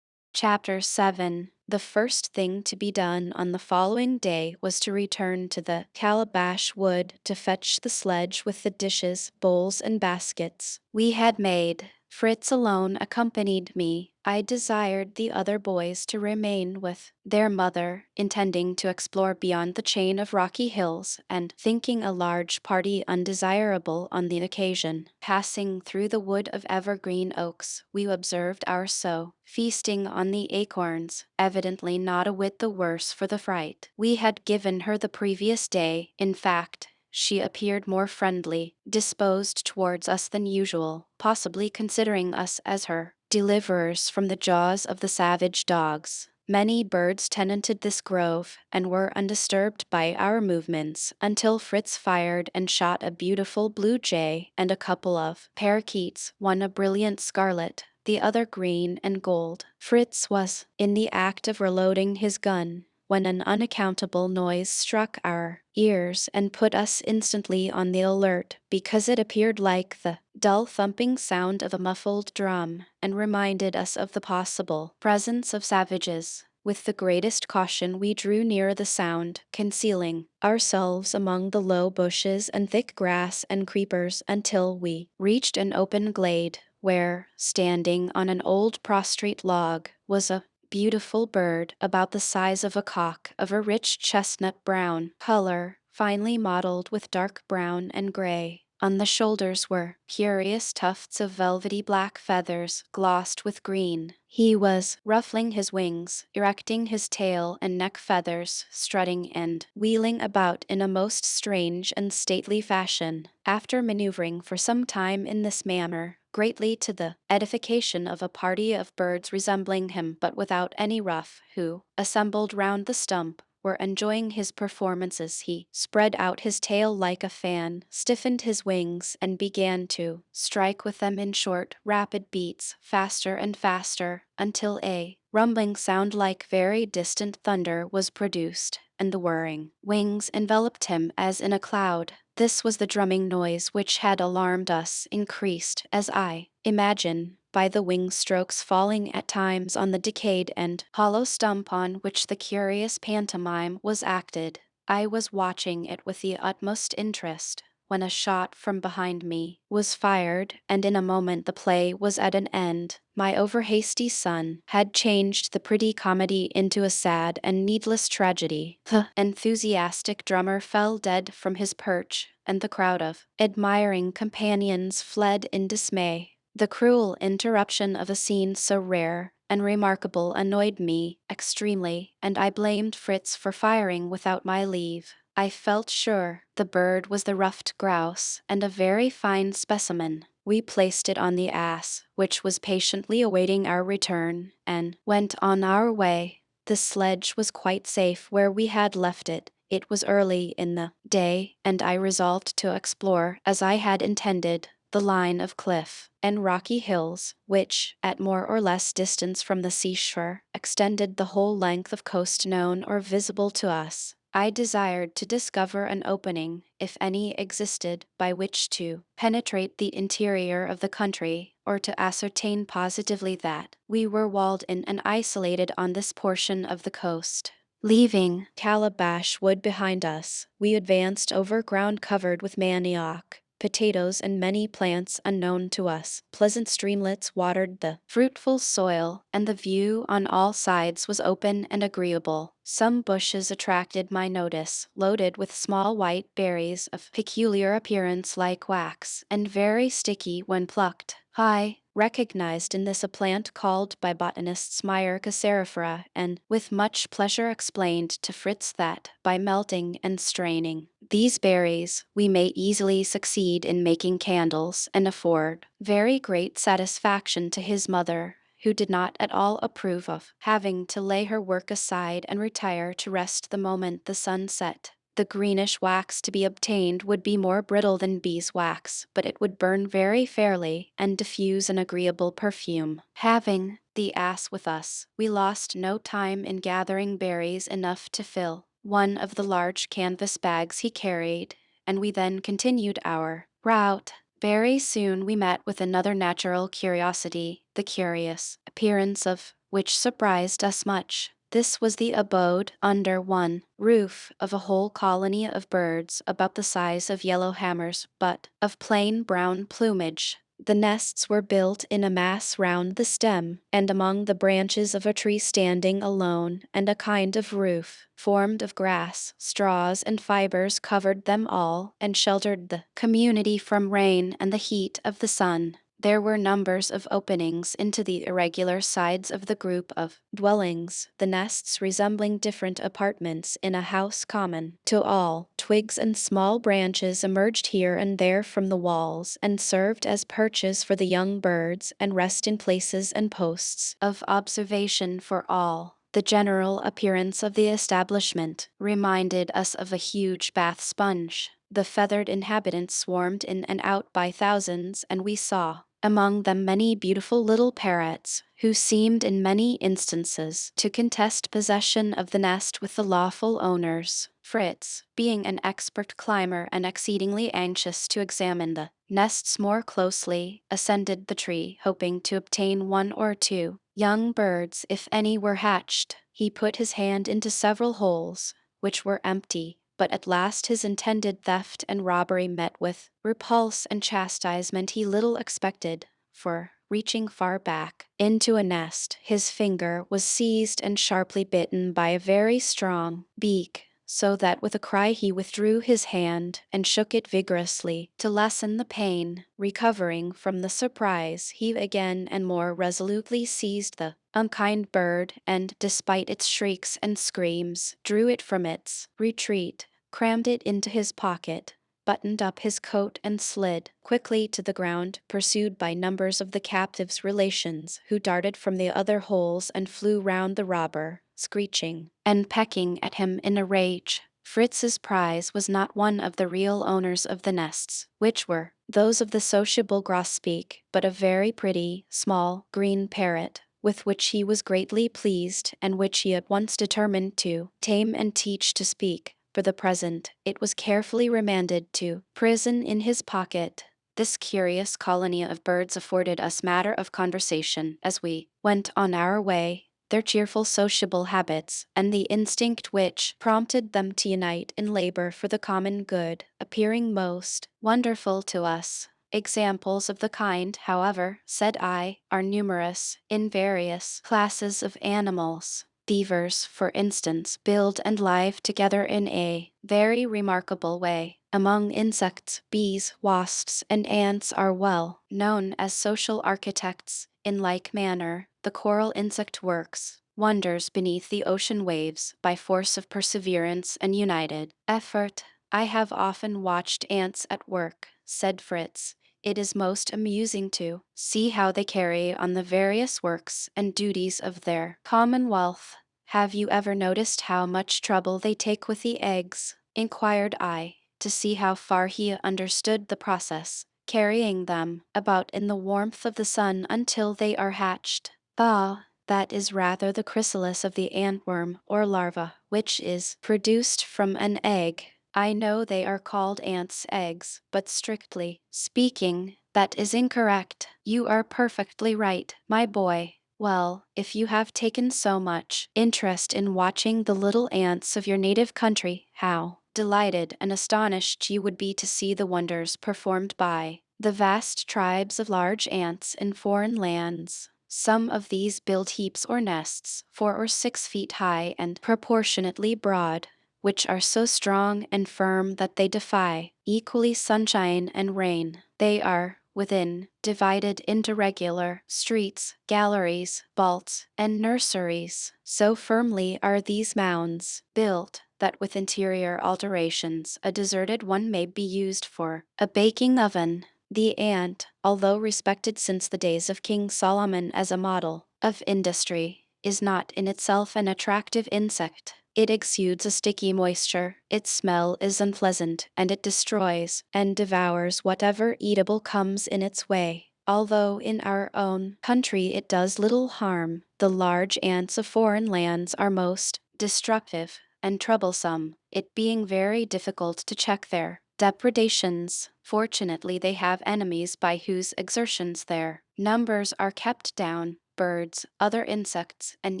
Chapter 7. The first thing to be done on the following day was to return to the calabash wood to fetch the sledge with the dishes, bowls, and baskets we had made. Fritz alone accompanied me. I desired the other boys to remain with their mother, intending to explore beyond the chain of rocky hills, and thinking a large party undesirable on the occasion. Passing through the wood of evergreen oaks, we observed our Sow feasting on the acorns, evidently not a whit the worse for the fright we had given her the previous day. In fact, she appeared more friendly disposed towards us than usual, possibly considering us as her deliverers from the jaws of the savage dogs. Many birds tenanted this grove and were undisturbed by our movements until Fritz fired and shot a beautiful blue jay and a couple of parakeets, one a brilliant scarlet, the other green and gold. Fritz was in the act of reloading his gun when an unaccountable noise struck our ears and put us instantly on the alert, because it appeared like the dull thumping sound of a muffled drum, and reminded us of the possible presence of savages. With the greatest caution we drew near the sound, concealing ourselves among the low bushes and thick grass and creepers until we reached an open glade, where, standing on an old prostrate log, was a beautiful bird about the size of a cock, of a rich chestnut brown color, finely mottled with dark brown and gray. On the shoulders were curious tufts of velvety black feathers, glossed with green. He was ruffling his wings, erecting his tail and neck feathers, strutting and wheeling about in a most strange and stately fashion. After maneuvering for some time in this manner, greatly to the edification of a party of birds resembling him but without any ruff, who, assembled round the stump, were enjoying his performances, he spread out his tail like a fan, stiffened his wings, and began to strike with them in short, rapid beats, faster and faster, until a rumbling sound like very distant thunder was produced, and the whirring wings enveloped him as in a cloud. This was the drumming noise which had alarmed us, increased, as I imagine, by the wing strokes falling at times on the decayed and hollow stump on which the curious pantomime was acted. I was watching it with the utmost interest, when a shot from behind me was fired, and in a moment the play was at an end. My over-hasty son had changed the pretty comedy into a sad and needless tragedy. The enthusiastic drummer fell dead from his perch, and the crowd of admiring companions fled in dismay. The cruel interruption of a scene so rare and remarkable annoyed me extremely, and I blamed Fritz for firing without my leave. I felt sure the bird was the ruffed grouse, and a very fine specimen. We placed it on the ass, which was patiently awaiting our return, and went on our way. The sledge was quite safe where we had left it. It was early in the day, and I resolved to explore, as I had intended, the line of cliff and rocky hills, which, at more or less distance from the seashore, extended the whole length of coast known or visible to us. I desired to discover an opening, if any existed, by which to penetrate the interior of the country, or to ascertain positively that we were walled in and isolated on this portion of the coast. Leaving Calabash Wood behind us, we advanced over ground covered with manioc, potatoes, and many plants unknown to us. Pleasant streamlets watered the fruitful soil, and the view on all sides was open and agreeable. Some bushes attracted my notice, loaded with small white berries of peculiar appearance like wax, and very sticky when plucked. I recognized in this a plant called by botanists Myricaceraphora, and with much pleasure explained to Fritz that, by melting and straining these berries, we may easily succeed in making candles and afford very great satisfaction to his mother, who did not at all approve of having to lay her work aside and retire to rest the moment the sun set. The greenish wax to be obtained would be more brittle than beeswax, but it would burn very fairly and diffuse an agreeable perfume. Having the ass with us, we lost no time in gathering berries enough to fill one of the large canvas bags he carried, and we then continued our route. Very soon we met with another natural curiosity, the curious appearance of which surprised us much. This was the abode, under one roof, of a whole colony of birds about the size of yellow hammers, but of plain brown plumage. The nests were built in a mass round the stem, and among the branches of a tree standing alone, and a kind of roof, formed of grass, straws, and fibers, covered them all, and sheltered the community from rain and the heat of the sun. There were numbers of openings into the irregular sides of the group of dwellings, the nests resembling different apartments in a house common to all. Twigs and small branches emerged here and there from the walls, and served as perches for the young birds, and resting places and posts of observation for all. The general appearance of the establishment reminded us of a huge bath sponge. The feathered inhabitants swarmed in and out by thousands, and we saw among them many beautiful little parrots, who seemed in many instances to contest possession of the nest with the lawful owners. Fritz, being an expert climber and exceedingly anxious to examine the nests more closely, ascended the tree, hoping to obtain one or two young birds if any were hatched. He put his hand into several holes, which were empty, but at last his intended theft and robbery met with repulse and chastisement he little expected, for, reaching far back into a nest, his finger was seized and sharply bitten by a very strong beak, so that with a cry he withdrew his hand and shook it vigorously to lessen the pain. Recovering from the surprise, he again and more resolutely seized the unkind bird, and, despite its shrieks and screams, drew it from its retreat, crammed it into his pocket, buttoned up his coat, and slid quickly to the ground, pursued by numbers of the captive's relations, who darted from the other holes and flew round the robber, screeching and pecking at him in a rage. Fritz's prize was not one of the real owners of the nests, which were those of the sociable grosbeak, but a very pretty, small, green parrot, with which he was greatly pleased, and which he at once determined to tame and teach to speak. For the present, it was carefully remanded to prison in his pocket. This curious colony of birds afforded us matter of conversation as we went on our way. Their cheerful sociable habits, and the instinct which prompted them to unite in labor for the common good, appearing most wonderful to us. Examples of the kind, however, said I, are numerous in various classes of animals. Beavers, for instance, build and live together in a very remarkable way. Among insects, bees, wasps, and ants are well known as social architects. In like manner, the coral insect works wonders beneath the ocean waves by force of perseverance and united effort. I have often watched ants at work, said Fritz. It is most amusing to see how they carry on the various works and duties of their commonwealth. Have you ever noticed how much trouble they take with the eggs? Inquired I, to see how far he understood the process, carrying them about in the warmth of the sun until they are hatched. Ah, that is rather the chrysalis of the antworm or larva, which is produced from an egg. I know they are called ants' eggs, but strictly speaking, that is incorrect. You are perfectly right, my boy. Well, if you have taken so much interest in watching the little ants of your native country, how delighted and astonished you would be to see the wonders performed by the vast tribes of large ants in foreign lands. Some of these build heaps or nests 4 or 6 feet high and proportionately broad, which are so strong and firm that they defy equally sunshine and rain. They are, within, divided into regular streets, galleries, vaults, and nurseries. So firmly are these mounds built that with interior alterations a deserted one may be used for a baking oven. The ant, although respected since the days of King Solomon as a model of industry, is not in itself an attractive insect. It exudes a sticky moisture, its smell is unpleasant, and it destroys and devours whatever eatable comes in its way. Although in our own country it does little harm, the large ants of foreign lands are most destructive and troublesome, it being very difficult to check their depredations. Fortunately, they have enemies by whose exertions their numbers are kept down. Birds, other insects, and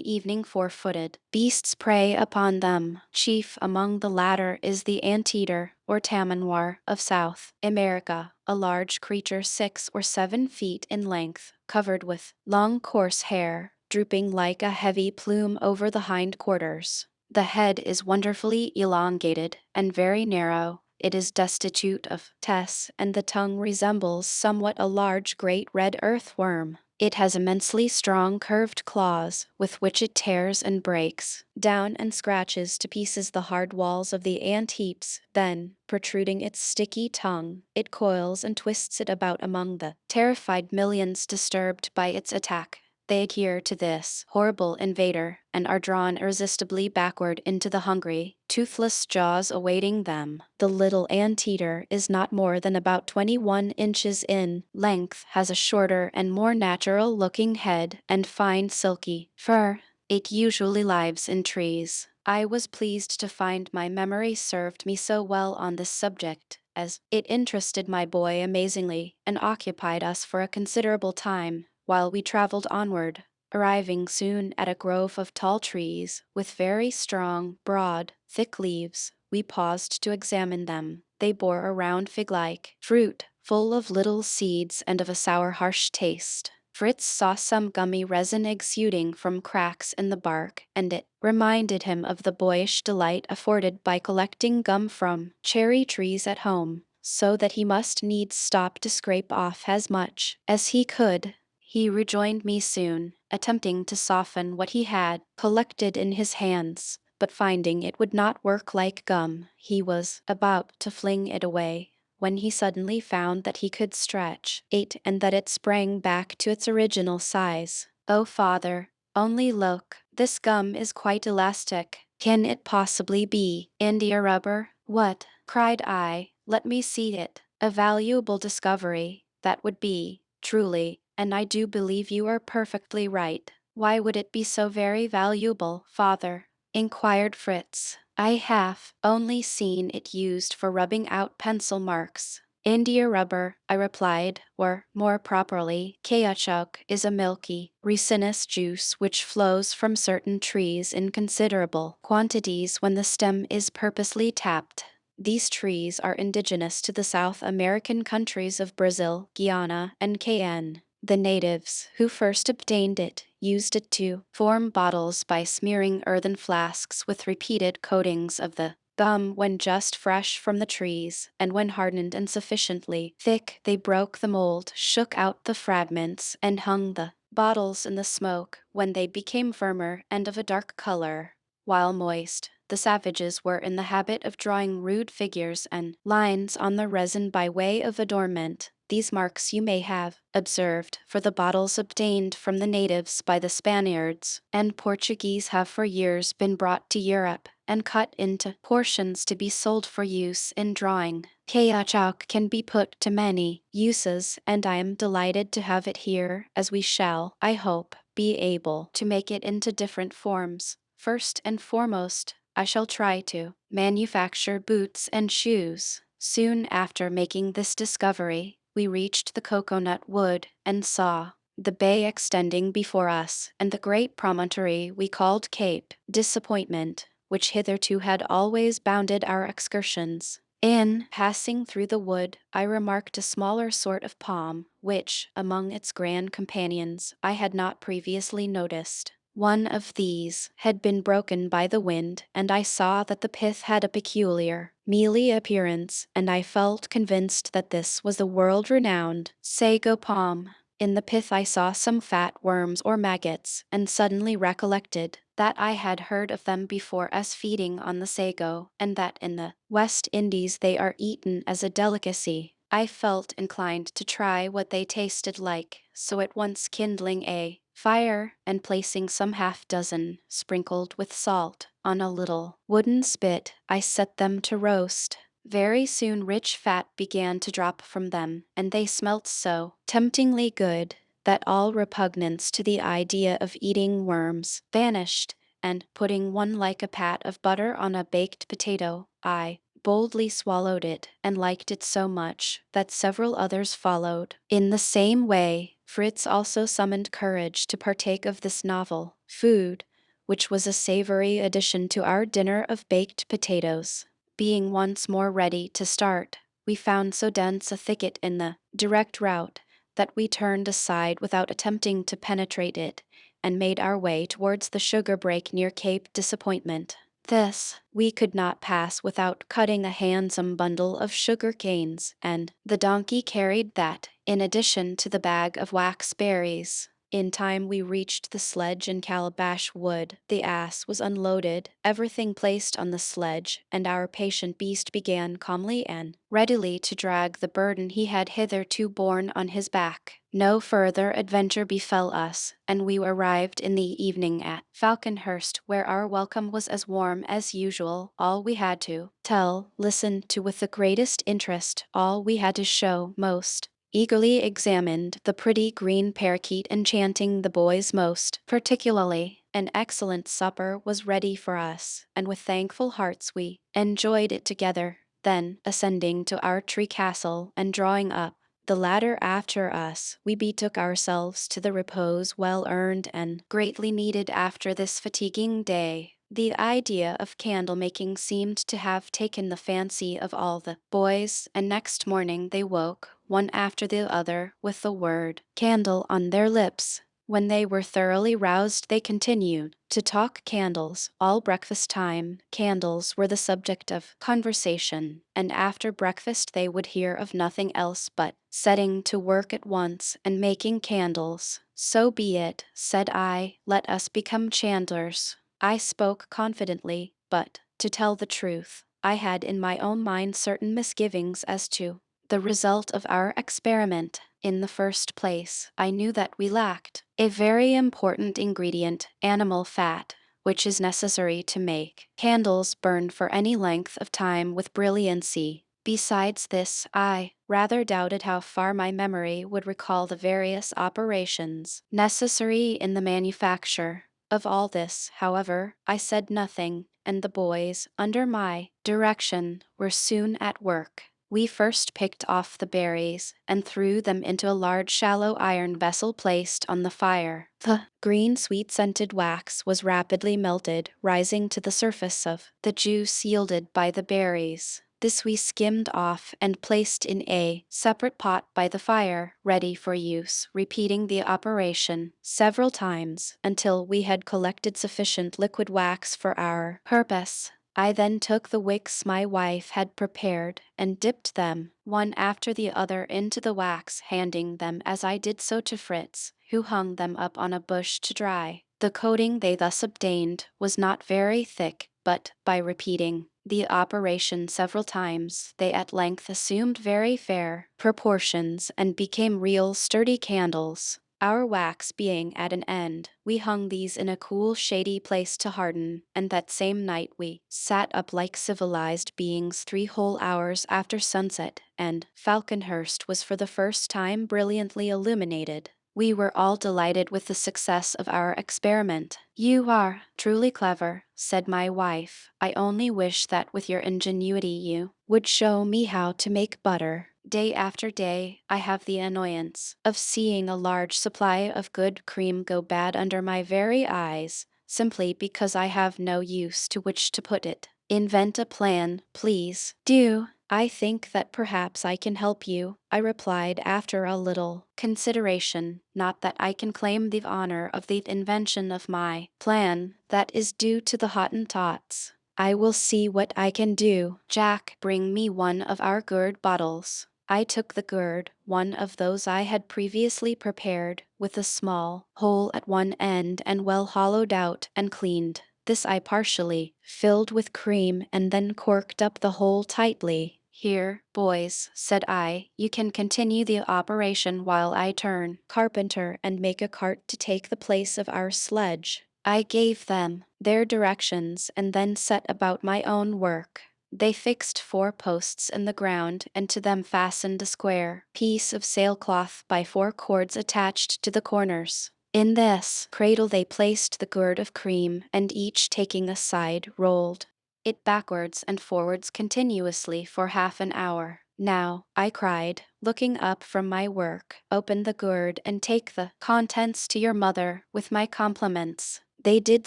even 4-footed beasts prey upon them. Chief among the latter is the anteater, or tamanoir, of South America, a large creature 6 or 7 feet in length, covered with long coarse hair, drooping like a heavy plume over the hind quarters. The head is wonderfully elongated and very narrow. It is destitute of teeth, and the tongue resembles somewhat a large great red earthworm. It has immensely strong curved claws, with which it tears and breaks down and scratches to pieces the hard walls of the ant heaps. Then, protruding its sticky tongue, it coils and twists it about among the terrified millions disturbed by its attack. They adhere to this horrible invader and are drawn irresistibly backward into the hungry, toothless jaws awaiting them. The little anteater is not more than about 21 inches in length, has a shorter and more natural-looking head and fine silky fur. It usually lives in trees. I was pleased to find my memory served me so well on this subject, as it interested my boy amazingly and occupied us for a considerable time while we traveled onward. Arriving soon at a grove of tall trees, with very strong, broad, thick leaves, we paused to examine them. They bore a round fig-like fruit, full of little seeds and of a sour harsh taste. Fritz saw some gummy resin exuding from cracks in the bark, and it reminded him of the boyish delight afforded by collecting gum from cherry trees at home, so that he must needs stop to scrape off as much as he could. He rejoined me soon, attempting to soften what he had collected in his hands, but finding it would not work like gum, he was about to fling it away, when he suddenly found that he could stretch it and that it sprang back to its original size. "Oh, father, only look, this gum is quite elastic. Can it possibly be India rubber?" "What?" cried I. "Let me see it. A valuable discovery, that would be, truly, and I do believe you are perfectly right." "Why would it be so very valuable, father?" inquired Fritz. "I have only seen it used for rubbing out pencil marks." "India rubber," I replied, or, more properly, caoutchouc, is a milky, resinous juice which flows from certain trees in considerable quantities when the stem is purposely tapped. These trees are indigenous to the South American countries of Brazil, Guyana, and Cayenne. The natives, who first obtained it, used it to form bottles by smearing earthen flasks with repeated coatings of the gum when just fresh from the trees, and when hardened and sufficiently thick, they broke the mold, shook out the fragments, and hung the bottles in the smoke. When they became firmer and of a dark color, while moist, the savages were in the habit of drawing rude figures and lines on the resin by way of adornment. These marks you may have observed, for the bottles obtained from the natives by the Spaniards and Portuguese have for years been brought to Europe and cut into portions to be sold for use in drawing. Caoutchouc can be put to many uses, and I am delighted to have it here, as we shall, I hope, be able to make it into different forms. First and foremost, I shall try to manufacture boots and shoes. Soon after making this discovery, we reached the coconut wood and saw the bay extending before us, and the great promontory we called Cape Disappointment. which hitherto had always bounded our excursions. In passing through the wood, I remarked a smaller sort of palm, which, among its grand companions, I had not previously noticed. One of these had been broken by the wind, and I saw that the pith had a peculiar, mealy appearance, and I felt convinced that this was the world-renowned sago palm. In the pith I saw some fat worms or maggots, and suddenly recollected that I had heard of them before as feeding on the sago, and that in the West Indies they are eaten as a delicacy. I felt inclined to try what they tasted like, so at once kindling a fire and placing some half-dozen, sprinkled with salt, on a little wooden spit, I set them to roast. Very soon rich fat began to drop from them, and they smelt so temptingly good that all repugnance to the idea of eating worms vanished, and putting one like a pat of butter on a baked potato, I boldly swallowed it and liked it so much that several others followed. In the same way, Fritz also summoned courage to partake of this novel food, which was a savory addition to our dinner of baked potatoes. Being once more ready to start, we found so dense a thicket in the direct route that we turned aside without attempting to penetrate it, and made our way towards the sugar brake near Cape Disappointment. This we could not pass without cutting a handsome bundle of sugar canes, and the donkey carried that, in addition to the bag of wax berries. In time we reached the sledge in Calabash Wood. The ass was unloaded, everything placed on the sledge, and our patient beast began calmly and readily to drag the burden he had hitherto borne on his back. No further adventure befell us, and we arrived in the evening at Falconhurst, where our welcome was as warm as usual. All we had to tell, listened to with the greatest interest, all we had to show most eagerly examined the pretty green parakeet, enchanting the boys most particularly. An excellent supper was ready for us, and with thankful hearts we enjoyed it together. Then, ascending to our tree castle and drawing up the ladder after us, we betook ourselves to the repose well earned and greatly needed after this fatiguing day. The idea of candle making seemed to have taken the fancy of all the boys, and next morning they woke, one after the other, with the word candle on their lips. When they were thoroughly roused, they continued to talk candles all breakfast time. Candles were the subject of conversation, and after breakfast they would hear of nothing else but setting to work at once and making candles. So be it, said I, let us become chandlers. I spoke confidently, but, to tell the truth, I had in my own mind certain misgivings as to the result of our experiment. In the first place, I knew that we lacked a very important ingredient, animal fat, which is necessary to make candles burn for any length of time with brilliancy. Besides this, I rather doubted how far my memory would recall the various operations necessary in the manufacture. Of all this, however, I said nothing, and the boys, under my direction, were soon at work. We first picked off the berries and threw them into a large shallow iron vessel placed on the fire. The green sweet-scented wax was rapidly melted, rising to the surface of the juice yielded by the berries. This we skimmed off and placed in a separate pot by the fire, ready for use, repeating the operation several times until we had collected sufficient liquid wax for our purpose. I then took the wicks my wife had prepared and dipped them, one after the other, into the wax, handing them as I did so to Fritz, who hung them up on a bush to dry. The coating they thus obtained was not very thick, but, by repeating the operation several times, they at length assumed very fair proportions and became real sturdy candles. Our wax being at an end, we hung these in a cool, shady place to harden, and that same night we sat up like civilized beings 3 whole hours after sunset, and Falconhurst was for the first time brilliantly illuminated. We were all delighted with the success of our experiment. You are truly clever, said my wife. I only wish that with your ingenuity you would show me how to make butter. Day after day, I have the annoyance of seeing a large supply of good cream go bad under my very eyes. simply because I have no use to which to put it. Invent a plan, please. Do. I think that perhaps I can help you, I replied after a little consideration. Not that I can claim the honor of the invention of my plan, that is due to the Hottentots. I will see what I can do. Jack, bring me one of our gourd bottles. I took the gourd, one of those I had previously prepared, with a small hole at one end and well hollowed out and cleaned. This I partially filled with cream and then corked up the hole tightly. Here, boys, said I, you can continue the operation while I turn carpenter and make a cart to take the place of our sledge. I gave them their directions and then set about my own work. They fixed 4 posts in the ground and to them fastened a square piece of sailcloth by 4 cords attached to the corners. In this cradle they placed the gourd of cream, and each taking a side rolled it backwards and forwards continuously for half an hour. Now, I cried, looking up from my work, open the gourd and take the contents to your mother, with my compliments. They did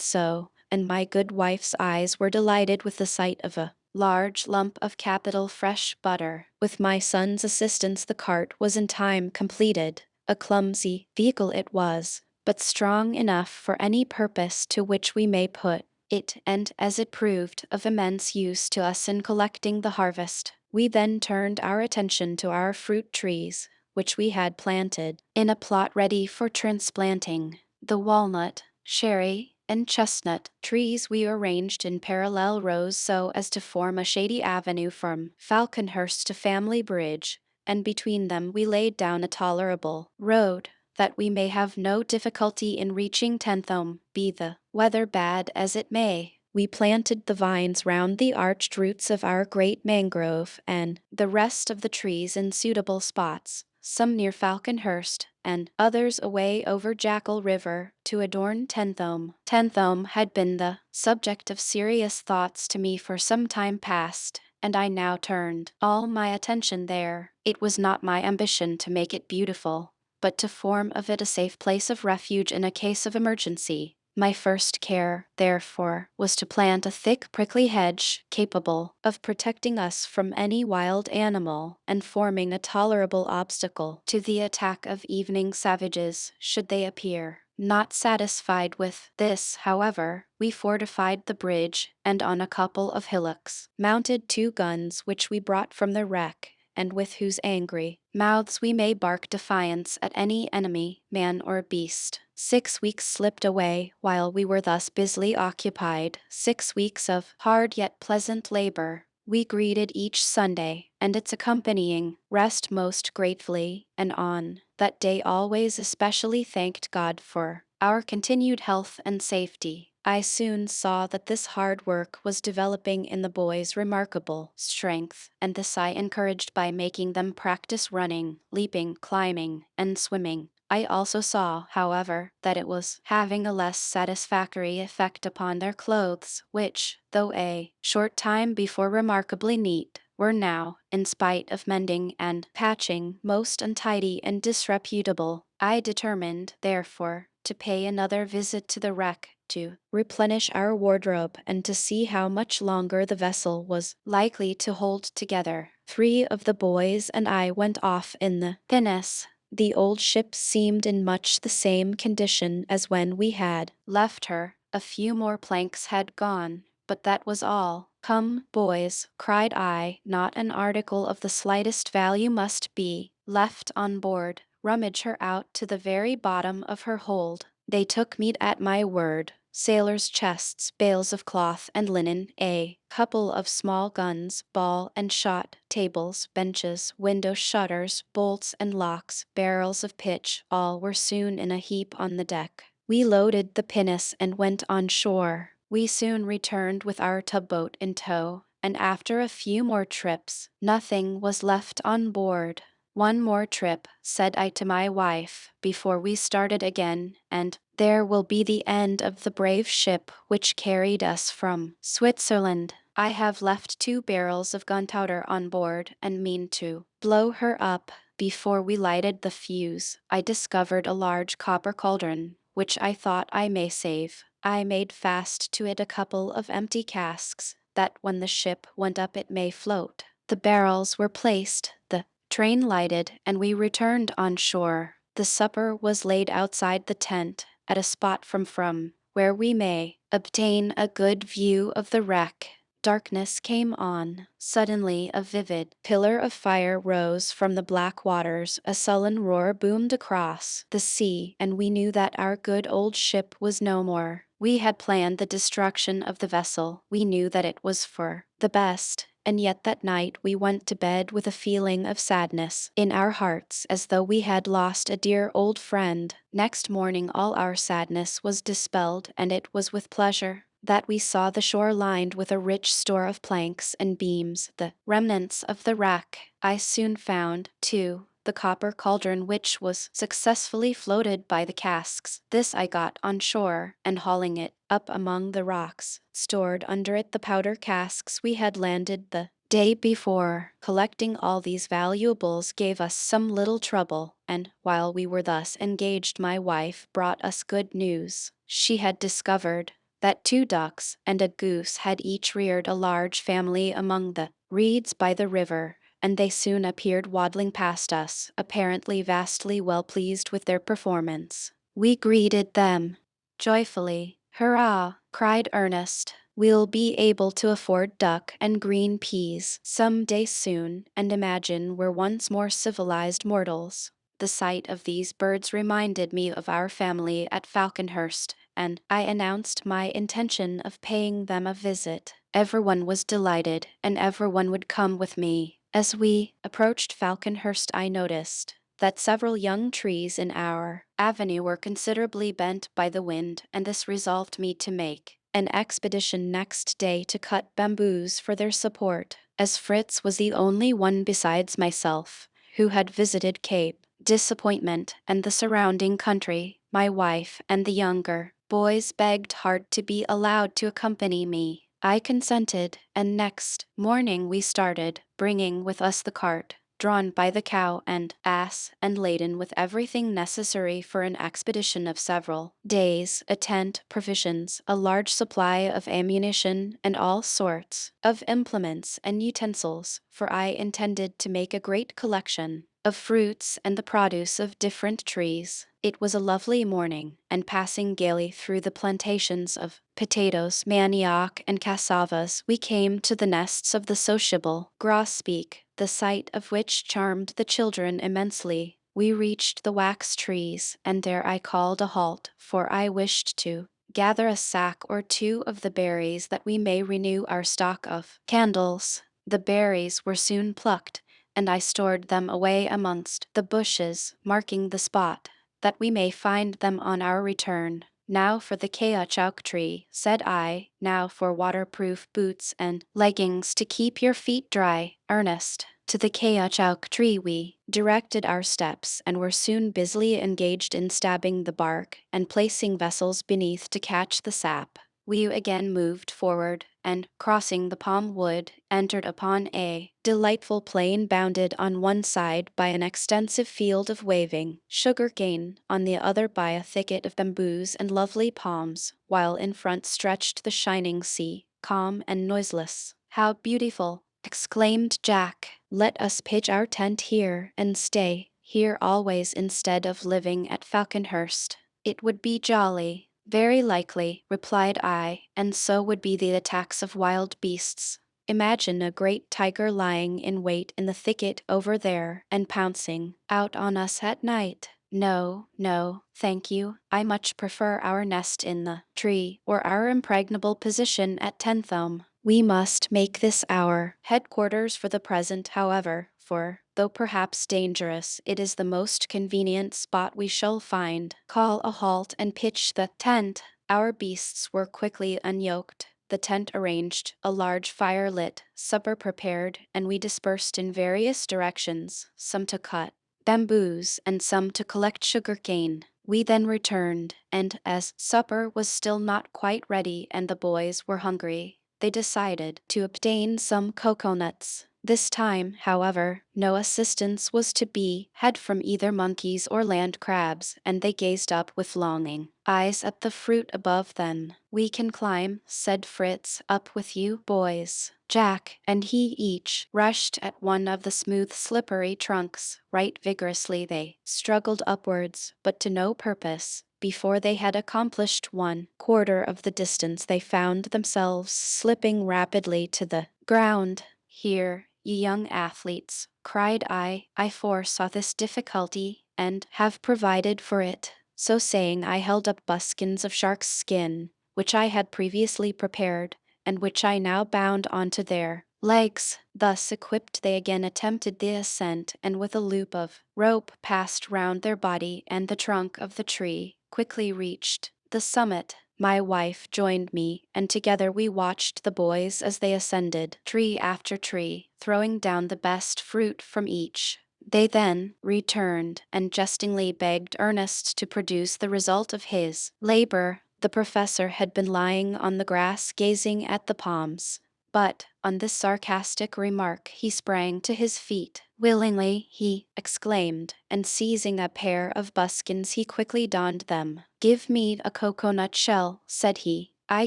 so, and my good wife's eyes were delighted with the sight of a large lump of capital fresh butter. With my son's assistance the cart was in time completed. A clumsy vehicle it was, but strong enough for any purpose to which we may put it, and as it proved of immense use to us in collecting the harvest. We then turned our attention to our fruit trees, which we had planted in a plot ready for transplanting. The walnut, cherry, and chestnut trees we arranged in parallel rows so as to form a shady avenue from Falconhurst to Family Bridge, and between them we laid down a tolerable road, that we may have no difficulty in reaching Tentham, be the weather bad as it may. We planted the vines round the arched roots of our great mangrove, and the rest of the trees in suitable spots, some near Falconhurst, and others away over Jackal River, to adorn Tentham. Tentham had been the subject of serious thoughts to me for some time past, and I now turned all my attention there. It was not my ambition to make it beautiful, but to form of it a safe place of refuge in a case of emergency. My first care, therefore, was to plant a thick prickly hedge capable of protecting us from any wild animal, and forming a tolerable obstacle to the attack of evening savages, should they appear. Not satisfied with this, however, we fortified the bridge, and on a couple of hillocks mounted 2 guns which we brought from the wreck, and with whose angry mouths we may bark defiance at any enemy, man or beast. 6 weeks slipped away while we were thus busily occupied, 6 weeks of hard yet pleasant labor. We greeted each Sunday and its accompanying rest most gratefully, and on that day always especially thanked God for our continued health and safety. I soon saw that this hard work was developing in the boys remarkable strength, and this I encouraged by making them practice running, leaping, climbing, and swimming. I also saw, however, that it was having a less satisfactory effect upon their clothes, which, though a short time before remarkably neat, were now, in spite of mending and patching, most untidy and disreputable. I determined, therefore, to pay another visit to the wreck, to replenish our wardrobe, and to see how much longer the vessel was likely to hold together. 3 of the boys and I went off in the pinnace. The old ship seemed in much the same condition as when we had left her. A few more planks had gone, but that was all. Come, boys, cried I, not an article of the slightest value must be left on board. Rummage her out to the very bottom of her hold. They took me at my word. Sailors' chests, bales of cloth and linen, a couple of small guns, ball and shot, tables, benches, window shutters, bolts and locks, barrels of pitch, all were soon in a heap on the deck. We loaded the pinnace and went on shore. We soon returned with our tugboat in tow, and after a few more trips, nothing was left on board. One more trip, said I to my wife, before we started again, and there will be the end of the brave ship which carried us from Switzerland. I have left 2 barrels of gunpowder on board, and mean to blow her up. Before we lighted the fuse, I discovered a large copper cauldron, which I thought I may save. I made fast to it a couple of empty casks, that when the ship went up it may float. The barrels were placed, the train lighted, and we returned on shore. The supper was laid outside the tent, at a spot from where we may obtain a good view of the wreck. Darkness came on. Suddenly a vivid pillar of fire rose from the black waters, a sullen roar boomed across the sea, and we knew that our good old ship was no more. We had planned the destruction of the vessel. We knew that it was for the best, and yet that night we went to bed with a feeling of sadness in our hearts, as though we had lost a dear old friend. Next morning all our sadness was dispelled, and it was with pleasure that we saw the shore lined with a rich store of planks and beams, the remnants of the wreck. I soon found, too, the copper cauldron which was successfully floated by the casks. This I got on shore, and hauling it up among the rocks, stored under it the powder casks we had landed the day before. Collecting all these valuables gave us some little trouble, and while we were thus engaged my wife brought us good news. She had discovered that 2 ducks and a goose had each reared a large family among the reeds by the river, and they soon appeared waddling past us, apparently vastly well pleased with their performance. We greeted them joyfully. "Hurrah!" cried Ernest. "We'll be able to afford duck and green peas some day soon, and imagine we're once more civilized mortals." The sight of these birds reminded me of our family at Falconhurst, and I announced my intention of paying them a visit. Everyone was delighted, and everyone would come with me. As we approached Falconhurst, I noticed that several young trees in our avenue were considerably bent by the wind, and this resolved me to make an expedition next day to cut bamboos for their support. As Fritz was the only one besides myself who had visited Cape Disappointment and the surrounding country, my wife and the younger boys begged hard to be allowed to accompany me. I consented, and next morning we started, bringing with us the cart drawn by the cow and ass, and laden with everything necessary for an expedition of several days, a tent, provisions, a large supply of ammunition, and all sorts of implements and utensils, for I intended to make a great collection of fruits and the produce of different trees. It was a lovely morning, and passing gaily through the plantations of potatoes, manioc, and cassavas, we came to the nests of the sociable grosbeak, the sight of which charmed the children immensely. We reached the wax trees, and there I called a halt, for I wished to gather a sack or 2 of the berries that we may renew our stock of candles. The berries were soon plucked, and I stored them away amongst the bushes, marking the spot, that we may find them on our return. "Now for the caoutchouc tree," said I, "now for waterproof boots and leggings to keep your feet dry, Ernest." To the caoutchouc tree we directed our steps, and were soon busily engaged in stabbing the bark and placing vessels beneath to catch the sap. We again moved forward, and, crossing the palm wood, entered upon a delightful plain bounded on one side by an extensive field of waving sugar-cane, on the other by a thicket of bamboos and lovely palms, while in front stretched the shining sea, calm and noiseless. "How beautiful!" exclaimed Jack. "Let us pitch our tent here, and stay here always instead of living at Falconhurst." "It would be jolly." "Very likely," replied I, "and so would be the attacks of wild beasts. Imagine a great tiger lying in wait in the thicket over there, and pouncing out on us at night. No, no, thank you. I much prefer our nest in the tree, or our impregnable position at Tentham. We must make this our headquarters for the present, however, for, though perhaps dangerous, it is the most convenient spot we shall find. Call a halt and pitch the tent." Our beasts were quickly unyoked, the tent arranged, a large fire lit, supper prepared, and we dispersed in various directions, some to cut bamboos and some to collect sugar-cane. We then returned, and as supper was still not quite ready and the boys were hungry, they decided to obtain some coconuts. This time, however, no assistance was to be had from either monkeys or land crabs, and they gazed up with longing eyes at the fruit above them. "We can climb," said Fritz, "up with you, boys." Jack and he each rushed at one of the smooth, slippery trunks. Right vigorously they struggled upwards, but to no purpose. Before they had accomplished 1/4 of the distance, they found themselves slipping rapidly to the ground. "Here, ye young athletes," cried I foresaw this difficulty, and have provided for it." So saying, I held up buskins of shark's skin, which I had previously prepared, and which I now bound onto their legs. Thus equipped, they again attempted the ascent, and with a loop of rope passed round their body and the trunk of the tree, quickly reached the summit. My wife joined me, and together we watched the boys as they ascended tree after tree, throwing down the best fruit from each. They then returned and jestingly begged Ernest to produce the result of his labor. The professor had been lying on the grass gazing at the palms, but on this sarcastic remark he sprang to his feet. "Willingly," he exclaimed, and seizing a pair of buskins he quickly donned them. "Give me a cocoanut shell," said he. I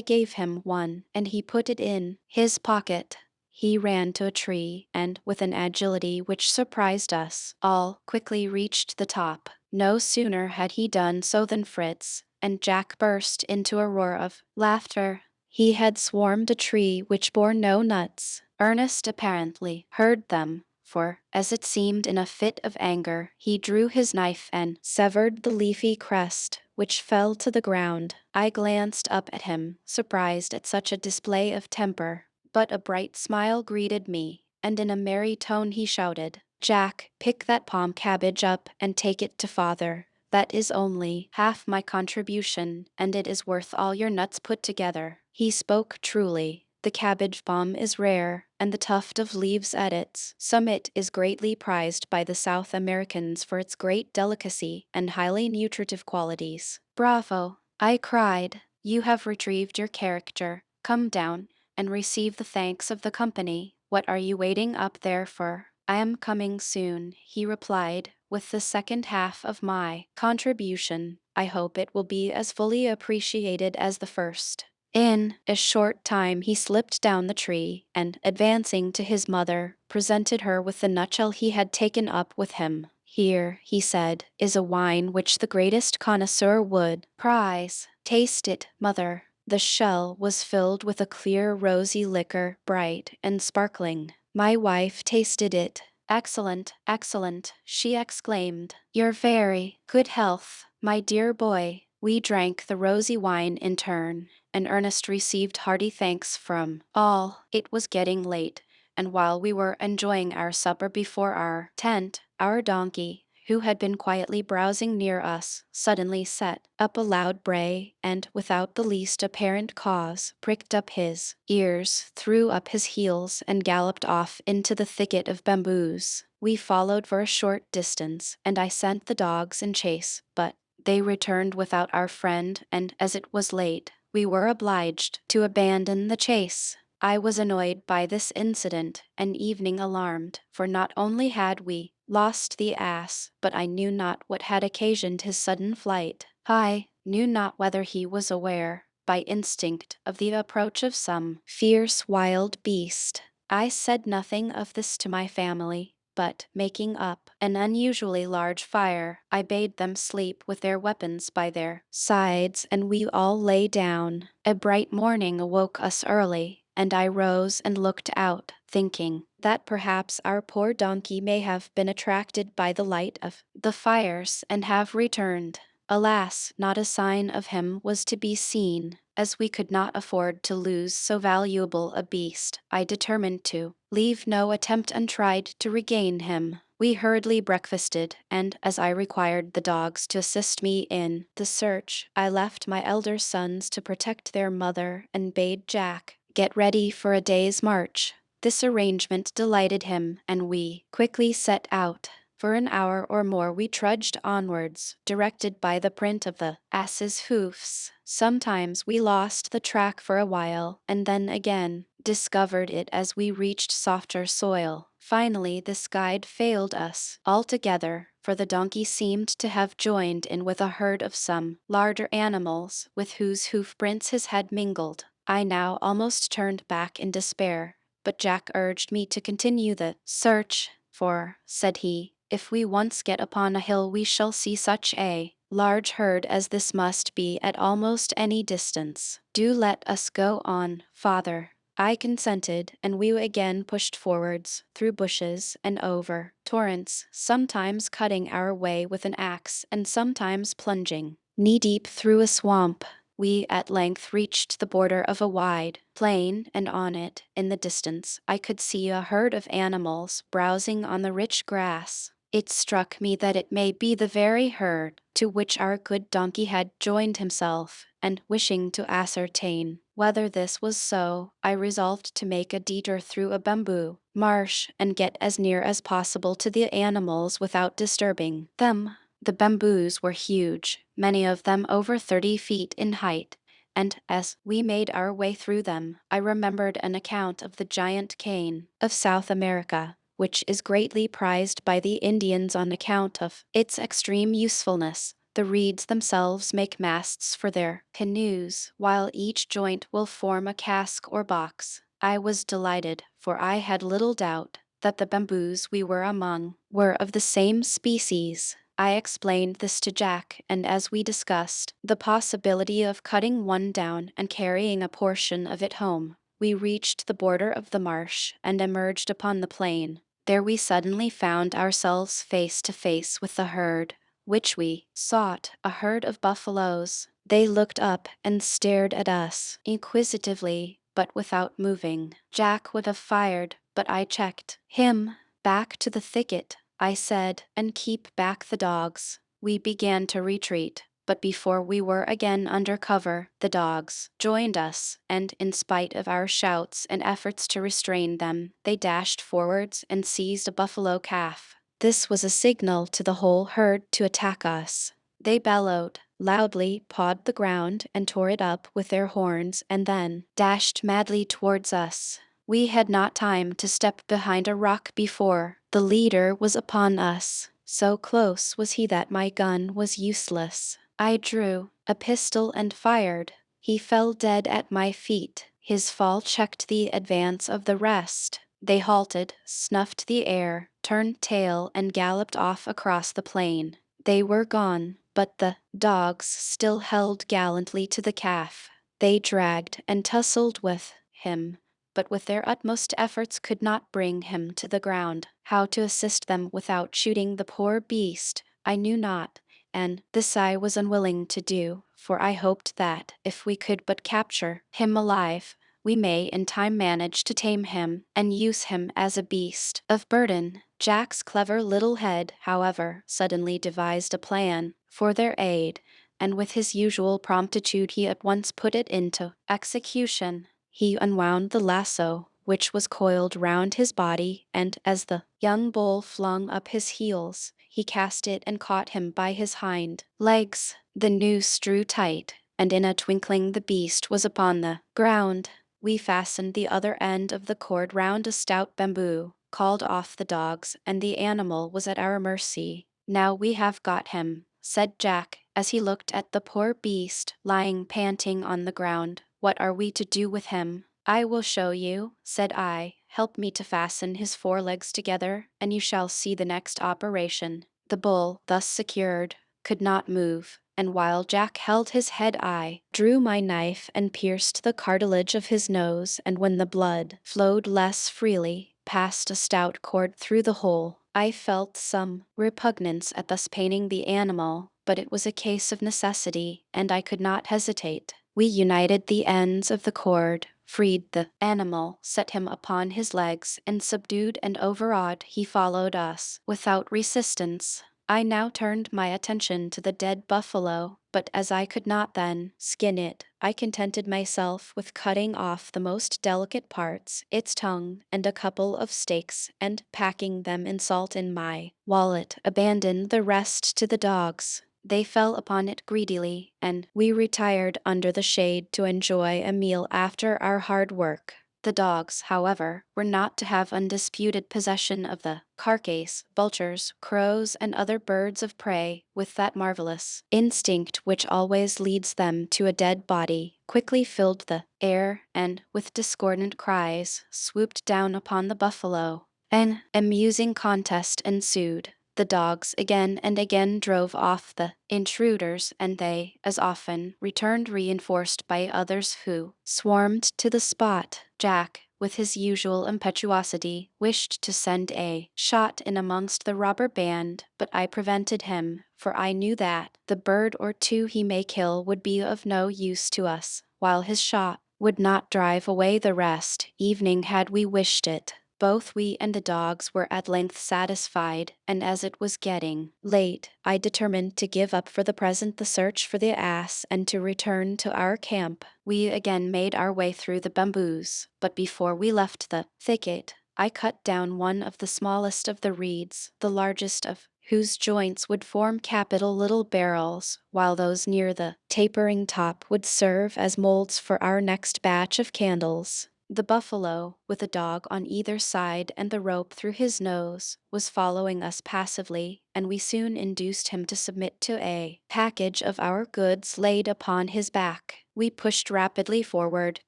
gave him one, and he put it in his pocket. He ran to a tree, and with an agility which surprised us all, quickly reached the top. No sooner had he done so than Fritz and Jack burst into a roar of laughter. He had swarmed a tree which bore no nuts. Ernest apparently heard them, for, as it seemed in a fit of anger, he drew his knife and severed the leafy crest, which fell to the ground. I glanced up at him, surprised at such a display of temper, but a bright smile greeted me, and in a merry tone he shouted, "Jack, pick that palm cabbage up and take it to father. That is only half my contribution, and it is worth all your nuts put together." He spoke truly. The cabbage palm is rare, and the tuft of leaves at its summit is greatly prized by the South Americans for its great delicacy and highly nutritive qualities. "Bravo!" I cried. "You have retrieved your character. Come down and receive the thanks of the company. What are you waiting up there for?" "I am coming soon," he replied, "with the second half of my contribution. I hope it will be as fully appreciated as the first." In a short time he slipped down the tree, and, advancing to his mother, presented her with the nutshell he had taken up with him. "Here," he said, "is a wine which the greatest connoisseur would prize. Taste it, mother." The shell was filled with a clear rosy liquor, bright and sparkling. My wife tasted it. "Excellent, excellent," she exclaimed. "Your very good health, my dear boy." We drank the rosy wine in turn, and Ernest received hearty thanks from all. It was getting late, and while we were enjoying our supper before our tent, our donkey, who had been quietly browsing near us, suddenly set up a loud bray, and, without the least apparent cause, pricked up his ears, threw up his heels, and galloped off into the thicket of bamboos. We followed for a short distance, and I sent the dogs in chase, but they returned without our friend, and as it was late, we were obliged to abandon the chase. I was annoyed by this incident, and evening alarmed, for not only had we lost the ass, but I knew not what had occasioned his sudden flight. I knew not whether he was aware, by instinct, of the approach of some fierce wild beast. I said nothing of this to my family, but, making up an unusually large fire, I bade them sleep with their weapons by their sides, and we all lay down. A bright morning awoke us early, and I rose and looked out, thinking that perhaps our poor donkey may have been attracted by the light of the fires and have returned. Alas, not a sign of him was to be seen. As we could not afford to lose so valuable a beast, I determined to leave no attempt untried to regain him. We hurriedly breakfasted, and as I required the dogs to assist me in the search, I left my elder sons to protect their mother and bade Jack get ready for a day's march. This arrangement delighted him, and we quickly set out. For an hour or more we trudged onwards, directed by the print of the ass's hoofs. Sometimes we lost the track for a while, and then again discovered it as we reached softer soil. Finally, this guide failed us altogether, for the donkey seemed to have joined in with a herd of some larger animals with whose hoof prints his had mingled. I now almost turned back in despair, but Jack urged me to continue the search, for, said he, if we once get upon a hill we shall see such a large herd as this must be at almost any distance. Do let us go on, father. I consented, and we again pushed forwards, through bushes and over torrents, sometimes cutting our way with an axe and sometimes plunging knee-deep through a swamp. We at length reached the border of a wide plain, and on it, in the distance, I could see a herd of animals browsing on the rich grass. It struck me that it may be the very herd to which our good donkey had joined himself, and wishing to ascertain whether this was so, I resolved to make a detour through a bamboo marsh and get as near as possible to the animals without disturbing them. The bamboos were huge, many of them over 30 feet in height, and as we made our way through them, I remembered an account of the giant cane of South America, which is greatly prized by the Indians on account of its extreme usefulness. The reeds themselves make masts for their canoes, while each joint will form a cask or box. I was delighted, for I had little doubt that the bamboos we were among were of the same species. I explained this to Jack, and as we discussed the possibility of cutting one down and carrying a portion of it home, we reached the border of the marsh and emerged upon the plain. There we suddenly found ourselves face to face with the herd, which we sought, a herd of buffaloes. They looked up and stared at us inquisitively, but without moving. Jack would have fired, but I checked him. Back to the thicket, I said, and keep back the dogs. We began to retreat, but before we were again under cover, the dogs joined us, and in spite of our shouts and efforts to restrain them, they dashed forwards and seized a buffalo calf. This was a signal to the whole herd to attack us. They bellowed loudly, pawed the ground, and tore it up with their horns, and then dashed madly towards us. We had not time to step behind a rock before the leader was upon us. So close was he that my gun was useless. I drew a pistol and fired. He fell dead at my feet. His fall checked the advance of the rest. They halted, snuffed the air, turned tail, and galloped off across the plain. They were gone, but the dogs still held gallantly to the calf. They dragged and tussled with him, but with their utmost efforts could not bring him to the ground. How to assist them without shooting the poor beast, I knew not, and this I was unwilling to do, for I hoped that, if we could but capture him alive, we may in time manage to tame him and use him as a beast of burden. Jack's clever little head, however, suddenly devised a plan for their aid, and with his usual promptitude he at once put it into execution. He unwound the lasso, which was coiled round his body, and as the young bull flung up his heels, he cast it and caught him by his hind legs. The noose drew tight, and in a twinkling the beast was upon the ground. We fastened the other end of the cord round a stout bamboo, called off the dogs, and the animal was at our mercy. Now we have got him, said Jack, as he looked at the poor beast lying panting on the ground. What are we to do with him? I will show you, said I. Help me to fasten his forelegs together, and you shall see the next operation. The bull, thus secured, could not move, and while Jack held his head I drew my knife and pierced the cartilage of his nose, and when the blood flowed less freely, passed a stout cord through the hole. I felt some repugnance at thus paining the animal, but it was a case of necessity, and I could not hesitate. We united the ends of the cord, freed the animal, set him upon his legs, and subdued and overawed he followed us, without resistance. I now turned my attention to the dead buffalo, but as I could not then skin it, I contented myself with cutting off the most delicate parts, its tongue, and a couple of steaks, and packing them in salt in my wallet, abandoned the rest to the dogs. They fell upon it greedily, and we retired under the shade to enjoy a meal after our hard work. The dogs, however, were not to have undisputed possession of the carcass. Vultures, crows, and other birds of prey, with that marvelous instinct which always leads them to a dead body, quickly filled the air and, with discordant cries, swooped down upon the buffalo. An amusing contest ensued. The dogs again and again drove off the intruders, and they, as often, returned reinforced by others who swarmed to the spot. Jack, with his usual impetuosity, wished to send a shot in amongst the robber band, but I prevented him, for I knew that the bird or two he may kill would be of no use to us, while his shot would not drive away the rest. Evening had we wished it. Both we and the dogs were at length satisfied, and as it was getting late, I determined to give up for the present the search for the ass and to return to our camp. We again made our way through the bamboos, but before we left the thicket, I cut down one of the smallest of the reeds, the largest of whose joints would form capital little barrels, while those near the tapering top would serve as molds for our next batch of candles. The buffalo, with a dog on either side and the rope through his nose, was following us passively, and we soon induced him to submit to a package of our goods laid upon his back. We pushed rapidly forward,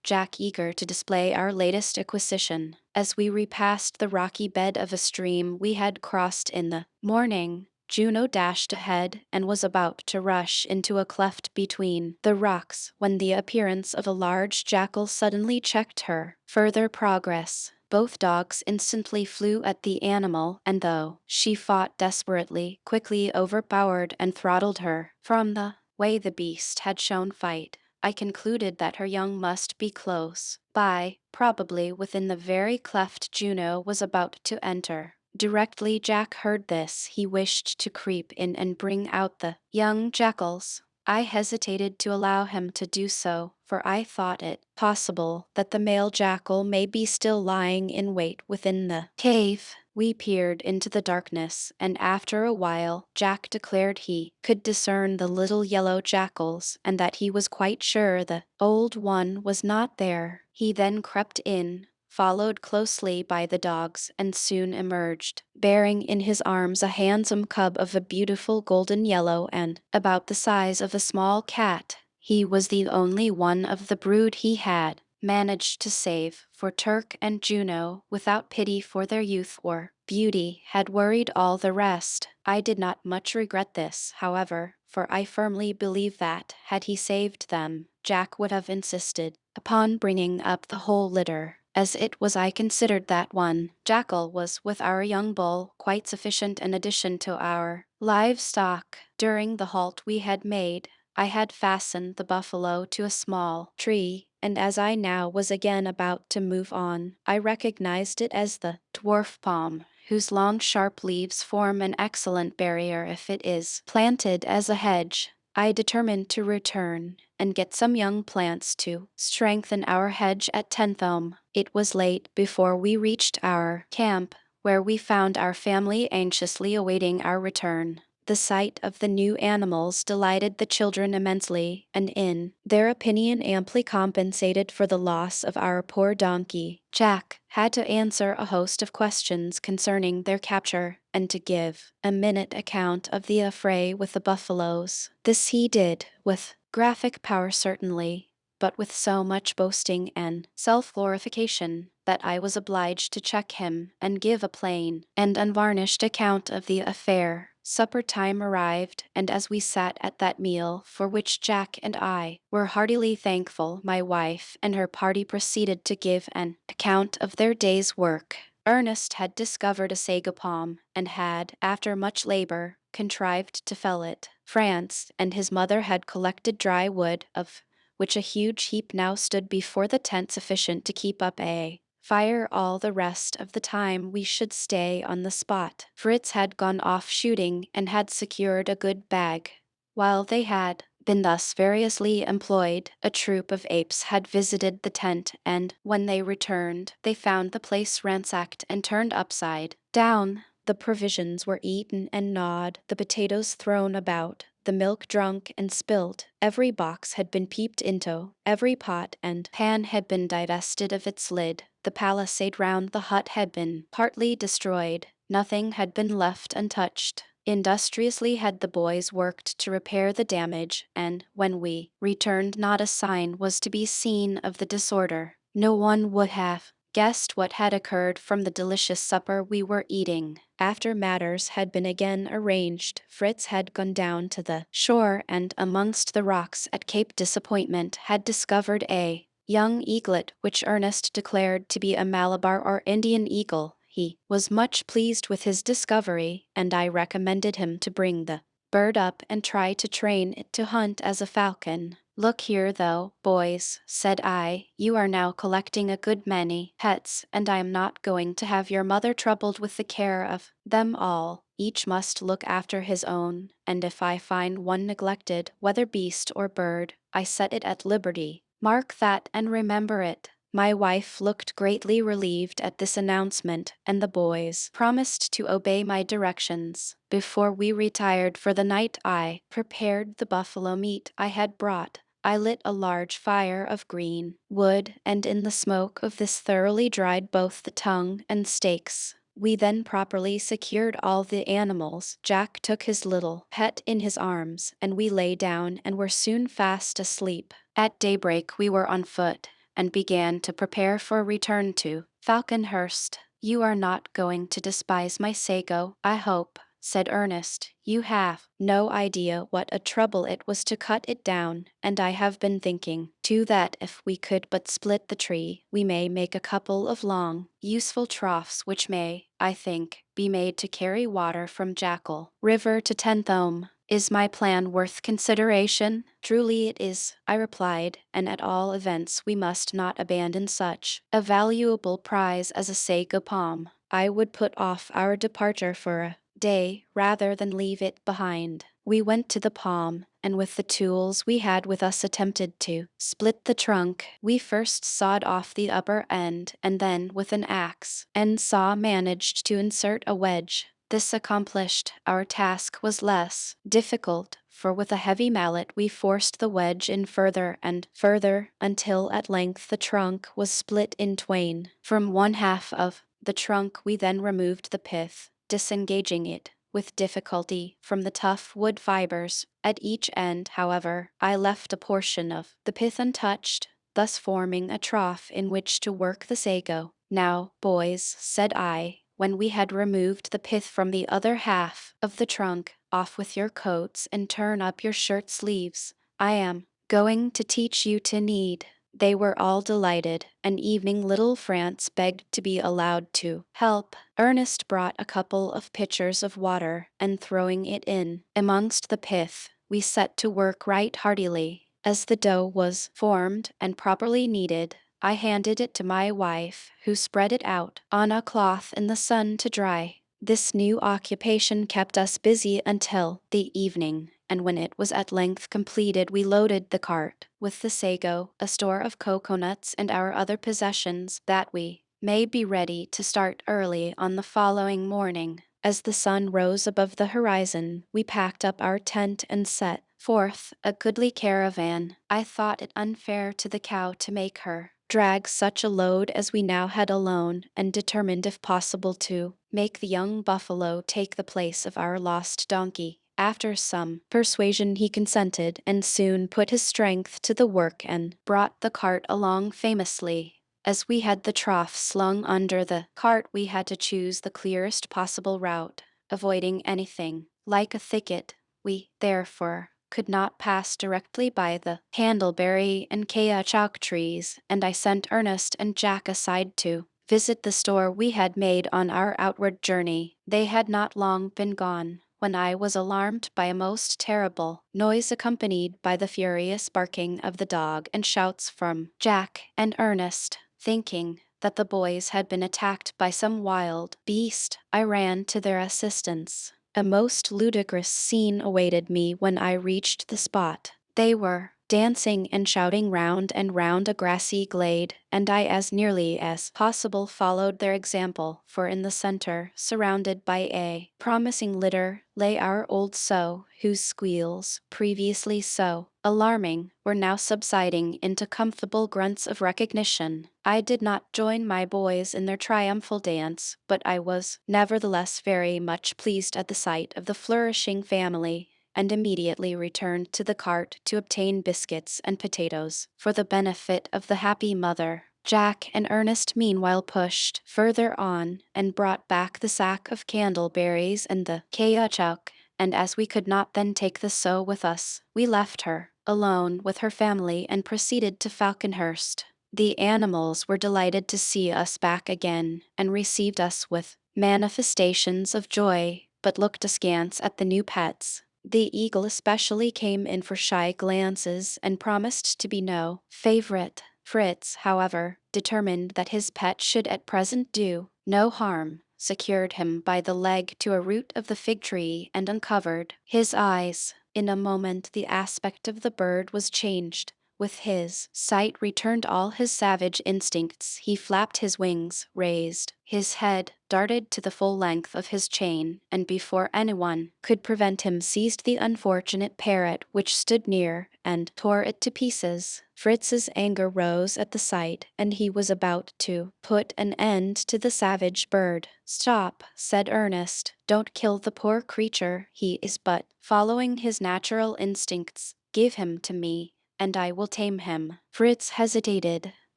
Jack eager to display our latest acquisition. As we repassed the rocky bed of a stream we had crossed in the morning, Juno dashed ahead and was about to rush into a cleft between the rocks when the appearance of a large jackal suddenly checked her further progress. Both dogs instantly flew at the animal, and though she fought desperately, quickly overpowered and throttled her. From the way the beast had shown fight, I concluded that her young must be close by, probably within the very cleft Juno was about to enter. Directly Jack heard this, he wished to creep in and bring out the young jackals. I hesitated to allow him to do so, for I thought it possible that the male jackal may be still lying in wait within the cave. We peered into the darkness, and after a while Jack declared he could discern the little yellow jackals, and that he was quite sure the old one was not there. He then crept in, followed closely by the dogs, and soon emerged, bearing in his arms a handsome cub of a beautiful golden yellow and about the size of a small cat. He was the only one of the brood he had managed to save, for Turk and Juno, without pity for their youth or beauty, had worried all the rest. I did not much regret this, however, for I firmly believe that, had he saved them, Jack would have insisted upon bringing up the whole litter, as it was I considered that one jackal was, with our young bull, quite sufficient an addition to our livestock. During the halt we had made, I had fastened the buffalo to a small tree, and as I now was again about to move on, I recognized it as the dwarf palm, whose long sharp leaves form an excellent barrier if it is planted as a hedge. I determined to return and get some young plants to strengthen our hedge at Tentham. It was late before we reached our camp, where we found our family anxiously awaiting our return. The sight of the new animals delighted the children immensely, and in their opinion amply compensated for the loss of our poor donkey. Jack had to answer a host of questions concerning their capture, and to give a minute account of the affray with the buffaloes. This he did with graphic power certainly, but with so much boasting and self-glorification that I was obliged to check him and give a plain and unvarnished account of the affair. Supper time arrived, and as we sat at that meal, for which Jack and I were heartily thankful, my wife and her party proceeded to give an account of their day's work. Ernest had discovered a sago palm, and had, after much labor, contrived to fell it. Franz and his mother had collected dry wood, of which a huge heap now stood before the tent sufficient to keep up a fire all the rest of the time we should stay on the spot. Fritz had gone off shooting and had secured a good bag. While they had been thus variously employed, a troop of apes had visited the tent, and when they returned, they found the place ransacked and turned upside down. The provisions were eaten and gnawed, the potatoes thrown about, the milk drunk and spilled, every box had been peeped into, every pot and pan had been divested of its lid, the palisade round the hut had been partly destroyed, nothing had been left untouched. Industriously had the boys worked to repair the damage, and when we returned, not a sign was to be seen of the disorder. No one would have guessed what had occurred from the delicious supper we were eating. After matters had been again arranged, Fritz had gone down to the shore and amongst the rocks at Cape Disappointment had discovered a young eaglet which Ernest declared to be a Malabar or Indian eagle. He was much pleased with his discovery, and I recommended him to bring the bird up and try to train it to hunt as a falcon. Look here, though, boys, said I, you are now collecting a good many pets, and I am not going to have your mother troubled with the care of them all. Each must look after his own, and if I find one neglected, whether beast or bird, I set it at liberty. Mark that and remember it. My wife looked greatly relieved at this announcement, and the boys promised to obey my directions. Before we retired for the night, I prepared the buffalo meat I had brought. I lit a large fire of green wood, and in the smoke of this thoroughly dried both the tongue and steaks. We then properly secured all the animals. Jack took his little pet in his arms, and we lay down and were soon fast asleep. At daybreak we were on foot, and began to prepare for a return to Falconhurst. You are not going to despise my sago, I hope, said Ernest. You have no idea what a trouble it was to cut it down, and I have been thinking, too, that if we could but split the tree, we may make a couple of long, useful troughs which may, I think, be made to carry water from Jackal River to Tenthome. Is my plan worth consideration? Truly it is, I replied, and at all events we must not abandon such a valuable prize as a sago palm. I would put off our departure for a day rather than leave it behind. We went to the palm, and with the tools we had with us attempted to split the trunk. We first sawed off the upper end, and then with an axe and saw managed to insert a wedge. This accomplished, our task was less difficult, for with a heavy mallet we forced the wedge in further and further, until at length the trunk was split in twain. From one half of the trunk we then removed the pith, disengaging it with difficulty from the tough wood fibers. At each end, however, I left a portion of the pith untouched, thus forming a trough in which to work the sago. Now, boys, said I, when we had removed the pith from the other half of the trunk, off with your coats and turn up your shirt sleeves. I am going to teach you to knead. They were all delighted, and evening little France begged to be allowed to help. Ernest brought a couple of pitchers of water, and throwing it in amongst the pith, we set to work right heartily. As the dough was formed and properly kneaded, I handed it to my wife, who spread it out on a cloth in the sun to dry. This new occupation kept us busy until the evening, and when it was at length completed we loaded the cart with the sago, a store of coconuts, and our other possessions, that we may be ready to start early on the following morning. As the sun rose above the horizon, we packed up our tent and set forth a goodly caravan. I thought it unfair to the cow to make her drag such a load as we now had alone, and determined if possible to make the young buffalo take the place of our lost donkey. After some persuasion he consented, and soon put his strength to the work and brought the cart along famously. As we had the trough slung under the cart, we had to choose the clearest possible route, avoiding anything like a thicket. We, therefore, could not pass directly by the candleberry and caoutchouc trees, and I sent Ernest and Jack aside to visit the store we had made on our outward journey. They had not long been gone when I was alarmed by a most terrible noise accompanied by the furious barking of the dog and shouts from Jack and Ernest. Thinking that the boys had been attacked by some wild beast, I ran to their assistance. A most ludicrous scene awaited me when I reached the spot. They were dancing and shouting round and round a grassy glade, and I as nearly as possible followed their example, for in the center, surrounded by a promising litter, lay our old sow, whose squeals, previously so alarming, were now subsiding into comfortable grunts of recognition. I did not join my boys in their triumphal dance, but I was nevertheless very much pleased at the sight of the flourishing family, and immediately returned to the cart to obtain biscuits and potatoes for the benefit of the happy mother. Jack and Ernest meanwhile pushed further on and brought back the sack of candleberries and the caoutchouc, and as we could not then take the sow with us, we left her alone with her family and proceeded to Falconhurst. The animals were delighted to see us back again, and received us with manifestations of joy, but looked askance at the new pets. The eagle especially came in for shy glances and promised to be no favorite. Fritz, however, determined that his pet should at present do no harm, secured him by the leg to a root of the fig tree and uncovered his eyes. In a moment the aspect of the bird was changed. With his sight returned all his savage instincts. He flapped his wings, raised his head, darted to the full length of his chain, and before anyone could prevent him seized the unfortunate parrot which stood near, and tore it to pieces. Fritz's anger rose at the sight, and he was about to put an end to the savage bird. "Stop," said Ernest. "Don't kill the poor creature. He is but following his natural instincts. Give him to me, and I will tame him." Fritz hesitated.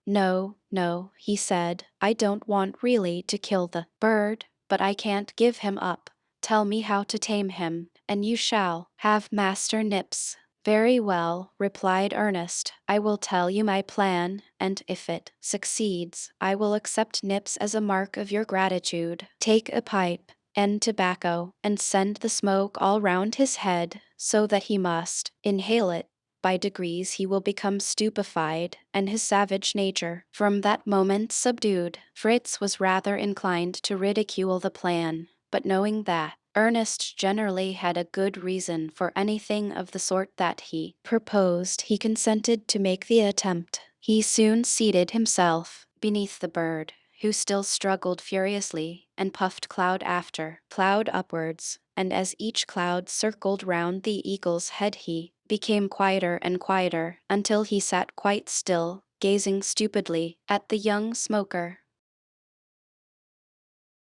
"No, no," he said, "I don't want really to kill the bird, but I can't give him up. Tell me how to tame him, and you shall have Master Nips." "Very well," replied Ernest. "I will tell you my plan, and if it succeeds, I will accept Nips as a mark of your gratitude. Take a pipe and tobacco, and send the smoke all round his head, so that he must inhale it. By degrees he will become stupefied, and his savage nature from that moment subdued." Fritz was rather inclined to ridicule the plan, but knowing that Ernest generally had a good reason for anything of the sort that he proposed, he consented to make the attempt. He soon seated himself beneath the bird, who still struggled furiously, and puffed cloud after cloud upwards, and as each cloud circled round the eagle's head he became quieter and quieter, until he sat quite still, gazing stupidly at the young smoker.